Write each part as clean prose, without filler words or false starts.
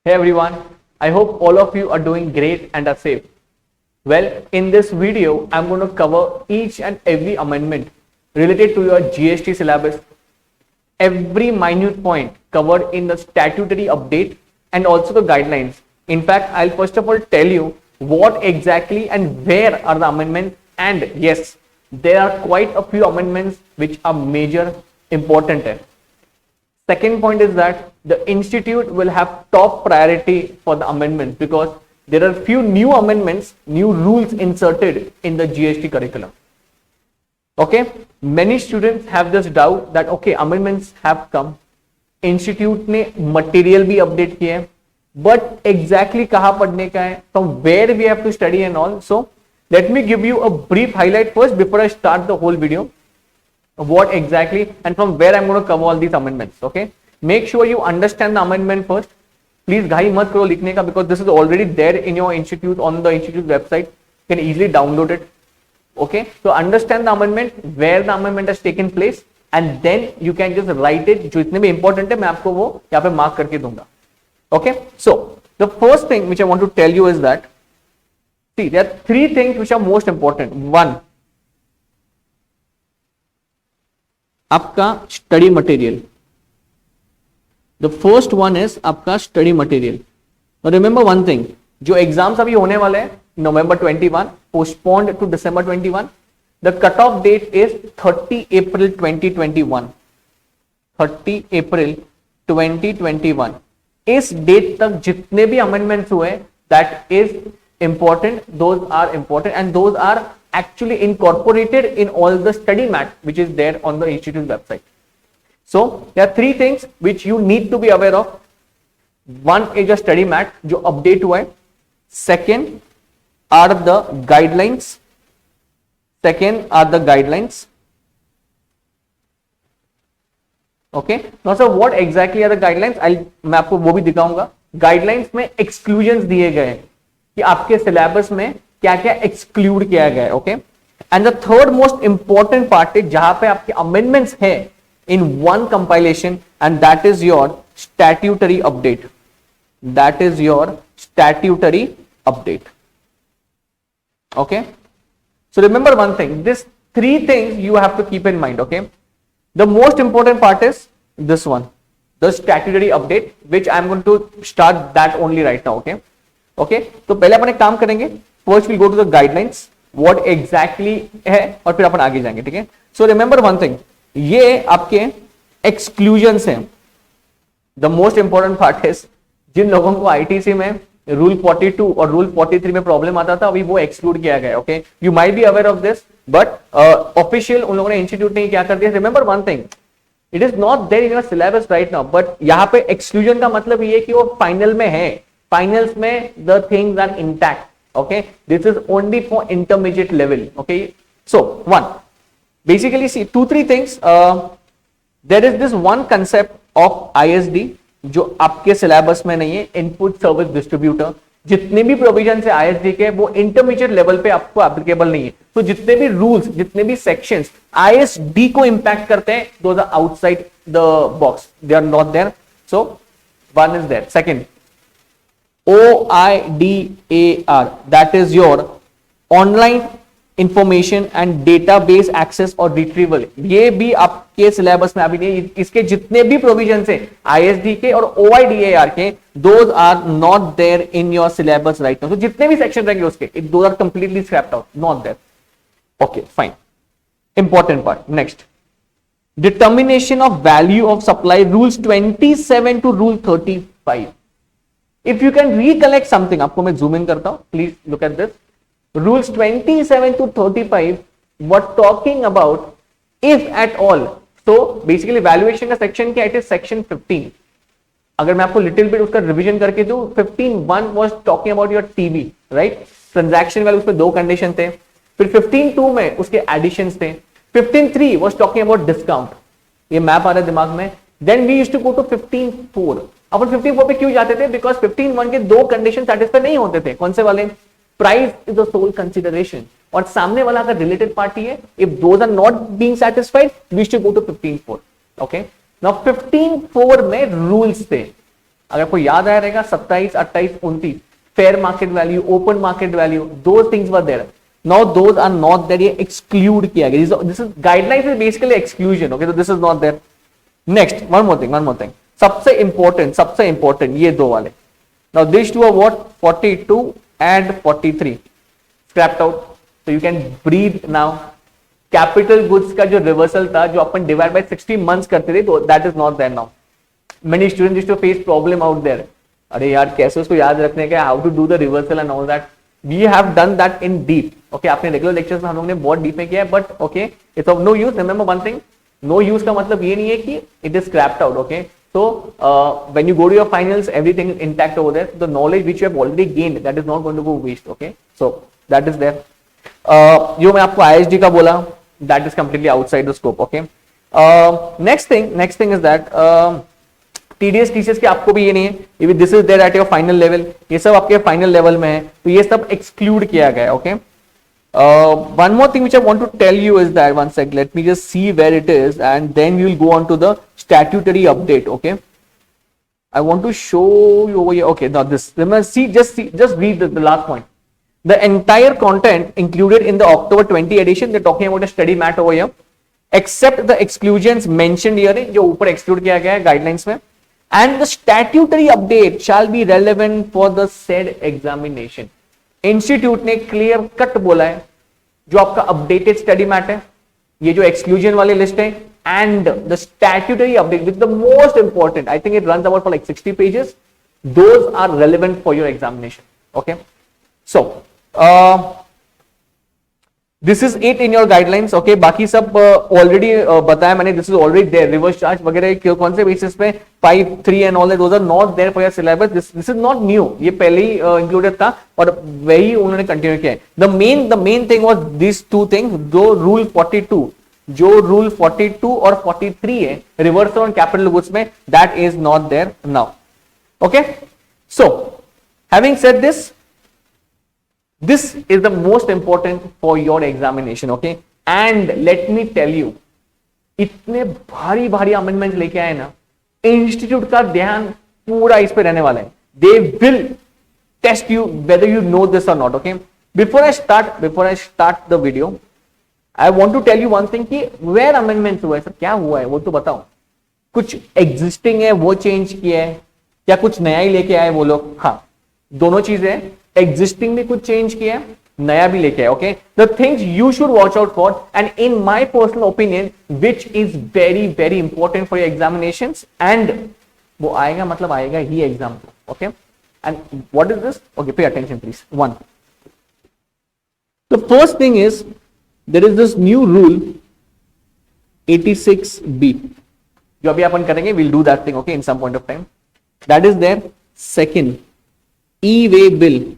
Hey everyone, I hope all of you are doing great and are safe. Well, in this video, I'm going to cover each and every amendment related to your GST syllabus, every minute point covered in the statutory update and also the guidelines. In fact, I'll first of all tell you what exactly and where are the amendments, and yes, there are quite a few amendments which are major important. Second point is that the institute will have top priority for the amendments because there are few new amendments, new rules inserted in the GST curriculum. Okay, many students have this doubt that okay, amendments have come, institute ने material भी update किया है, but exactly कहाँ पढ़ने का है, from where we have to study and all. So let me give you a brief highlight first before I start the whole video. What exactly and from where I'm going to cover all these amendments. Okay, make sure you understand the amendment first. Please घाई मत करो लिखने का because this is already there in your institute on the institute website. You can easily download it. Okay, so understand the amendment, where the amendment has taken place, and then you can just write it. जो इतने भी important है मैं आपको वो यहाँ पे mark करके दूंगा. Okay, so the first thing which I want to tell you is that see there are three things which are most important. One, आपका study material. The first one is आपका study material. Remember one thing, जो एग्जाम्स अभी होने वाले हैं November 21 postponed to December 21. The cut off date is 30 April 2021. 30 April 2021. इस date तक जितने भी अमेंडमेंट्स हुए that is important, those are important and those are actually incorporated in all the study mat which is there on the institute website. So there are three things which you need to be aware of. One is a study mat जो update हुआ है. Second are the guidelines. Okay, now sir what exactly are the guidelines? मैं आपको वो भी दिखाऊंगा. Guidelines में exclusions दिए गए हैं कि आपके सिलेबस में क्या क्या एक्सक्लूड किया गया है. Okay, and the third most important part है जहां पे आपके अमेंडमेंट्स है in one compilation and that is your statutory update. Okay, so remember one thing, this three things you have to keep in mind. Okay, the most important part is this one, the statutory update, which I am going to start that only right now. Okay, तो पहले अपन एक काम करेंगे. First will go to the guidelines, what exactly है, और फिर अपन आगे जाएंगे. ठीक है, सो रिमेंबर वन थिंग, ये आपके एक्सक्लूजन्स हैं. The most important part is जिन लोगों को आईटीसी में रूल 42 और रूल 43 में प्रॉब्लम आता था अभी वो एक्सक्लूड किया गया. Okay, you might be aware of this but official उन लोगों ने इंस्टीट्यूट ने क्या कर दिया. Remember one thing, it is not there in your syllabus right now, but यहाँ पे एक्सक्लूजन का मतलब ये कि वो फाइनल में है. Finals में the things are intact. Okay, this is only for intermediate level. Okay, so one, basically see 2-3 things. There is this one concept of ISD जो आपके सिलेबस में नहीं है, इनपुट सर्विस डिस्ट्रीब्यूटर. जितने भी प्रोविजन है ISD के वो इंटरमीडिएट लेवल पे आपको एप्लीकेबल नहीं है. तो जितने भी रूल्स, जितने भी सेक्शंस ISD को इंपैक्ट करते हैं, those are outside the box, they are not there. So one is there. Second, OIDAR, that is your online information and database access और retrieval. ये भी आपके सिलेबस में अभी नहीं. इसके जितने भी प्रोविजन है ISD के और OIDAR के, those are not there in your syllabus right now. तो जितने भी सेक्शन रहेंगे उसके, those are completely scrapped out, not there. Okay, fine. Important part. Next, determination of value of supply, rules 27 to rule 35. If you can recollect something, आपको मैं zoom in करता हूं, please look at this. Rules 27 to 35 were talking about if at all. So basically valuation का section क्या है? It is section 15. अगर मैं आपको little bit उसका revision करके दूं, 15.1 was talking about your TV, right? Transaction value उसमें दो condition थे. फिर 15.2 में उसके additions थे. 15.3 was talking about discount. ये मैप आ रहा है दिमाग में. Then we used to go to 15.4. अपन 15.4 पे क्यों जाते थे? बिकॉज 15.1 के दो कंडीशन सेटिस्फाई नहीं होते थे. कौन से वाले? Price is the sole consideration, और सामने वाला अगर रिलेटेड पार्टी है, if those are not being satisfied we should go to 15.4. Okay, now 15.4 में रूल्स थे. अगर आपको याद आया रहेगा 27, 28, 29 fair market value, open market value, those things were there. Now those are not there, ये एक्सक्लूड किया गया. This is guidelines is basically exclusion. Okay, तो this is not there. Next one more thing सबसे important ये दो वाले. Now this two are what 42 and 43 scrapped out. So you can breathe now. Capital goods का जो reversal था, जो अपन divide by 60 months करते थे, तो that is not there now. Many students used to face problem out there. अरे यार कैसे उसको याद रखने का, how to do the reversal and all that. We have done that in deep. Okay, आपने रेगुलर लेक्चर्स में हम लोग ने बहुत डीप में किया है, but okay it's of no use. Remember one thing, no use का मतलब ये नहीं है कि it is scraped out. Okay, so when you go to your finals, everything is intact over there. The knowledge which you have already gained, that is not going to go waste. Okay, so that is there. जो मैं आपको ISD का बोला, that is completely outside the scope. Okay, next thing is that TDS TCS के आपको भी ये नहीं है. If this is there at your final level, ये सब आपके final level में है, तो ये सब exclude किया गया है. Okay. One more thing which I want to tell you is that, one sec, let me just see where it is, and then we will go on to the statutory update. Okay, I want to show you over here. Okay, now this, remember, just read the last point. The entire content included in the October 20 edition, they're talking about a study mat over here, except the exclusions mentioned here, जो ऊपर exclude किया गया है guidelines में, and the statutory update shall be relevant for the said examination. Institute ने clear cut बोला है, जो आपका अपडेटेड स्टडी मैट है, ये जो एक्सक्लूजन वाली लिस्ट है, and the statutory update which the most important, I think it runs about for like 60 pages, those are relevant for your examination. Okay, so this is it in your guidelines. Okay, बाकी सब already बताया मैंने. This is already there. Reverse charge वगैरह कौन से basis पे 5, 3 and all that, those are not there for your syllabus. This is not new, ये पहले ही इंक्लूडेड था और वही उन्होंने कंटिन्यू किया है. The main thing was this two things. जो रूल 42 और 43 है रिवर्सल ऑन कैपिटल गुड्स में, that is not there now. Okay, so having said this, this is the most important for your examination. Okay, and let me tell you, इतने भारी भारी amendment लेके आए ना, इंस्टीट्यूट का ध्यान पूरा इस पे रहने वाला है. They will test you whether you know this or not. Okay, before I start the video, I want to tell you one thing कि where amendments हुआ है, सर क्या हुआ है वो तो बताओ. कुछ एग्जिस्टिंग है वो चेंज किया है, या कुछ नया ही लेके आए वो लोग? हाँ, दोनों चीजें. एग्जिस्टिंग भी कुछ चेंज किया है, नया भी लेके आए. Okay, the things you should watch out for, and in my personal opinion which is very very important for your examinations, and वो आएगा मतलब आएगा ही exam. Okay, and what is this? Okay, pay attention please. One, the first thing is there is this new rule 86B, जो अभी अपन करेंगे. Will do that thing okay in some point of time. That is there. Second, e-way bill,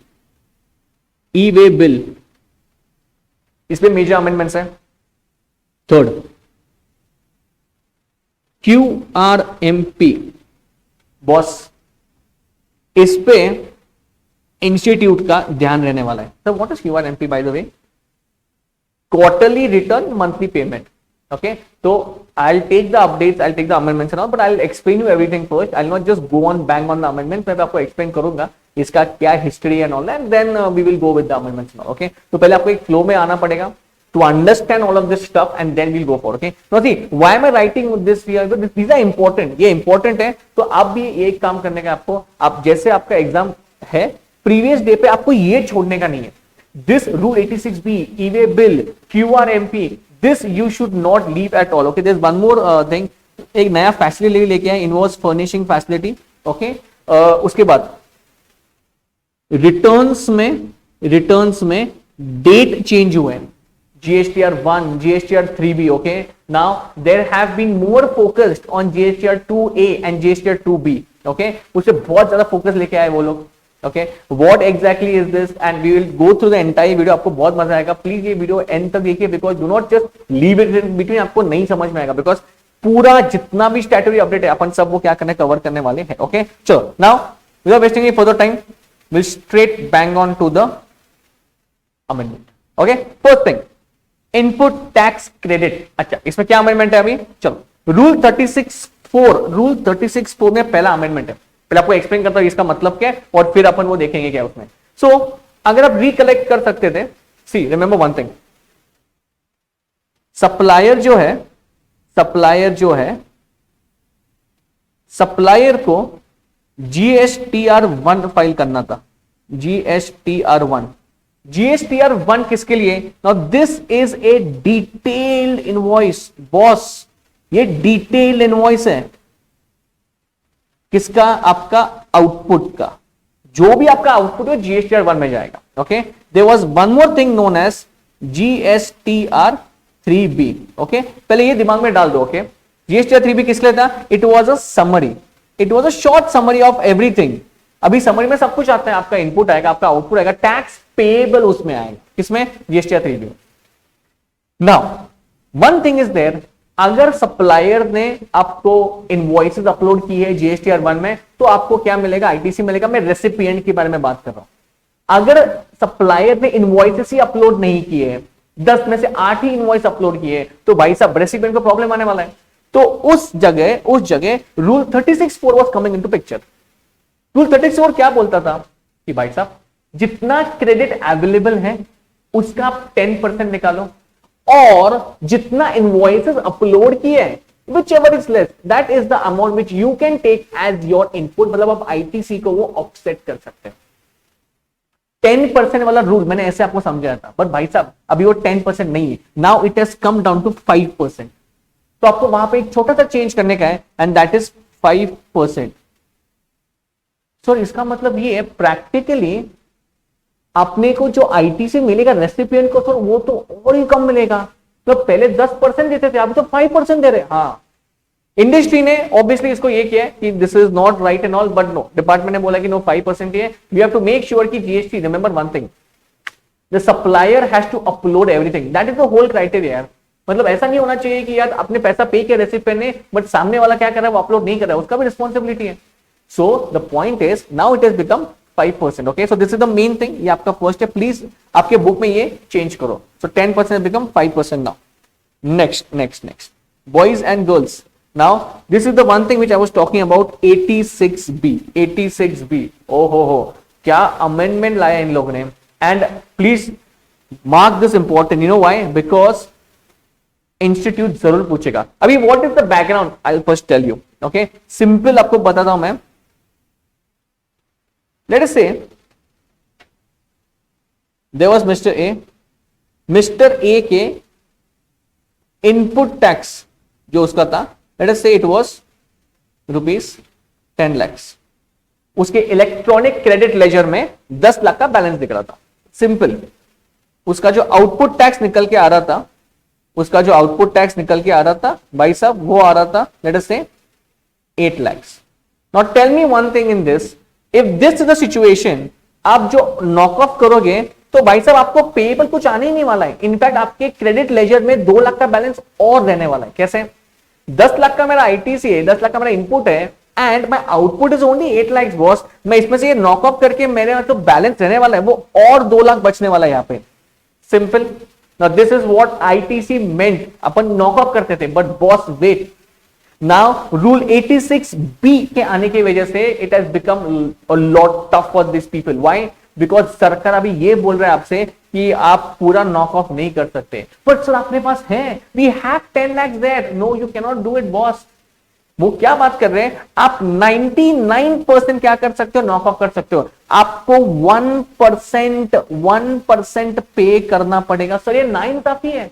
इस पे major amendments है. Third, QRMP, boss, इस पे institute का ध्यान रहने वाला है. Sir what is QRMP by the way? Quarterly return, monthly payment. Okay, so I'll take the updates, I'll take the amendments and all, but I'll explain you everything first. I'll not just go on bang on the amendments. मैं आपको explain करूंगा इसका क्या history and all that, and then we will go with the amendments and all. Okay, तो पहले आपको एक flow में आना पड़ेगा to understand all of this stuff, and then we'll go for. Okay, now see, why am I writing this here? These are important. ये important है, तो आप भी एक काम करने का आपको, आप जैसे आपका एग्जाम है प्रीवियस डे पे, आपको ये छोड़ने का नहीं है. This rule 86B, e-way bill, QRMP, this you should not leave at all. Okay, there's one more thing. एक नया फैसिलिटी लेके आए, इनवॉइस फर्निशिंग फैसिलिटी. ओके, उसके बाद रिटर्न्स में डेट चेंज हुए. GSTR 1, GSTR 3B. Okay, now there have been more focused on GSTR 2A and GSTR 2B. Okay, उससे बहुत ज्यादा फोकस लेके आए वो लोग. Okay, what exactly is this? And we will go through the entire video. आपको बहुत मजा आएगा. प्लीज ये वीडियो एंड तक देखिए, because do not just leave it in between. आपको नहीं समझ में आएगा, because पूरा जितना भी स्टैट्यूटरी अपडेट है अपन सब वो क्या करने कवर करने वाले हैं. ओके, चलो now without wasting any further time, we'll straight bang on to the amendment. Okay, first thing, input tax credit. अच्छा, इसमें क्या अमेंडमेंट है अभी? चलो, रूल 36(4) में पहला अमेंडमेंट है. पहले आपको एक्सप्लेन करता हूं इसका मतलब क्या है और फिर अपन वो देखेंगे क्या उसमें। सो अगर आप रिकलेक्ट कर सकते थे, सी रिमेंबर वन थिंग, सप्लायर को GSTR1 फाइल करना था, GSTR1 किसके लिए? Now this is a detailed invoice boss, ये डिटेल्ड इनवॉइस है किसका? आपका आउटपुट का, जो भी आपका आउटपुट है GSTR1 में जाएगा। Okay, there was one more thing known as GSTR3B। Okay, पहले ये दिमाग में डाल दो। ओके, GSTR3B किस लिए था? It was a summary, it was a short summary of everything. अभी समरी में सब कुछ आता है, आपका इनपुट आएगा, आपका आउटपुट आएगा, टैक्स पेएबल उसमें आएगा, किसमें? GSTR3B। Now one thing is there, अगर सप्लायर ने आपको इनवॉइसेस अपलोड की है GSTR1 में, तो आपको क्या मिलेगा? ITC मिलेगा। मैं रेसिपिएंट के बारे में बात कर रहा हूं। अगर सप्लायर ने इनवॉइसेस ही अपलोड नहीं किए, 10 में से 8 ही इनवॉइस अपलोड किए, तो भाई साहब रेसिपिएंट को प्रॉब्लम आने वाला है। तो उस जगह rule 36(4) was coming into picture. Rule 36(4) क्या बोलता था कि भाई साहब जितना क्रेडिट अवेलेबल है उसका आप 10% निकालो, और जितना इनवॉइसेस अपलोड किए हैं whichever is less, that is the amount which you can take as your input। मतलब आप ITC को वो ऑफसेट कर सकते हैं। 10% वाला रूल मैंने ऐसे आपको समझाया था, बट भाई साहब अभी वो 10% नहीं है, now it has come down to 5%। तो आपको वहां पे एक छोटा सा चेंज करने का है, एंड दैट इज 5%। सो इसका मतलब ये है प्रैक्टिकली अपने को जो ITC मिलेगा रेसिपिएंट को, तो वो तो और ही कम मिलेगा। तो पहले 10% देते थे, अभी तो 5% दे रहे। हाँ, इंडस्ट्री ने ऑब्वियसली इसको ये किया कि this is not right and all, but no, department ने बोला कि नो 5% ही है। We have to make sure कि GST, remember one thing, the supplier has to upload everything, that is the whole criteria. मतलब ऐसा नहीं होना चाहिए कि यार अपने पैसा पे किया रेसिपिएंट ने, बट सामने वाला क्या कर रहा है वो अपलोड नहीं कर रहा है, उसका भी रिस्पॉन्सिबिलिटी है। So the point is now it has become 5%। Okay, so this is the main thing, ये आपका फर्स्ट है। प्लीज आपके बुक में ये चेंज करो। So 10% become 5% now. Next boys and girls, now this is the one thing which I was talking about, 86B। ओहो, क्या amendment लाया इन लोगों ने। And please mark this important, you know why? Because institute जरूर पूछेगा। अभी what is the background, I will first tell you. Okay, simple आपको बताता हूं मैं। Let us say there was Mr. A. Mr. A के इनपुट टैक्स जो उसका था, let us say it was ₹10 lakhs। उसके इलेक्ट्रॉनिक क्रेडिट लेजर में 10 लाख का बैलेंस दिख रहा था। सिंपल, उसका जो आउटपुट टैक्स निकल के आ रहा था, भाई साहब वो आ रहा था let us say 8 lakhs। Now tell me one thing in this, if this is the situation, आप जो नॉक ऑफ करोगे तो भाई साहब आपको पेएबल कुछ आने ही नहीं वाला है। इनफैक्ट आपके क्रेडिट लेजर में 2 लाख का बैलेंस और रहने वाला है। कैसे? 10 लाख का मेरा ITC है, 10 लाख का मेरा इनपुट है, and my output is only 8 lakhs boss. मैं इसमें से ये नॉक ऑफ करके मेरे तो बैलेंस रहने वाला है वो और 2 लाख बचने वाला है यहाँ पे। Simple. Now this is what ITC meant. अपन नॉक ऑफ करते थे, but boss wait, now rule 86B के आने की वजह से it has become a lot tough for this people. Why? Because सरकार अभी ये बोल रहा है आपसे कि आप पूरा नॉक ऑफ नहीं कर सकते। बट सर अपने पास है, we have 10 lakhs there. No, you can not do it boss. वो क्या बात कर रहे हैं? आप 99% क्या कर सकते हो? नॉक ऑफ कर सकते हो। आपको 1% पे करना पड़ेगा। सर ये 9 काफी है।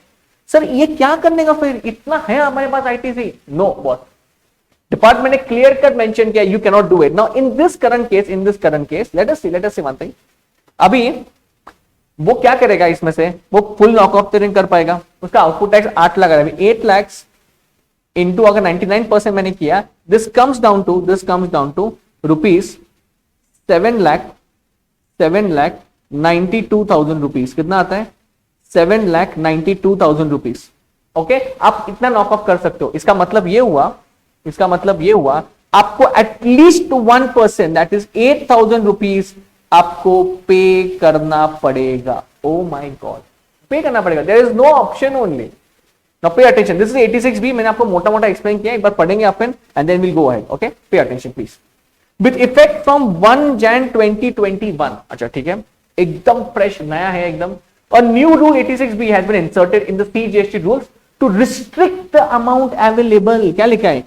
सर ये क्या करने का फिर, इतना है हमारे पास ITC? नो बॉस, डिपार्टमेंट ने क्लियर कट मेंशन किया you can not do it. Now in this current case let us see one thing. अभी वो क्या करेगा इसमें से? वो फुल नॉक ऑफ तो नहीं कर पाएगा। उसका आउटपुट टैक्स 8 लाख है, 8 lakhs इंटू अगर 99% मैंने किया, दिस कम्स डाउन टू ₹7,92,000। कितना आता है? 7,92,000 ओके, आप इतना नॉक ऑफ कर सकते हो। इसका मतलब ये हुआ आपको एटलीस्ट 1% दैट इज 8,000 रुपीज आपको पे करना पड़ेगा। ओ माय गॉड, पे करना पड़ेगा। There is no option only. Now pay attention, this is 86B। मैंने आपको मोटा एक्सप्लेन किया, एक बार पढ़ेंगे अपन and then will go ahead. Okay, pay attention please. With effect from 1 Jan 2021। अच्छा ठीक है, एकदम फ्रेश नया है एकदम। A new rule 86B has been inserted in the CGST rules to restrict the amount available। क्या लिखा है,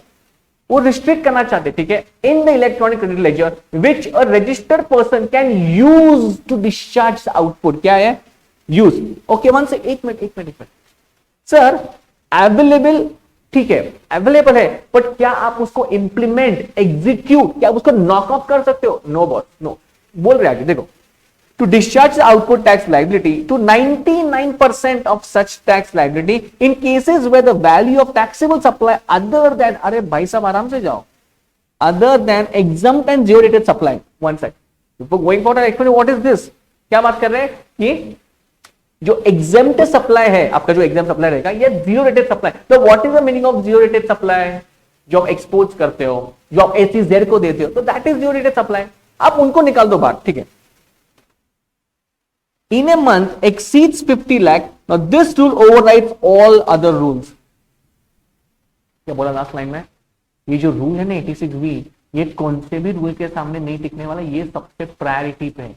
वो रिस्ट्रिक्ट करना चाहते, ठीक है, in the electronic credit ledger which a registered person can use to discharge output. क्या है, यूज। ओके वन से एक मिनट सर, अवेलेबल ठीक है, अवेलेबल है, बट क्या आप उसको इंप्लीमेंट एग्जीक्यूट, क्या आप उसको नॉक ऑफ कर सकते हो? No boss, no. बोल रहे आगे देखो, to discharge the output tax liability to 99% of such tax liability in cases where the value of taxable supply other than, अरे भाई साहब आराम से जाओ, other than exempt and zero rated supply। one sec, before going forward explain what is this। क्या बात कर रहे हैं कि जो exempt supply है आपका, जो exempt supply रहेगा ये zero rated supply। तो what is the meaning of zero rated supply? जो आप एक्सपोर्ट करते हो, जो आप SEZ को देते हो, तो that is zero rated supply। आप उनको निकाल दो बाहर, ठीक है। In a month exceeds 50 lakh, now this rule overrides all other rules। क्या बोला लास्ट लाइन में, ये जो रूल है ना 86B, ये कौन से भी रूल के सामने नहीं टिकने वाला, ये सबसे प्रायोरिटी पे है,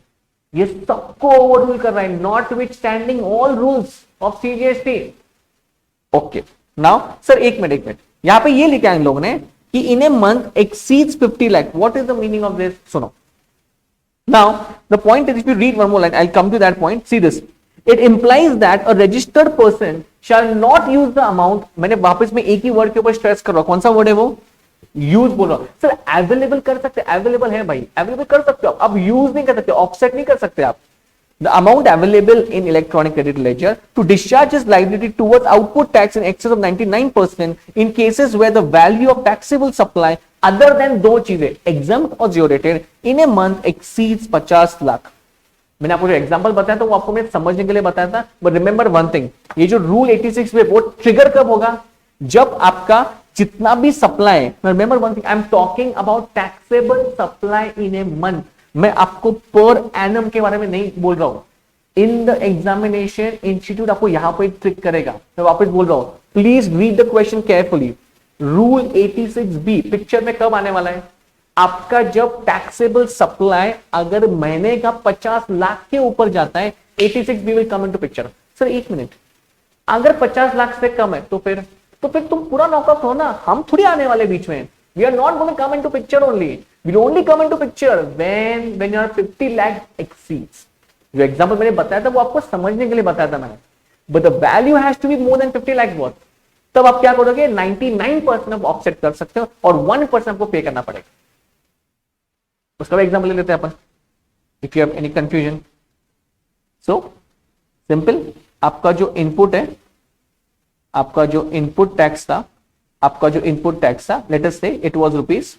ये सबको ओवर रूल कर रहा है, notwithstanding all rules of CGST। Okay now sir एक मिनट, यहां पे ये लिखा है इन लोगों ने कि in a month exceeds 50 lakh, what is the meaning of this? सुनो, now the point is, if you read one more line, I'll come to that point, see this, it implies that a registered person shall not use the amount। मैंने वापस में एक ही word के ऊपर stress कर रहा हूं, कौन सा वर्ड है वो? यूज बोल रहा हूं। सर अवेलेबल कर सकते, अवेलेबल है भाई, अवेलेबल कर सकते हो आप, यूज नहीं कर सकते, ऑफसेट नहीं कर सकते आप। The amount available in electronic credit ledger to discharge its liability towards output tax in excess of 99% in cases where the value of taxable supply other than दो चीजें exempt और zero rated in a month exceeds 50 lakh. मैंने आपको जो example बताया था वो आपको मैंने समझने के लिए बताया था, बट रिमेंबर वन थिंग, ये जो रूल 86 में वो ट्रिगर कब होगा? जब आपका जितना भी supply, remember one thing, I am talking about taxable supply in a month. मैं आपको पर एनम के बारे में नहीं बोल रहा हूं। इन द एग्जामिनेशन इंस्टीट्यूट आपको यहां पर ट्रिक करेगा, मैं वापस बोल रहा हूं, please read the question carefully. Rule 86B picture में कब आने वाला है? आपका जब टैक्सेबल सप्लाई अगर महीने का 50 लाख के ऊपर जाता है, 86B will come into picture. Sir एक मिनट, अगर 50 लाख से कम है तो फिर तुम पूरा नॉकआउट हो ना, हम थोड़ी आने वाले बीच में। We are not going to come into picture only. We'll only come into picture when your 50 lakh exceeds। जो एग्जाम्पल मैंने बताया था वो आपको समझने के लिए बताया था मैंने, but the value has to be more than 50 lakh worth। तब आप क्या करोगे? 99% आप ऑफसेट कर सकते हो और 1% आपको पे करना पड़ेगा। उसका भी एग्जाम्पल ले लेते हैं अपन, if you have any confusion. So simple, आपका जो इनपुट है, आपका जो इनपुट टैक्स था, आपका जो इनपुट टैक्स था, let us say it was rupees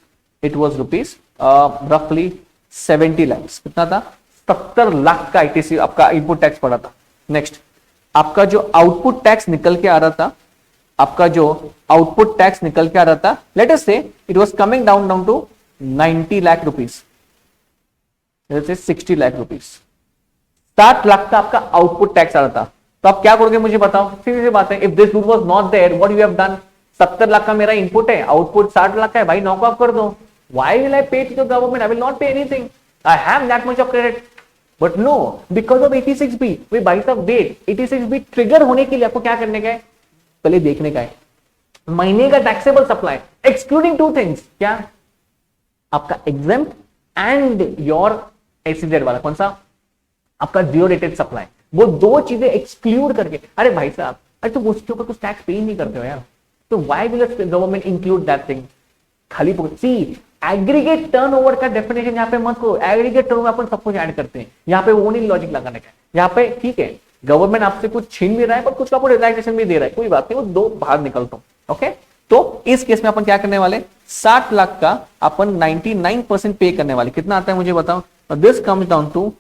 रफली 70 लाख। कितना था? 70 लाख का ITC आपका इनपुट टैक्स पड़ा था। नेक्स्ट, आपका जो आउटपुट टैक्स निकल के आ रहा था, आपका जो आउटपुट टैक्स निकल के आ रहा था, let us say it was coming down to 90 lakh rupees, let us say 60 lakh rupees. 60 lakh का आपका आउटपुट टैक्स आ रहा था, तो आप क्या करोगे मुझे बताओ? सीधी सी बात है, if this rule was not there, what you have done? 70 lakh का मेरा इनपुट है, आउटपुट 60 लाख का है, भाई नॉक ऑफ कर दो। Why will I pay to the government? I will not pay anything. I have that much of credit. But no, because of 86B, वे भाई साहब वेट, 86B ट्रिगर होने के लिए आपको क्या करने का है? पहले देखने का है महीने का taxable supply excluding two things. क्या? आपका एग्जेम्प्ट एंड योर SEZ वाला, कौन सा? आपका जीरो रेटेड सप्लाई। वो दो चीजें एक्सक्लूड करके, अरे भाई साहब, अरे तो उसके ऊपर कुछ टैक्स पे ही नहीं करते हो यार, तो why will government include that thing? खाली सी एग्रीगेट टर्नओवर का डेफिनेशन यहाँ पे मत करो। एग्रीगेट टर्नओवर अपन सब कुछ ऐड करते हैं, यहाँ पे वो नहीं लॉजिक लगाने का। यहाँ पे ठीक है, गवर्नमेंट आपसे कुछ छीन भी रहा है पर कुछ आपको रिलैक्सेशन भी दे रहा है, कोई बात नहीं, वो दो बाहर निकलता हूं। ओके, तो इस केस में अपन क्या करने वाले? 60 लाख का अपन 99% पे करने वाले। कितना आता है मुझे बताओ? This comes down to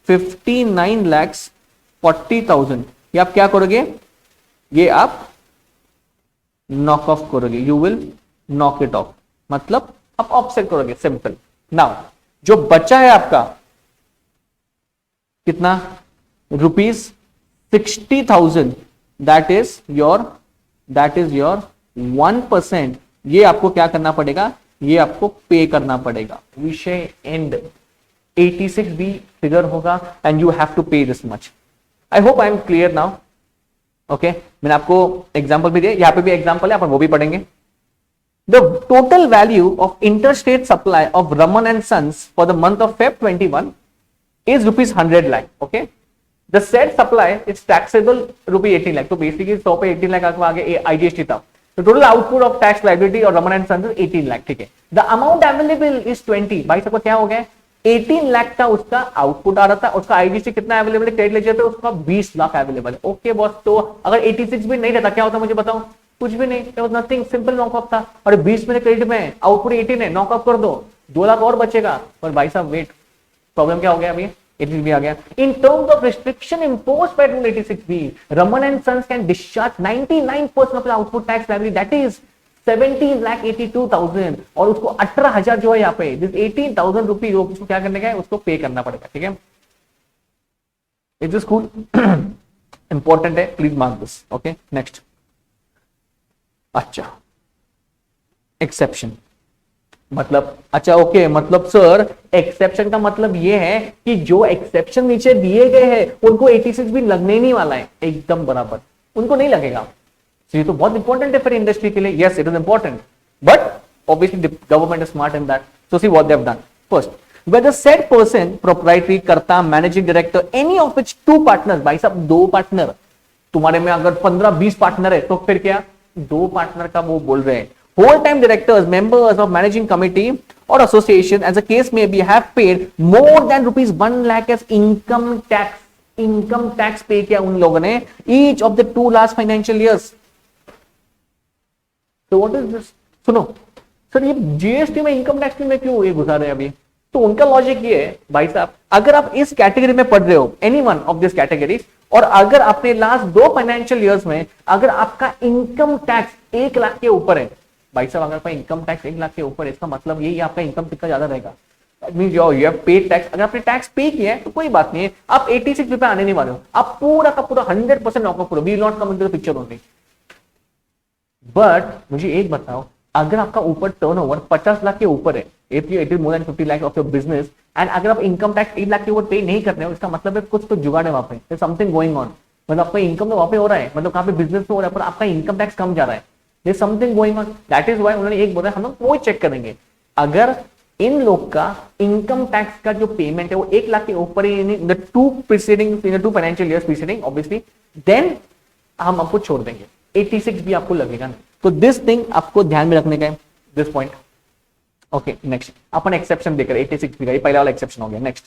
59,40,000। ये आप क्या करोगे? ये आप नॉक ऑफ करोगे, you will knock it off, मतलब आप ऑफसेट करोगे, सिंपल। नाउ जो बचा है आपका कितना? ₹60,000, दैट इज योर 1%। ये आपको क्या करना पड़ेगा? ये आपको पे करना पड़ेगा, विषय एंड। 86 भी फिगर होगा एंड यू हैव टू पे this much. I hope I am clear now. Okay, मैंने आपको एग्जांपल भी दिया, यहां पे भी एग्जांपल है, अपन वो भी पढ़ेंगे। The total value of interstate supply of Raman and sons for the month of Feb 21 is rupees 100 lakh. Okay, the said supply is taxable rupee 18 lakh. तो बेसिकली 100 पे 18 लाख आ गया IGST था। तो total output of tax liability और Raman and sons 18 lakh. ठीक है, the amount available is 20। भाई सबको क्या हो गया, 18 लाख का उसका आउटपुट आ रहा था, उसका आईजीएसटी कितना अवेलेबल है, क्रेडिट लेजर पे उसका 20 लाख अवेलेबल है। ओके बॉस, तो अगर 86 भी नहीं रहता क्या होता मुझे बताओ, कुछ भी नहीं, नथिंग, सिंपल नॉकअप था। और 20 मेरे क्रेडिट में है, आउटपुट 18 है, नॉकअप कर दो, 2 लाख और बचेगा। पर भाई साहब वेट, प्रॉब्लम क्या हो गया अभी, 18 भी आ गया। In terms of restriction imposed by rule 86B, Raman and sons can discharge 99% of the output tax liability, that is 17,82,000, और उसको 18,000 जो है यहाँ पे, दिस 18,000 रुपीज उसको क्या करने का है, उसको पे करना पड़ेगा। ठीक है, इज दिस कूल? इंपॉर्टेंट है, please mark this. Okay, next. अच्छा, एक्सेप्शन मतलब, अच्छा ओके, मतलब सर एक्सेप्शन का मतलब ये है कि जो एक्सेप्शन नीचे दिए गए हैं उनको 86 भी लगने नहीं वाला है, एकदम बराबर उनको नहीं लगेगा। So, ये तो बहुत इंपॉर्टेंट है फिर इंडस्ट्री के लिए। Yes, it is important, but obviously government is smart in that. So C what they have done. First, whether said person, proprietary, कर्ता, managing director, any of which two partners, भाई साहब 2 partner, तुम्हारे में अगर 15-20 partner है तो फिर क्या, 2 पार्टनर का वो बोल रहे हैं। Whole time directors, members of managing committee और एसोसिएशन एज अ केस में be have paid more than rupees 1 lakh as income tax. Income tax पे किया उन लोगों ने each of the 2 last financial years. तो व्हाट इज दिस? सुनो sir, ये जीएसटी में इनकम टैक्स में क्यों ये घुसा रहे हैं अभी? तो उनका लॉजिक ये है भाई साहब, अगर आप इस कैटेगरी में पढ़ रहे हो, any one of this categories, और अगर आपने लास्ट 2 फाइनेंशियल ईयर्स में अगर आपका इनकम टैक्स 1 लाख के ऊपर है, भाई साहब अगर आपका इनकम टैक्स 1 लाख के ऊपर है, इसका मतलब यही आपका इनकम कितना ज्यादा रहेगा। You have paid tax. अगर आपने टैक्स पे किया है तो कोई बात नहीं है, आप 86 रुपए आने नहीं वाले हो, आप पूरा का पूरा 100% नॉकअप करो, we not come into the picture only. But मुझे एक बताओ, अगर आपका ऊपर टर्नओवर 50 लाख के ऊपर है, if you it is more then 50 lakh of your business, and अगर आप इनकम टैक्स 1 लाख के ऊपर पे नहीं कर रहे हो, इसका मतलब है कुछ तो जुगाड़ है वहां पे, समथिंग गोइंग ऑन। मतलब आपका इनकम तो वहां पे हो रहा है, मतलब कहां पे बिजनेस में हो रहा है, पर आपका इनकम टैक्स कम जा रहा है, there something going on. That is why उन्होंने एक बोला, हम लोग वो चेक करेंगे, अगर इन लोग का इनकम टैक्स का जो पेमेंट है वो 1 लाख के ऊपर है, in the 2 financial years preceding, obviously then हम आपको छोड़ देंगे, 86 भी आपको लगेगा नहीं। तो दिस थिंग आपको ध्यान में रखने का है, this point. Okay, next upon exception देकर 86 भी, पहला वाला एक्सेप्शन हो गया। Next,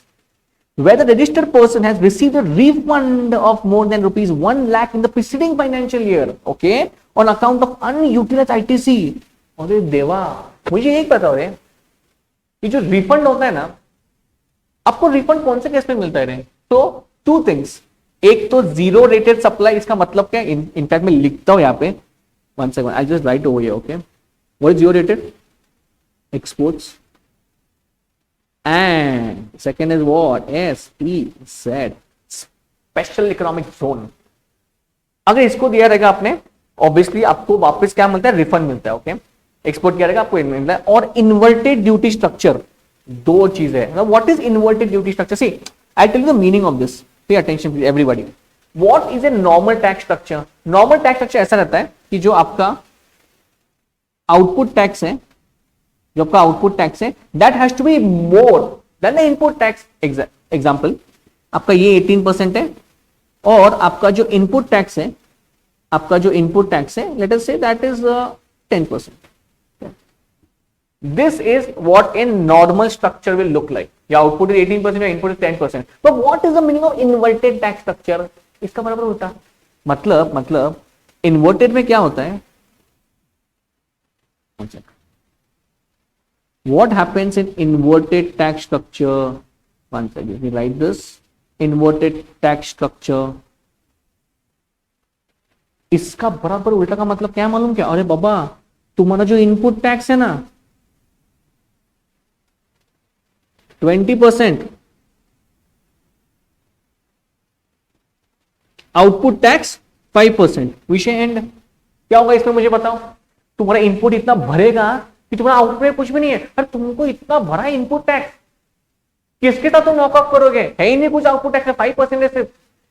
whether the registered person has received a refund of more than rupees 1 lakh in the preceding financial year, okay, on account of unutilized ITC। अरे देवा, मुझे एक बताओ रे, ये जो रिफंड होता है ना, आपको रिफंड कौन से केस में मिलता है रे? तो 2 थिंग्स, एक तो जीरो रेटेड सप्लाई, इसका मतलब क्या है, इनफैक्ट मैं लिखता हूं यहाँ पे, 1 second, I just right over here, okay. What is zero rated? exports, and second is what, SEZ, special economic zone। अगर इसको दिया रहेगा आपने, ऑब्वियसली आपको वापस क्या मिलता है, रिफंड मिलता है। ओके, एक्सपोर्ट किया रहेगा आपको मिलता है। और इन्वर्टेड ड्यूटी स्ट्रक्चर, 2 चीजें है। What is inverted duty structure? See, I tell you the meaning of this, pay attention please everybody. What is a normal tax structure? Normal tax structure ऐसा रहता है कि जो आपका आउटपुट टैक्स है, जो आपका आउटपुट टैक्स है, that has to be more than the input tax. Example, आपका ये 18% है, और आपका जो इनपुट टैक्स है, आपका जो इनपुट टैक्स है, late us say that is 10%। This is what in normal structure will look like. या आउटपुट इज 18% या input is 10%। But what is the meaning of inverted tax structure? इसका बराबर होता, मतलब इन्वर्टेड में क्या होता है, what happens in inverted tax structure? Once again we write this inverted tax structure। इसका बराबर उल्टा का मतलब क्या मालूम क्या? अरे बाबा, तुम्हारा जो इनपुट टैक्स है ना 20%, आउटपुट टैक्स 5%, विषय एंड। क्या होगा इसमें मुझे बताओ? तुम्हारा इनपुट इतना भरेगा कि तुम्हारा आउटपुट कुछ भी नहीं है, पर तुमको इतना भरा इनपुट टैक्स, किसके साथ तुम नॉकआउट करोगे, है ही नहीं कुछ आउटपुट टैक्स, 5% सिर्फ।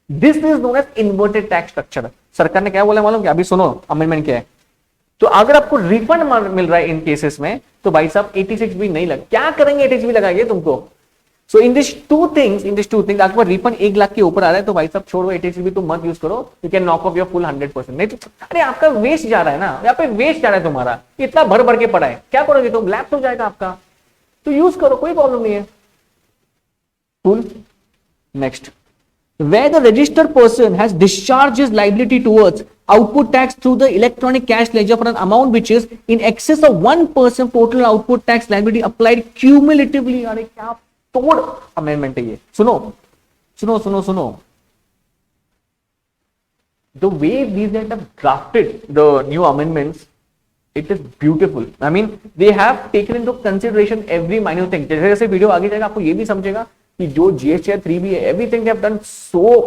This is known as inverted tax structure. सरकार ने क्या बोला मालूम, कि अभी सुनो अमेंडमेंट क्या है। तो अगर आपको रिफंड मिल रहा है इन केसेस में, तो भाई साहब 86 भी नहीं लगा, क्या करेंगे 86 भी लगाएंगे तुमको। सो इन दिस टू थिंग्स आपके पास रिफंड 1 लाख के ऊपर आ रहा है, तो भाई साहब छोड़ो 86 भी तुम मत यूज करो, you can knock off your full 100%। नहीं तो अरे आपका वेस्ट जा रहा है ना, यहाँ पे वेस्ट जा रहा है तुम्हारा, इतना भर भर के पड़ा है, क्या करोगे तुम, लैप्स हो जाएगा आपका। तो यूज करो, कोई प्रॉब्लम नहीं है। Cool. Next, where the registered person has discharged his liability towards output tax through the electronic cash ledger for an amount which is in excess of 1% total output tax liability applied cumulatively। अरे क्या तोड़ amendment है ये, सुनो सुनो सुनो सुनो। The way these guys have drafted the new amendments, it is beautiful. I mean, they have taken into consideration every minute thing। जैसे जैसे वीडियो आगे जाएगा आपको ये भी समझेगा कि जो GST 3 भी है, everything they have done so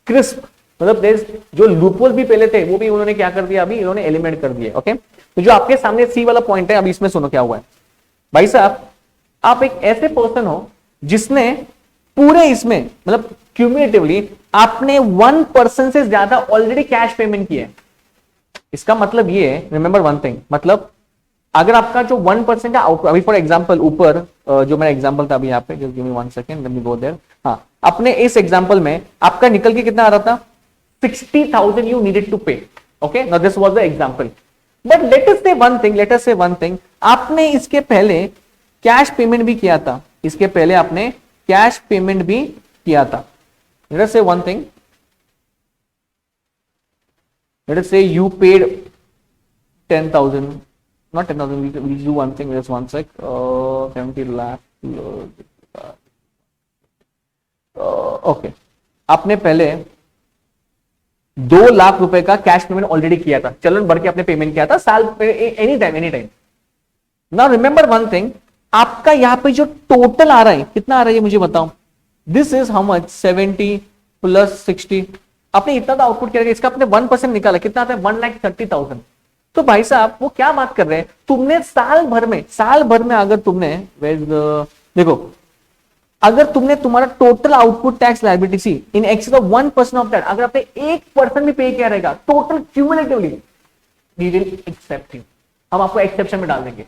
crisp. मतलब जो लूपहोल भी पहले थे वो भी उन्होंने क्या कर दिया, अभी इन्होंने एलिमिनेट कर दिए। ओके, तो जो आपके सामने सी वाला पॉइंट है, अभी इसमें सुनो क्या हुआ है भाई साहब। आप एक ऐसे पर्सन हो जिसने पूरे इसमें मतलब क्यूमुलेटिवली आपने 1% से ज्यादा ऑलरेडी कैश पेमेंट किया है। इसका मतलब ये है, रिमेंबर वन थिंग, मतलब अगर आपका जो 1% का आउटपुट, अभी फॉर एग्जांपल ऊपर जो मेरा एग्जांपल था अभी यहाँ पे, just give me 1 second, let me go there. हाँ, अपने इस एग्जांपल में आपका निकल के कितना आ रहा था, 60,000 यू नीडेड टू पे। Okay, now this was the example, but let us से वन थिंग, आपने इसके पहले कैश पेमेंट भी किया था, इसके पहले आपने कैश पेमेंट भी किया था। लेट अस से वन थिंग, लेट अस से you paid 10,000, not 10,000, we do one thing, just one sec, 70 lakh, okay, आपने पहले 2 लाख रुपए का कैश पेमेंट ऑलरेडी किया था, चलन भर के आपने पेमेंट किया था साल पे, any time. Now remember one thing, आपका यहाँ पे जो टोटल आ रहा है कितना आ रहा है ये मुझे बताओ। This is how much, 70 plus 60, आपने इतना तो आउटपुट किया, इसका आपने 1% निकाला, कितना आता है, 1,30,000। तो भाई साहब वो क्या बात कर रहे हैं, तुमने साल भर में अगर तुमने देखो, अगर तुमने तुम्हारा total output tax liability see in excess of 1% of that, अगर आपने 1% भी पे किया रहेगा total cumulatively, we will accept you, हम आपको एक्सेप्शन में डाल देंगे।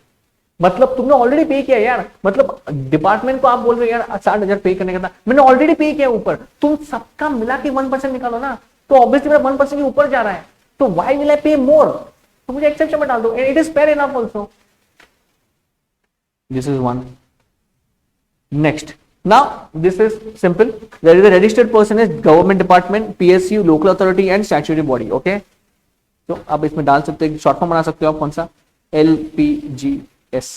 मतलब तुमने ऑलरेडी पे किया यार, मतलब डिपार्टमेंट को आप बोल रहे हो यार 60,000 पे करने का था, मैंने ऑलरेडी पे किया ऊपर, तुम सबका मिला के 1% निकालो ना, तो ऑब्वियसली मेरा 1% के ऊपर जा रहा है, तो व्हाई विल आई पे मोर, तो मुझे एक्सेप्शन में डाल दो, it is fair enough also. This is one. Next, now this is simple, there is a registered person is government department, PSU, local authority and statutory body. Okay, तो अब इसमें डाल सकते हो, शॉर्ट फॉर्म बना सकते हो आप, कौन सा, LPGS।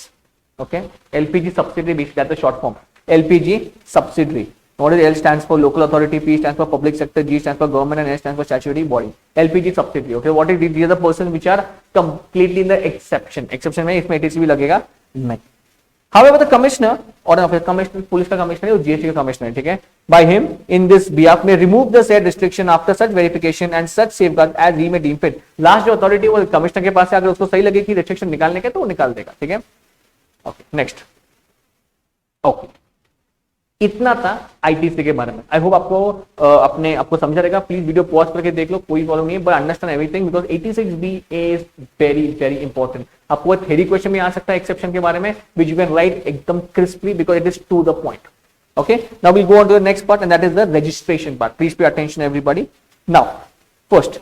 Okay, LPG subsidiary based, that is short form, LPG subsidiary. What is L stands for local authority, P stands for public sector, G stands for government, and S stands for statutory body. LPG subsidiary. Okay, what is these are the persons which are completely in the exception. Exception में इसमें ATC भी लगेगा नहीं। However, the commissioner or commissioner, police का commissioner है, GST का commissioner है, ठीक है, by him in this behalf may remove the said restriction after such verification and such safeguard as he may deem fit. Last जो authority वो commissioner के पास है, अगर उसको सही लगे कि रिस्ट्रिक्शन निकालने के तो वो निकाल देगा, ठीक है। Okay, next. ओके, इतना था आईटीसी के बारे में। आई होप आपको समझा रहेगा। प्लीज वीडियो पॉज करके देख लो, कोई प्रॉब्लम नहीं है, but understand everything because 86B is very very important. आपको थ्योरी क्वेश्चन में आ सकता है एक्सेप्शन के बारे में, विच यू कैन राइट एकदम crisply because it is to the point. Okay, now we go on to the next part and that is the registration part. Please pay attention everybody. Now first,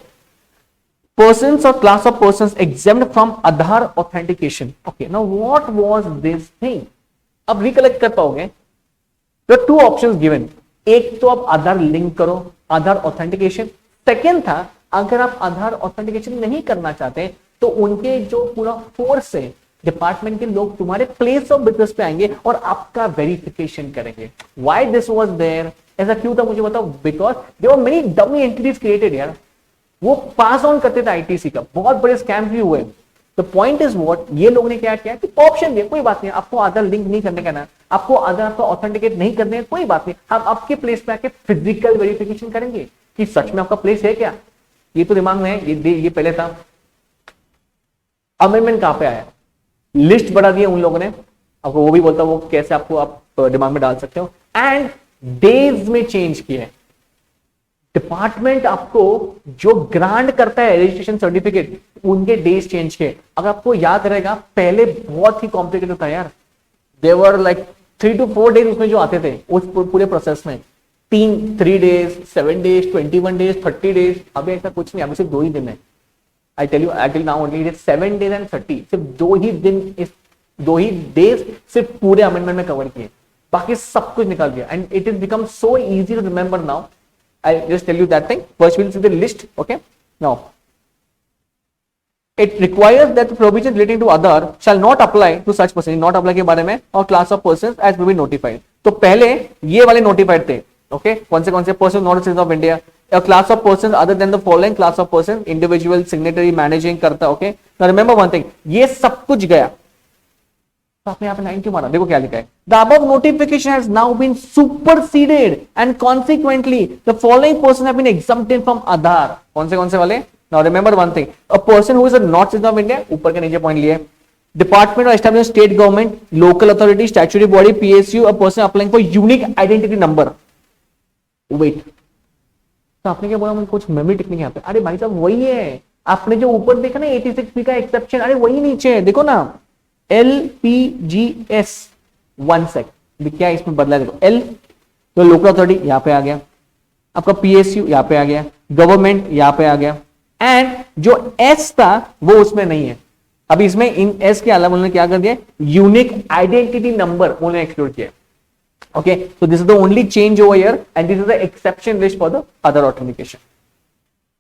persons or class of persons exempt from Aadhaar authentication. Okay, now what was this thing? अब recollect कर पाओगे, तो 2 options given, एक तो आप आधार link करो, आधार authentication. Second था, अगर आप आधार ऑथेंटिकेशन नहीं करना चाहते तो उनके जो पूरा फोर्स है डिपार्टमेंट के लोग तुम्हारे प्लेस ऑफ बिजनेस पे आएंगे और आपका वेरिफिकेशन करेंगे। व्हाई दिस वाज देयर, ऐसा क्यों था मुझे बताओ। Because there were many dummy entities created यार, वो पास ऑन करते थे आईटीसी का, बहुत बड़े स्कैम भी हुए। द पॉइंट इज व्हाट, ये लोगों ने क्या किया कि ऑप्शन दिया, कोई बात नहीं, आपको आधार लिंक नहीं करने का ना, आपको आधार को ऑथेंटिकेट नहीं करने हैं, कोई बात नहीं, हम आपके प्लेस पे आके फिजिकल वेरिफिकेशन करेंगे कि सच में आपका प्लेस है क्या। ये तो दिमाग में है, ये पहले था। अमेंडमेंट कहां पे आया, लिस्ट बढ़ा दी है उन लोगों ने, आपको वो भी बोलता है वो कैसे आपको आप दिमाग में डाल सकते हो, एंड डेज में चेंज किया है। डिपार्टमेंट आपको जो ग्रांट करता है रजिस्ट्रेशन सर्टिफिकेट, उनके डेज चेंज किए। अगर आपको याद रहेगा पहले बहुत ही कॉम्प्लिकेटेड था यार, देवर लाइक 3 to 4 डेज उसमें जो आते थे उस पूरे प्रोसेस में, 3 डेज, 7 डेज, 21 डेज, 30 डेज। अभी ऐसा कुछ नहीं, अभी सिर्फ 2 ही दिन है। I tell you now only 7 days and 30, सिर्फ 2 ही दिन, इस 2 ही डेज सिर्फ पूरे अमेंडमेंट में कवर किए, बाकी सब कुछ निकाल दिया। And it is become so easy to remember now. I'll just tell you that thing. First we'll see the list. Okay. Now, it requires that the provisions relating to other shall not apply to such person. Not apply के बारे में और class of persons as may be notified. तो पहले ये वाले notified थे. Okay. कौन से person not a citizen of India. A class of persons other than the following class of persons, individual, signatory, managing करता. Okay. Now remember one thing. ये सब कुछ गया. तो आपने यहाँ पे 9 क्यों मारा? देखो क्या लिखा है, the above notification has now been superseded and consequently the following person have been exempted from Aadhaar. कौन से वाले? Now remember one thing, a person who is a not citizen of India, ऊपर के नीचे पॉइंट लिए, डिपार्टमेंट और established state government, local authority, statutory body, PSU, a person applying for unique identity number. Wait, तो आपने क्या बोला? मुझे कुछ मेमोरी टेक्निक यहाँ पे। अरे भाई साहब वही है, आपने जो ऊपर देखा ना 86 का एक्सेप्शन, अरे वही नीचे है, देखो ना, LPGS 1 sec, क्या इसमें बदला है? देखो L तो लोकल अथॉरिटी यहां पे आ गया, आपका PSU यहां पे आ गया, गवर्नमेंट यहां पे आ गया, एंड जो S था वो उसमें नहीं है। अभी इसमें इन S के अलावा उन्होंने क्या कर दिया? यूनिक आइडेंटिटी नंबर उन्होंने एक्सक्लूड किया। Okay, so this is the only change over here and this is the exception list for the other authentication.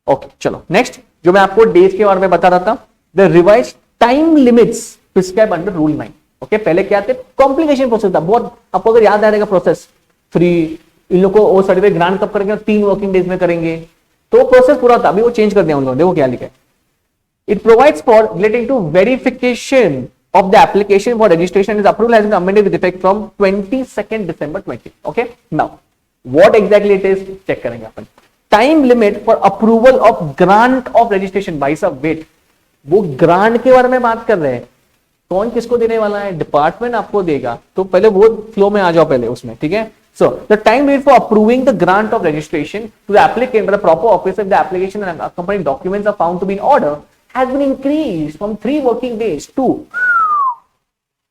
Okay, चलो नेक्स्ट, जो मैं आपको डेज के बारे में बता रहा था, the revise time limits prescribe under rule 9। Okay, पहले क्या थे? कॉम्प्लिकेशन प्रोसेस था बहुत, आपको अगर याद आएगा प्रोसेस, फ्री इन लोगों को वो सर्टिफिकेट ग्रांट कब करेंगे? 3 वर्किंग डेज में करेंगे, तो प्रोसेस पूरा था। अभी वो चेंज कर दिया उन लोगों ने, देखो क्या लिखा है, it provides for relating to verification of the application for registration is approval has been amended with effect from 22nd December 20. Okay, now what exactly it is check करेंगे अपन। Time limit for approval of grant of registration. भाई साहब wait, वो grant के बारे में बात कर रहे हैं, कौन किसको देने वाला है? डिपार्टमेंट आपको देगा, तो पहले वो फ्लो में आ जाओ पहले उसमें, ठीक है। So the time limit for approving the grant of registration to the applicant the proper office, the application and accompanying documents are found to be in order has been increased from 3 working days to,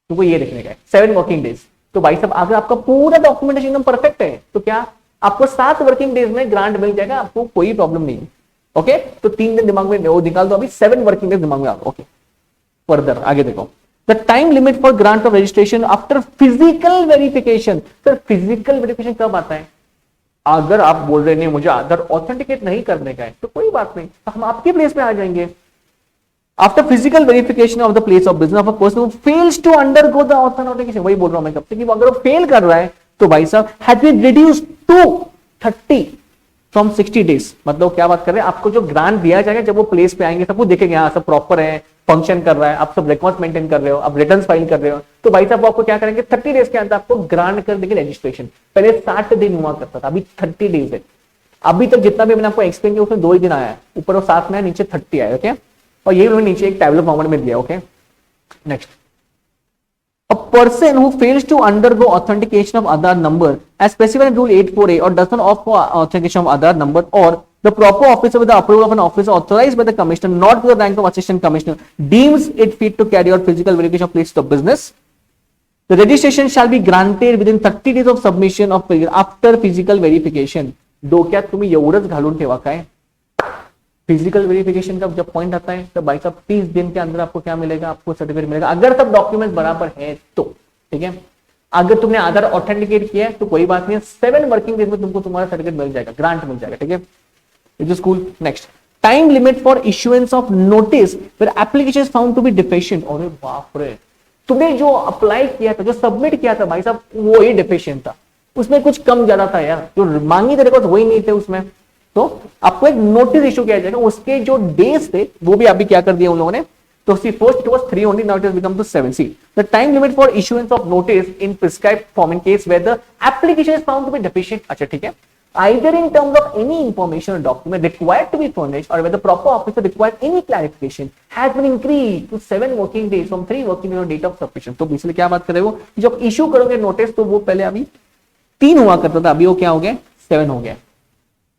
तुमको ये देखने का है 7 working days. तो भाई साहब अगर आपका पूरा डॉक्यूमेंटेशन एकदम परफेक्ट है तो क्या आपको 7 वर्किंग डेज में ग्रांट मिल जाएगा, आपको कोई प्रॉब्लम नहीं है। ओके, तो 3 दिन दिमाग में वो निकाल दो, अभी 7 वर्किंग डेज दिमाग में आ। ओके, फर्दर आगे देखो, the time limit for grant of registration after physical verification. Sir physical verification कब आता है? अगर आप बोल रहे नहीं मुझे आधार ऑथेंटिकेट नहीं करने का है तो कोई बात नहीं, तो हम आपके प्लेस पे आ जाएंगे। After physical verification of the place of business of a person who fails to undergo the authentication, वही बोल रहा हूं मैं कब से कि अगर वो फेल कर रहा है तो भाई साहब हैज बीन रिड्यूस्ड टू 30 फ्रॉम 60 डेज। मतलब क्या बात कर रहे हैं, आपको जो ग्रांट दिया जाएगा जब वो प्लेस पे आएंगे सब कुछ देखेंगे, हाँ सब प्रॉपर है, फंक्शन कर रहा है, आप सब रिकॉर्ड मेंटेन कर रहे हो, आप रिटर्न्स फाइल कर रहे हो, तो भाई साहब आपको क्या करेंगे 30 डेज के अंदर आपको ग्रांट कर देंगे रजिस्ट्रेशन। पहले 60 दिन हुआ करता था, अभी 30 डेज है। अभी तक जितना भी मैंने आपको एक्सप्लेन किया उसमें 2 ही दिन आया है, ऊपर वो 7 में है, नीचे 30 आया। ओके, और ये उन्होंने नीचे एक टैबलेट फॉर्मेट में दिया। Okay, next, a person who fails to undergo authentication of Aadhaar number as specified in Rule 84A or does not opt for authentication of Aadhaar number, or the proper officer with the approval of an officer authorized by the commissioner not to the rank of assistant commissioner deems it fit to carry out physical verification of place of business, the registration shall be granted within 30 days of submission of after physical verification. डोक्यात तुम्ही एवढंच घालून ठेवा काय, physical verification का जब point आता है तो भाई साहब 30 दिन के अंदर आपको क्या मिलेगा? आपको सर्टिफिकेट मिलेगा, अगर सब डॉक्यूमेंट बराबर है तो, ठीक है। अगर तुमने आधार ऑथेंटिकेट किया है तो कोई बात नहीं है, 7 वर्किंग डेज में तुमको तुम्हारा सर्टिफिकेट मिल जाएगा, ग्रांट मिल जाएगा, ठीक है। It is cool. Next, time limit for issuance of notice where application is found to be deficient. अरे बाप रे, तुमने जो अप्लाई किया था, जो सबमिट किया था भाई साहब वो ही डिफिशिएंट था, उसमें कुछ कम ज्यादा था यार, जो मांगी तेरे को वही नहीं थे उसमें, तो आपको एक नोटिस इशू किया जाएगा, उसके जो डेज थे वो भी अभी क्या कर दिया उन लोगों ने, तो see first it was 3 only, now it has become to 7। See the time limit for issuance of notice in prescribed form in case where the application is found to be deficient. अच्छा ठीक है, either in terms of any information or document required to be furnished or whether the proper officer required any clarification has been increased to 7 working days from 3 working days on date of submission. तो इसलिए क्या बात कर रहे हो, जब issue करोगे notice तो वो पहले अभी 3 हुआ करता था, अभी वो क्या हो गया 7 हो गया.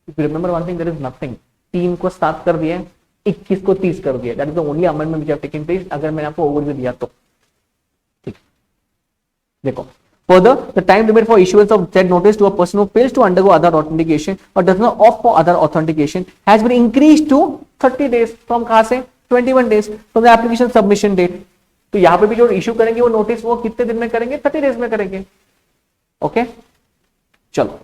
If you remember one thing, there is nothing. 3 को 7 कर दिया, 21 को 30 कर दिया. That is the only amendment which have taken place. अगर मैंने आपको ओवरव्यू दिया तो ठीक. देखो, further, the time limit for issuance of said notice to a person who fails to undergo other authentication or does not opt for other authentication has been increased to 30 days from कहां से 21 days from the application submission date. तो यहां पे भी जो issue करेंगे वो notice वो कितने दिन में करेंगे, 30 डेज में करेंगे. ओके, चलो.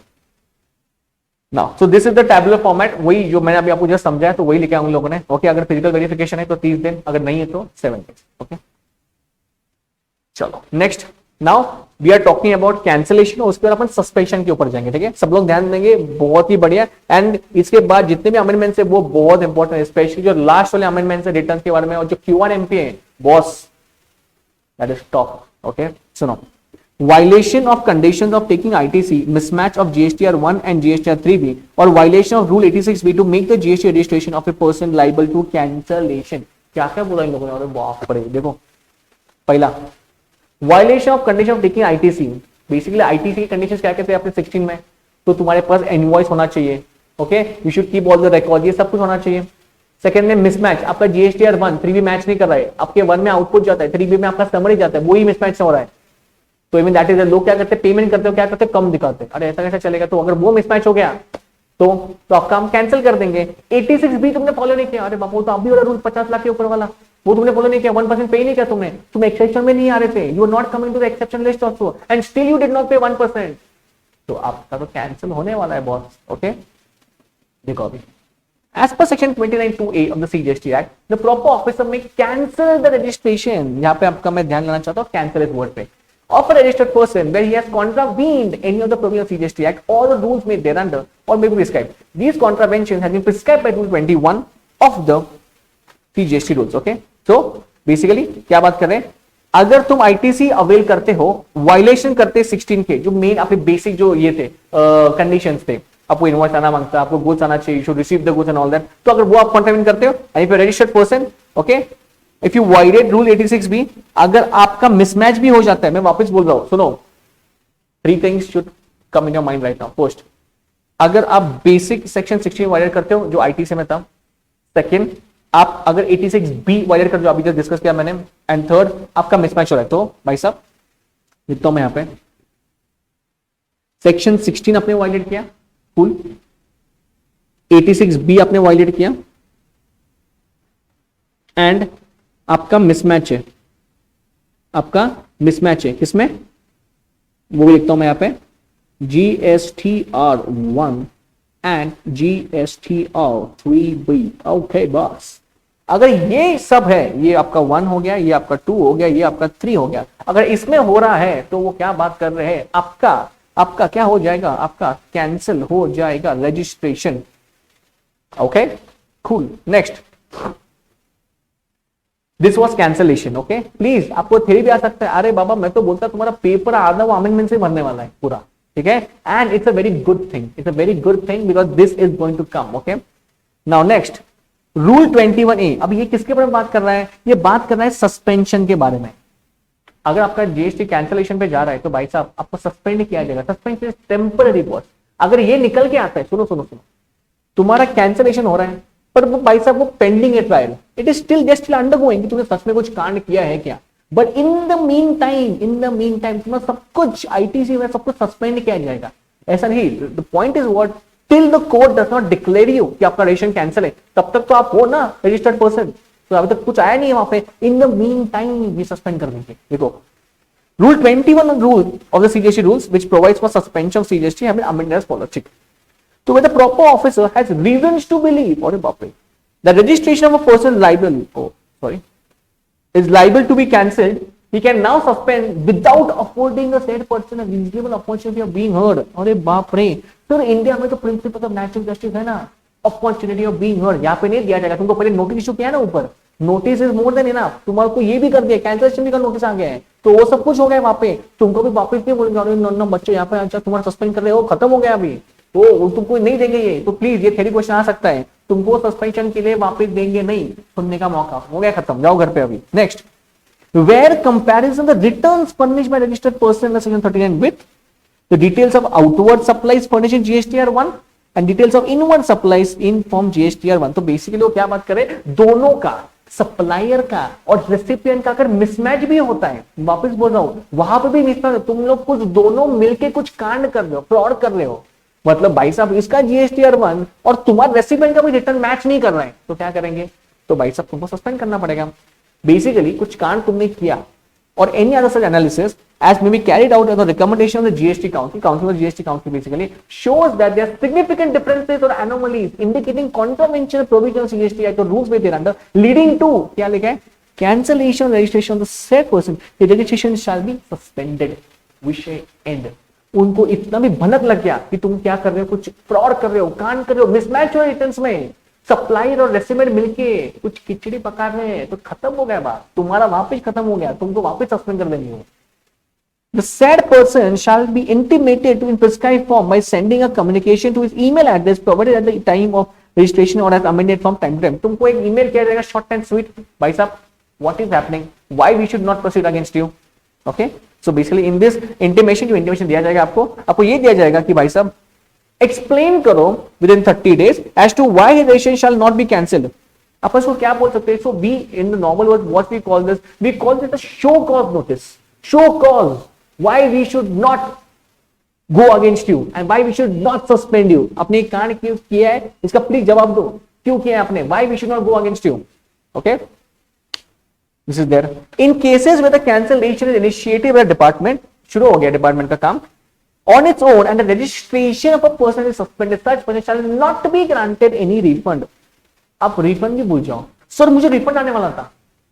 Now, so this is the tabular format. वही जो मैंने अभी आपको जस्ट समझाया तो वही लिखा हम लोगों ने. ओके, अगर फिजिकल वेरिफिकेशन है तो 30 दिन, अगर नहीं है तो 7 डेज. ओके, चलो next. Now we are talking about cancellation और उसके बाद अपन सस्पेंशन के ऊपर जाएंगे. ठीक है, सब लोग ध्यान देंगे, बहुत ही बढ़िया. एंड इसके बाद जितने भी अमेंडमेंट्स है वो बहुत इंपॉर्टेंट है, स्पेशली जो लास्ट वाले अमेंडमेंट्स है रिटर्न के बारे में और जो Q1MP है boss, that is top. Okay, सुनो. Violation of conditions of taking ITC, mismatch of GSTR 1 and GSTR 3B, or violation of Rule 86B to make the GST registration of a person liable to cancellation. क्या क्या बोला इन लोगों ने, अरे बाप रे. देखो, पहला violation of condition of taking ITC. Basically ITC की कंडीशंस क्या कहते हैं आपने 16 में, तो तुम्हारे पास इनवॉइस होना चाहिए. Okay, you should keep all the record, ये सब कुछ होना चाहिए. सेकंड में मिसमैच, आपका GSTR 1 3B मैच नहीं कर रहा है, आपके 1 में आउटपुट जाता है, 3B में आपका समरी जाता है, वही मिसमैच हो रहा है. तो इवन दैट इज, लोग क्या करते हैं, पेमेंट करते हो क्या करते हैं, कम दिखाते हैं. अरे ऐसा कैसे चलेगा. तो अगर वो मिसमैच हो गया तो आपका हम कैंसिल कर देंगे. 86B तुमने फॉलो नहीं किया, अरे बापू तो अभी वाला रूल 50 लाख के ऊपर वाला, वो तुमने फॉलो नहीं किया, 1% पे नहीं किया तुमने, तुम एक्सेप्शन में नहीं आ रहे थे, you are not coming to the exception list also and still you did not pay 1%, तो आपका तो कैंसिल होने वाला है बॉस. ओके, देखो अभी as per section 29(2)(a) of the CGST Act, the proper officer may cancel the registration. यहाँ पे आपका मैं ध्यान देना चाहता हूँ cancel इस word पे, of a registered person where he has contravened any of the provisions of CGST Act or the rules made thereunder or may be prescribed. These contraventions have been prescribed by Rule 21 of the CGST rules. Okay, so basically क्या बात कर रहे हैं, अगर तुम ITC avail करते हो, violation करते 16 के जो मेन आपके बेसिक जो ये थे कंडीशंस थे, आपको इनवॉइस आना मांगता है, आपको गुड्स आना चाहिए, you should receive the goods and all that, तो अगर वो आप कॉन्ट्रावेंट करते हो and if you registered person, okay, if you violate rule 86B, अगर आपका मिसमैच भी हो जाता है, मैं वापस बोल रहा हूं, सुनो, 3 things should come in your mind right now. First, अगर आप बेसिक सेक्शन 16 वायलेट करते हो जो ITC में था. सेकंड, आप अगर 86B वायलेट कर जो अभी जस्ट डिस्कस किया मैंने. एंड थर्ड, आपका मिसमैच हो रहा है. तो भाई साहब लिखता हूं मैं यहां पे, सेक्शन 16 आपने वायलेट किया फुल, 86B आपने वायलेट किया एंड आपका मिसमैच है, आपका मिसमैच है किसमें, वो भी लिखता हूं मैं यहां पे, GSTR 1 and GSTR 3B. Okay boss, अगर ये सब है, ये आपका 1 हो गया, ये आपका 2 हो गया, ये आपका 3 हो गया, अगर इसमें हो रहा है तो वो क्या बात कर रहे हैं, आपका क्या हो जाएगा, आपका कैंसिल हो जाएगा registration. Okay, cool. Next, this was cancellation. Okay, please आपको थ्योरी भी आ सकता है, अरे बाबा मैं तो बोलता तुम्हारा पेपर आधा वो अमेंडमेंट से भरने वाला है पूरा. ठीक है, and it's a very good thing, it's a very good thing because this is going to come. Okay, now next, rule 21A. अब ये किसके बारे में बात कर रहा है, ये बात कर रहा है सस्पेंशन के बारे में. अगर आपका GST कैंसिलेशन पे जा रहा है तो भाई साहब आपको सस्पेंड किया जाएगा. Suspension is temporary boss. अगर ये निकल के आता है, सुनो सुनो सुनो, तुम्हारा कैंसिलेशन हो रहा है पर वो भाई साहब वो पेंडिंग है trial, it is still just undergoing कि तूने सच में कुछ कांड किया है क्या, but in the mean time तुम्हारा सब कुछ ITC में सब कुछ सस्पेंड किया जाएगा. ऐसा नहीं, the point is what, till the court does not declare you कि आपका रजिस्ट्रेशन कैंसिल है, तब तक तो आप हो ना रजिस्टर्ड पर्सन, तो अभी तक कुछ आया नहीं है वहां पे. इन द मीन टाइम ये सस्पेंड कर देंगे. देखो, rule 21 rule of the CGST rules which provides for suspension of CGST have been amended as follows. ठीक, तो when the proper officer has reasons to believe, or the registration of a person is liable to be cancelled, he can now suspend without affording the said person a reasonable opportunity of being heard. अरे बाप रे, तो India में तो principle of natural justice है ना, opportunity of being heard. यहाँ पे नहीं दिया जाएगा तुमको, पहले नोटिस इशू किया ना ऊपर, notice is more than enough, तुम्हारे को ये भी कर दिया, कैंसिलेशन भी का नोटिस आ गया है, तो वो सब कुछ हो गया वहां पे, तुमको भी वापस नहीं बोलेंगे अरे नो बच्चे यहाँ पे तुम्हारा सस्पेंड कर रहे हो, खत्म हो गया अभी. वो तुमको नहीं देंगे ये, तो प्लीज ये थ्योरी क्वेश्चन आ सकता है, तुमको सस्पेंशन के लिए वापस देंगे नहीं, सुनने का मौका हो गया खत्म, जाओ घर पे अभी। Next, where comparison the returns furnished by registered person in section 39 with the details of outward supplies furnished in GSTR 1 and details of inward supplies in form GSTR 1। तो बेसिकली वो क्या बात करें, दोनों का, सप्लायर का और रेसिपिएंट का अगर मिसमैच भी होता है, वापस बोल रहा हूं, वहां पे भी मिसमैच, तुम लोग कुछ दोनों मिलके कुछ कांड कर रहे हो, फ्रॉड कर रहे हो, मतलब भाई साहब इसका जीएसटीआर 1 और तुम्हारा रेसिपिएंट का भी रिटर्न मैच नहीं कर रहा है, तो क्या करेंगे, तो भाई साहब तुमको सस्पेंड करना पड़ेगा। बेसिकली कुछ कांड तुमने किया or any other such analysis as may be carried out as a recommendation of the GST Council. Council of GST Council basically shows that there are significant differences or anomalies indicating contravention of provisions of GST Act or rules where they're under, leading to क्या लिखा है, cancellation of registration of the said person. The registration shall be suspended. विषय end. उनको इतना भी भनक लग गया कि तुम क्या कर रहे हो, कुछ फ्रॉड कर रहे हो, कांड कर रहे हो, मिसमैच हो रिटर्न्स में, सप्लायर और रेसिपिएंट मिलके कुछ खिचड़ी पका रहे हैं, तो खत्म हो गया बात, तुम्हारा वापस खत्म हो गया, तुमको वापस सस्पेंड कर देंगे। The said person shall be intimated to in prescribed form by sending a communication to his email address provided at the time of registration or as amended from time to time. तुमको एक email किया जाएगा short and sweet, भाई साहब what is happening, why we should not proceed against you, okay? So basically in this intimation, जो intimation दिया जाएगा आपको ये दिया जाएगा कि भाई साहब एक्सप्लेन करो within 30 days as to why his registration shall not be cancelled. अपन इसको क्या बोल सकते हैं, so we in the normal word what we call this, we call it a show cause notice, show cause why we should not go against you and why we should not suspend you. आपने एक कांड क्यों किया है, इसका please जवाब दो, क्यों किया है आपने, why we should not go against you, okay? This is there. In cases where the cancellation is initiated by the department, शुरू हो गया डिपार्टमेंट का काम, on its own and the registration of a person is suspended, such person shall not be granted any refund. आप refund भी भूल जाओ, sir मुझे रिफंड आने वाला था,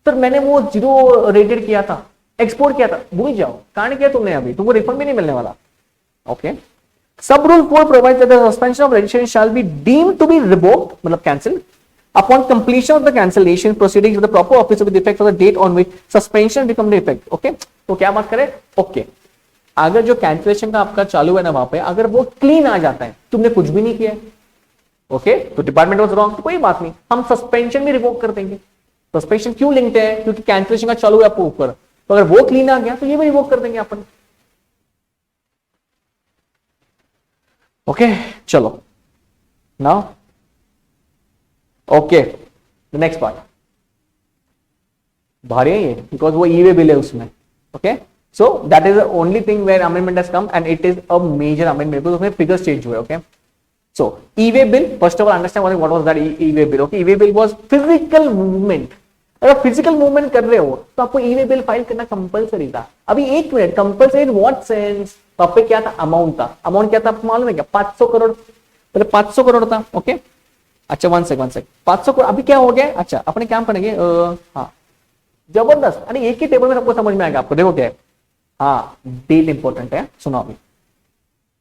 सर मैंने वो 0 रेटेड किया था, एक्सपोर्ट किया था, भूल जाओ, कांड किया तुमने, अभी तुमको रिफंड भी नहीं मिलने वाला, ओके? सब rule 4 provides that the suspension of registration shall be deemed to be revoked, मतलब cancelled upon completion of the cancellation proceedings with the proper officer with effect for the date on which suspension become the effect, okay? तो क्या बात करें, okay, अगर जो cancellation का आपका चालू है ना वहां पे, अगर वो क्लीन आ जाता है, तुमने कुछ भी नहीं किया, ओके, तो डिपार्टमेंट वाज रॉन्ग, तो कोई बात नहीं, हम सस्पेंशन भी रिवोक कर देंगे। सस्पेंशन क्यों लिंक्ड है, क्योंकि कैंसिलेशन का चालू है आपको ऊपर, तो अगर वो क्लीन आ गया तो ये भी रिवोक कर देंगे अपन, ओके? चलो now okay, the next part भारी है ये, बिकॉज वो ई वे बिल है उसमें, okay? So that is the only thing where amendment has come and it is a major amendment because उसमें figures change हुए, okay? So e-way bill, first of all understand what was that e-way bill, okay? E-way bill was physical movement. अगर physical movement कर रहे हो तो आपको e-way bill file करना compulsory था। अभी एक minute, compulsory in what sense? तो आप पे क्या था, अमाउंट था, अमाउंट क्या था आपको मालूम है क्या, 500 करोड़, पहले 500 करोड़ था, ओके? अच्छा वन सेक 500 करोड़, अभी क्या हो गया, अच्छा अपने क्या करेंगे, हाँ जबरदस्त, अरे एक ही टेबल में सबको समझ में आएगा आपको, देखो क्या है, हाँ डेट इंपॉर्टेंट है, सुनो अभी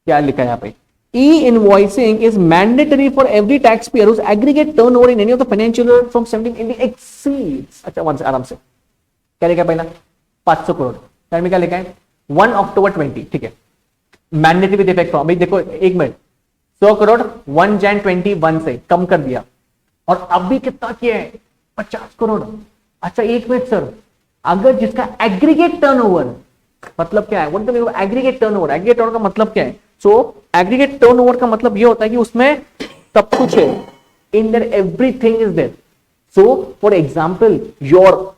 क्या लिखा है यहाँ पे, e-invoicing is mandatory for every taxpayer whose aggregate turnover in any of the financial year from 17 exceeds, अच्छा वन से आराम से, क्या लिखा है पहला 500 करोड़, में क्या लिखा है 1 अक्टूबर 20, ठीक है, मैंडेटरी विद इफेक्ट फ्रॉम, अभी देखो एक मिनट, 100 करोड़ 1 जैन 21 से कम कर दिया, और अभी कितना किया है 50 करोड़, अच्छा एक मिनट सर, अगर जिसका एग्रीगेट टर्नओवर, मतलब क्या है, what the meaning of aggregate turnover, aggregate turnover का मतलब क्या है, सो एग्रीगेट टर्नओवर का मतलब ये होता है कि उसमें सब कुछ है, in there everything is there, so for example your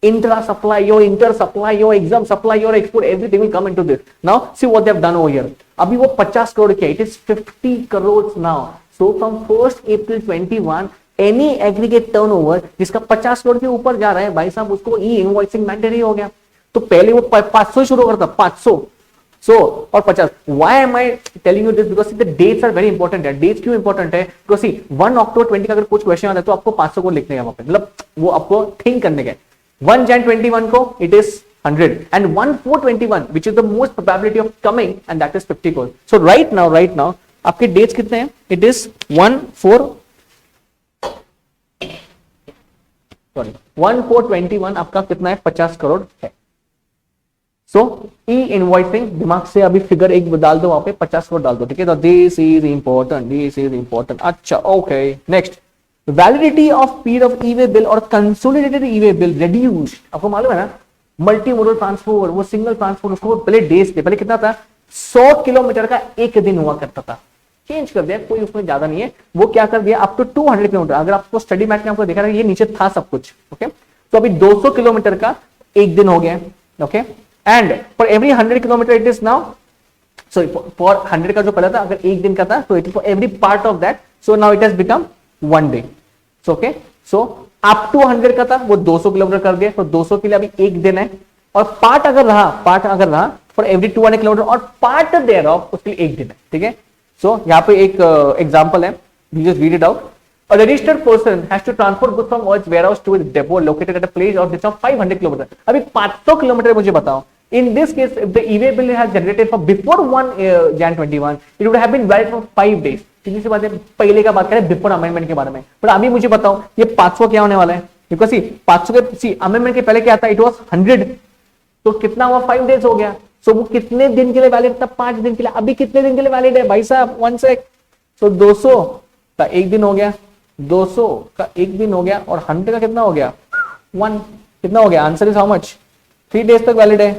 intra supply, your inter supply, your exam supply, your export, everything will come into this. Now see what they have done over here, अभी वो 50 करोड़ किया, it is 50 crore now, so from 1 April 21 any aggregate turnover जिसका 50 करोड़ के ऊपर जा रहा है, भाई साहब उसको ई इनवॉइसिंग मैंडेटरी हो गया। तो पहले वो 500 शुरू करता, 500 और 50, why am I telling you this, because the dates are very important है। डेट्स क्यों इंपॉर्टेंट है, बिकॉज़ सी 1 अक्टूबर 20 का अगर कुछ क्वेश्चन आता है तो आपको 500 को लिखने का वहां पे, मतलब वो आपको थिंक करने का, 1 जैन 21 को it is 100 and 1/4/21 which is the most probability of coming and that is 50 crores. So right now आपके डेट्स कितने हैं, इट इज 1/4/21 आपका कितना है 50 करोड़ है। सो ई इनवॉइसिंग, दिमाग से अभी फिगर एक डाल दो, वहां पे 50 वर्ड डाल दो, ठीक है। तो this is important, this is important. अच्छा okay, next, validity of period of e way bill और consolidated e way bill reduced. आपको मालूम है ना, मल्टी मोडल ट्रांसपोर्ट, वो सिंगल ट्रांसपोर्ट, उसको पहले डेज थे, पहले कितना था, 100 किलोमीटर का एक दिन हुआ करता था, चेंज कर दिया, कोई उसमें ज्यादा नहीं है, वो क्या कर दिया अप टू 200 किलोमीटर। अगर आपको स्टडी मैट में आपको देखा था, ये नीचे था सब कुछ, ओके। तो अभी 200 किलोमीटर का एक दिन हो गया, okay. And for every 100 kilometre it is now, sorry for 100 का जो पहले था, अगर एक दिन का था, तो it is for every part of that, so now it has become 1 day, okay. So up to 100 का था, वो 200 किलोमीटर कर दिया, तो 200 के लिए अभी एक दिन है, और पार्ट अगर रहा फॉर एवरी 200 किलोमीटर और पार्ट देयर ऑफ, उसके लिए एक दिन है, ठीक है। सो यहाँ पे एक एग्जांपल है, you just read it out. A registered person has to transport goods from its warehouse to its depot located at a place of distance of 500 km. अभी 500 किलोमीटर मुझे बताओ। In this case, if the e-way bill has generated for before 1 Jan 21, it would have been valid for 5 days. सीधी सी बात है, पहले का बात करें बिफोर अमेंडमेंट के बारे में। पर अभी मुझे बताओ ये 500 क्या होने वाला है, बिकॉज सी 500 के अमेंडमेंट के पहले क्या था, इट वाज 100, तो कितना हुआ, 5 डेज हो गया। सो वो कितने दिन के लिए वैलिड था, 5 दिन के लिए। अभी कितने दिन के लिए वैलिड है भाई साहब, 1 सेक। सो 200 का एक दिन हो गया, 200 का एक दिन हो गया, और 100 का कितना हो गया, 1, कितना हो गया, answer is how much, 3 days तक वैलिड है।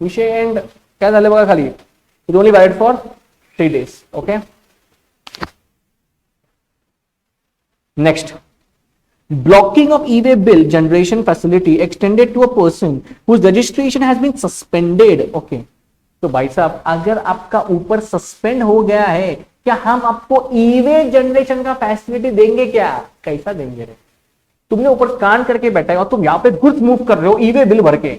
विषय एंड, क्या झाले बघा खाली, it only valid for 3 days, okay. Next, blocking of e-way bill generation facility extended to a person whose registration has been suspended, okay। तो भाई साहब अगर आपका ऊपर सस्पेंड हो गया है, क्या हम आपको ई-वे जनरेशन का फैसिलिटी देंगे क्या, कैसा देंगे रे? तुमने ऊपर स्कैन करके बैठा है और तुम यहाँ पे गुड्स मूव कर रहे हो ई-वे बिल भर के,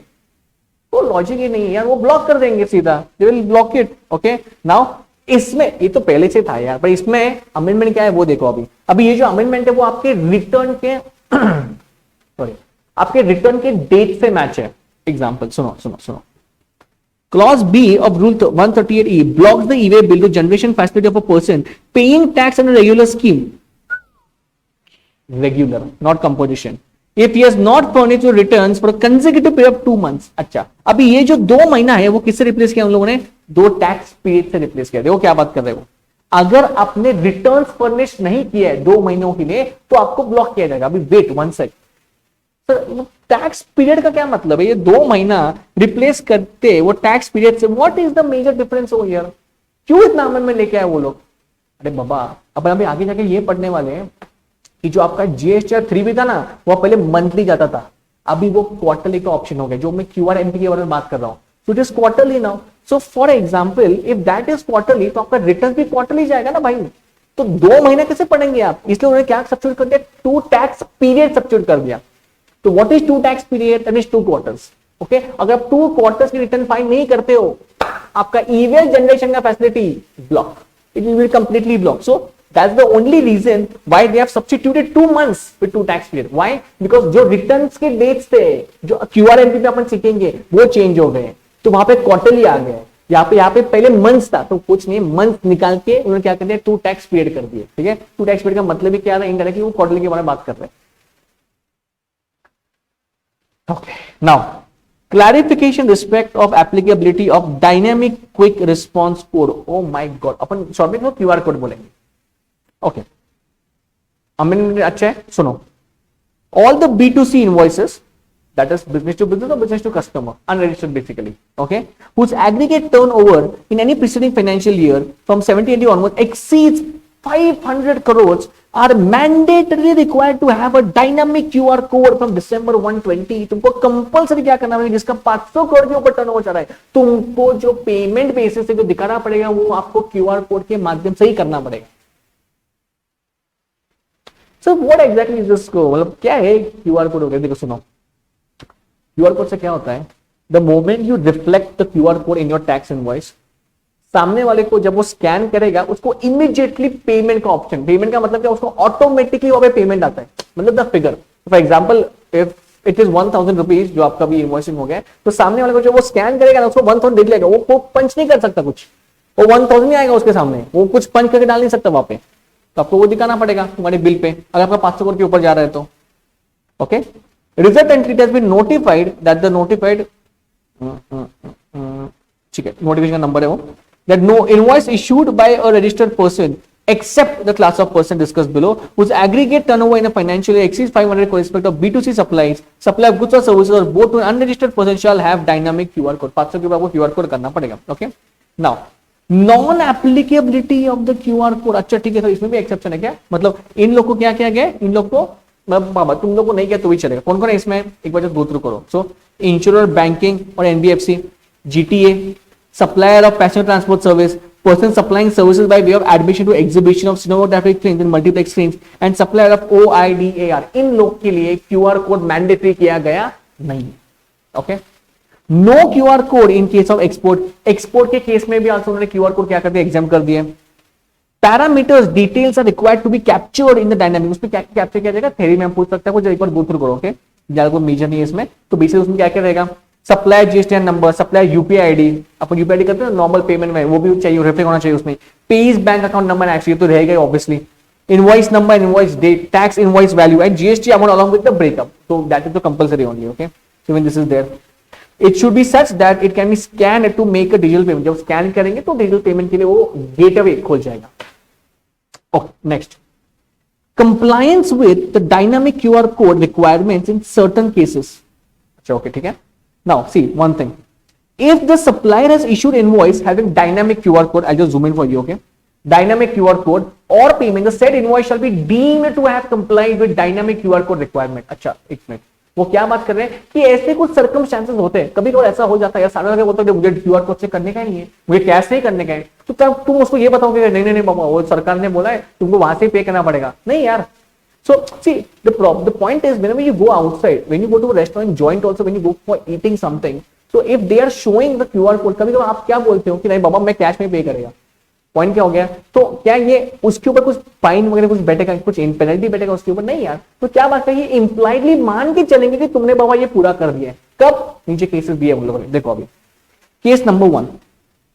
तो लॉजिक ही नहीं है यार, वो ब्लॉक कर देंगे सीधा, they will block it, okay. Now इसमें ये तो पहले से था यार, पर इसमें अमेंडमेंट क्या है वो देखो। अभी ये जो अमेंडमेंट है वो आपके रिटर्न के सॉरी आपके रिटर्न के डेट से मैच है। एग्जांपल सुनो, clause B of rule 138E blocks the e-way bill to generation facility of a person paying tax under regular scheme, regular not composition, if he has not furnished your returns for a consecutive period of 2 months। अच्छा, अभी ये जो 2 महीना है वो किससे replace किया हम लोगों ने, 2 टैक्स पीरियड से रिप्लेस किया। देखो क्या बात कर रहे हो, अगर आपने रिटर्न्स फर्निश नहीं किया है 2 महीनों के लिए, तो आपको ब्लॉक किया जाएगा। अभी wait 1 second, sir tax period का क्या मतलब है, ये 2 महीना रिप्लेस करते वो टैक्स पीरियड से, what is the major difference over here, क्यों इतना अमेंडमेंट लेके आए वो लोग? अरे बाबा, अपन अभी आगे जाके ये पढ़ने वाले हैं कि जो आपका जीएसटी 3 भी था ना, वो पहले मंथली जाता था, अभी वो क्वार्टरली का ऑप्शन हो गया, जो मैं क्यूआरएमपी के बारे में बात कर रहा हूं। So it is quarterly now. So for example, if that is quarterly, तो आपका रिटर्न भी क्वार्टरली जाएगा ना भाई। तो 2 महीने कैसे पढ़ेंगे आप, इसलिए उन्होंने क्या सब्स्टिट्यूट कर दिया, 2 टैक्स पीरियड सब्स्टिट्यूट कर दिया। तो what is 2 tax period, that is 2 quarters, okay. अगर आप 2 क्वार्टर्स की रिटर्न फाइल नहीं करते हो, आपका ई-वे जनरेशन का facility block, it will be completely block. So that's the only reason why they have substituted 2 months with 2 tax period. Why? Because जो returns के डेट्स थे, जो क्यूआरएमपी पे अपन सीखेंगे, वो चेंज हो गए, तो वहां पे क्वार्टरली आ गए। यहाँ पे पहले मंथ्स था, तो कुछ नहीं, मंथ निकाल के उन्होंने क्या कर दिया, 2 टैक्स पीरियड कर दिए, ठीक है। 2 टैक्स पीरियड का मतलब ही क्या था, इनडायरेक्टली वो क्वार्टरली के बारे में बात कर रहे हैं। Okay, now clarification respect of applicability of dynamic quick response code. Oh my God, upon short में क्यूआर कोड बोलेंगे, ओके। अमेंडमेंट अच्छा है, सुनो। All the B2C invoices, that is business to business or business to customer, unregistered basically, okay, whose aggregate turnover in any preceding financial year from 70 onwards exceeds 500 crores are mandatorily required to have a dynamic QR code from December 120। तुमको compulsory क्या करना पड़ेगा, जिसका 500 करोड़ के ऊपर turnover चल रहा है, तुमको जो पेमेंट बेसिस से जो दिखाना पड़ेगा, वो आपको QR कोड के माध्यम से ही करना पड़ेगा। So what exactly is this, मतलब क्या है QR कोड हो गया, देखो सुनो। क्यूआर कोड से क्या होता है, the moment you reflect the QR code in your tax invoice, सामने वाले को जब वो स्कैन करेगा, उसको इमीडिएटली पेमेंट का ऑप्शन, पेमेंट का मतलब क्या, उसको ऑटोमेटिकली वहां पे पेमेंट आता है, मतलब the figure. For example if it is 1000 rupees, जो आपका भी इनवॉइसिंग हो गया, तो सामने वाले को जब वो स्कैन करेगा ना, उसको 1000 देख लेगा, वो पंच नहीं कर सकता कुछ, वो 1000 नहीं आएगा उसके सामने, वो कुछ पंच करके डाल नहीं सकता वहां पे, तो आपको वो दिखाना पड़ेगा तुम्हारे बिल पे, अगर आपका 500 करोड़ के ऊपर जा रहा है तो, okay. Resultant has been notified that the notified ठीक है, नोटिफिकेशन का नंबर है वो, that no invoice issued by a registered person except the class of person discussed below whose aggregate turnover in a financial year exceeds 500 with respect of B2C supplies, supply of goods or services or both to an unregistered person shall have dynamic QR code. 500 के बाद आपको QR code करना पड़ेगा. Okay, now non applicability of the QR code. अच्छा ठीक है, तो इसमें भी एक्सेप्शन है क्या? मतलब इन लोग को क्या किया गया? इन लोग को बाबा तुम लोग को नहीं किया तो भी चलेगा. कौन कौन है इसमें? एक बार गो थ्रू करो. सो इंश्योरर, बैंकिंग और NBFC, GTA, supplier of passenger transport service, person supplying services by way of admission to exhibition of cinematographic screens and multiplex screens, and supplier of OIDAR. इन लोग के लिए क्यूआर कोड मैंडेटरी किया गया नहीं है. Okay, no QR code in case of export. Export के case में भी आज उन्होंने क्यूआर कोड क्या कर दिया? एग्जाम कर दिए. Parameters details are required to be captured in the dynamic. उसमें क्या कैप्चर किया जाएगा? थ्योरी में हम पूछ सकते हैं, कुछ एक बार गो थ्रू करो. ओके, ज्यादा कोई मेजर नहीं है इसमें. तो बेसिकली उसमें क्या क्या रहेगा? Supplier GSTN number, supplier UPI ID, अपन यूपीआई आईडी करते हैं नॉर्मल पेमेंट में, वो भी चाहिए, रिफ्लेक्ट होना चाहिए उसमें. Page bank account number actually तो रहेगा obviously. Invoice number, invoice date, tax invoice value and GST amount along with the breakup. तो that is the compulsory only. Okay, so when this is there it should be such that it can be scan to make a digital payment. जब scan करेंगे तो digital payment के लिए वो gateway खोल जाएगा. Okay, next, compliance with the dynamic QR code requirements in certain cases. अच्छा, okay, ठीक है. Now see one thing, if the supplier has issued invoice having dynamic QR code, I'll just zoom in for you. Okay, dynamic QR code or payment, the said invoice shall be deemed to have complied with dynamic QR code requirement. अच्छा, एक minute, वो क्या बात कर रहे हैं कि ऐसे कुछ सर्कमस्टेंसेस होते हैं, कभी कभी ऐसा हो जाता है यार, सामने वाला बोलता है मुझे क्यूआर कोड से करने का ही नहीं है, मुझे कैश नहीं करने का है, तो तब तुम उसको ये बताओगे नहीं नहीं नहीं बाबा वो सरकार ने बोला है तुमको वहां से पे करना पड़ेगा. नहीं यार. So see, the point is whenever you go outside, when you go to a restaurant joint also, when you go for eating something, so if they are showing the QR code, कभी कभी आप क्या बोलते हो कि नहीं बाबा मैं cash में पे करेगा. पॉइंट क्या हो गया? तो क्या ये उसके ऊपर कुछ फाइन वगैरह कुछ बैठेगा, कुछ पेनल्टी बैठेगा उसके ऊपर? नहीं यार. तो क्या बात है, ये इंप्लाइडली मान के चलेंगे कि तुमने बाबा ये पूरा कर दिया है. कब? नीचे केसेस दिए हम लोगों ने, देखो अभी केस नंबर 1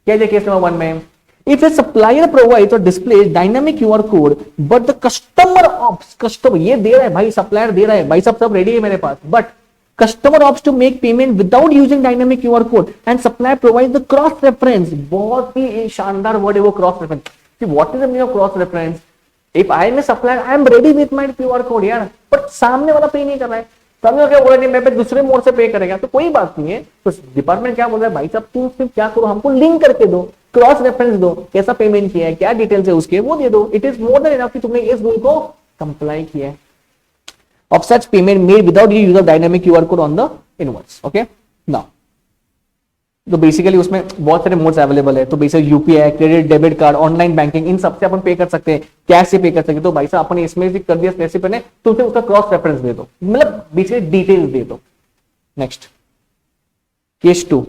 क्या है? केस नंबर 1 में if a supplier provides or displays dynamic QR code but the customer opts, customer ये दे रहा है भाई, सप्लायर दे रहा है भाई, सब रेडी है मेरे पास, but customer opts to make payment without using dynamic QR code and supplier provides the cross reference. बहुत ही शानदार वर्ड है वो cross reference. What is the meaning of cross reference? If I am a supplier, I am ready with my QR code यार, but सामने वाला पे नहीं कर रहा है, सामने क्या बोल रहा है मैं पे दूसरे मोड से पे करेगा, तो कोई बात नहीं है. तो डिपार्टमेंट क्या बोल रहा है, भाई साहब तुम सिर्फ क्या करो, हमको लिंक करके दो, क्रॉस रेफरेंस दो, कैसा पेमेंट किया है, क्या डिटेल्स है उसके, वो दे दो. It is more than enough कि तुमने इस रूल को कंप्लाई किया है. Of such payment made without use of dynamic QR code on the invoice. Okay, now तो बेसिकली उसमें बहुत सारे मोड्स अवेलेबल है. तो basically UPI, credit, debit card, online banking, इन सबसे अपन पे कर सकते हैं, कैश से पे कर सकते हैं. तो भाई साहब अपन इसमें भी कर दिया स्पेसिफिक ने, तो उसे उसका क्रॉस रेफरेंस दे दो, मतलब बेसिकली डिटेल्स दे दो. Next, case 2,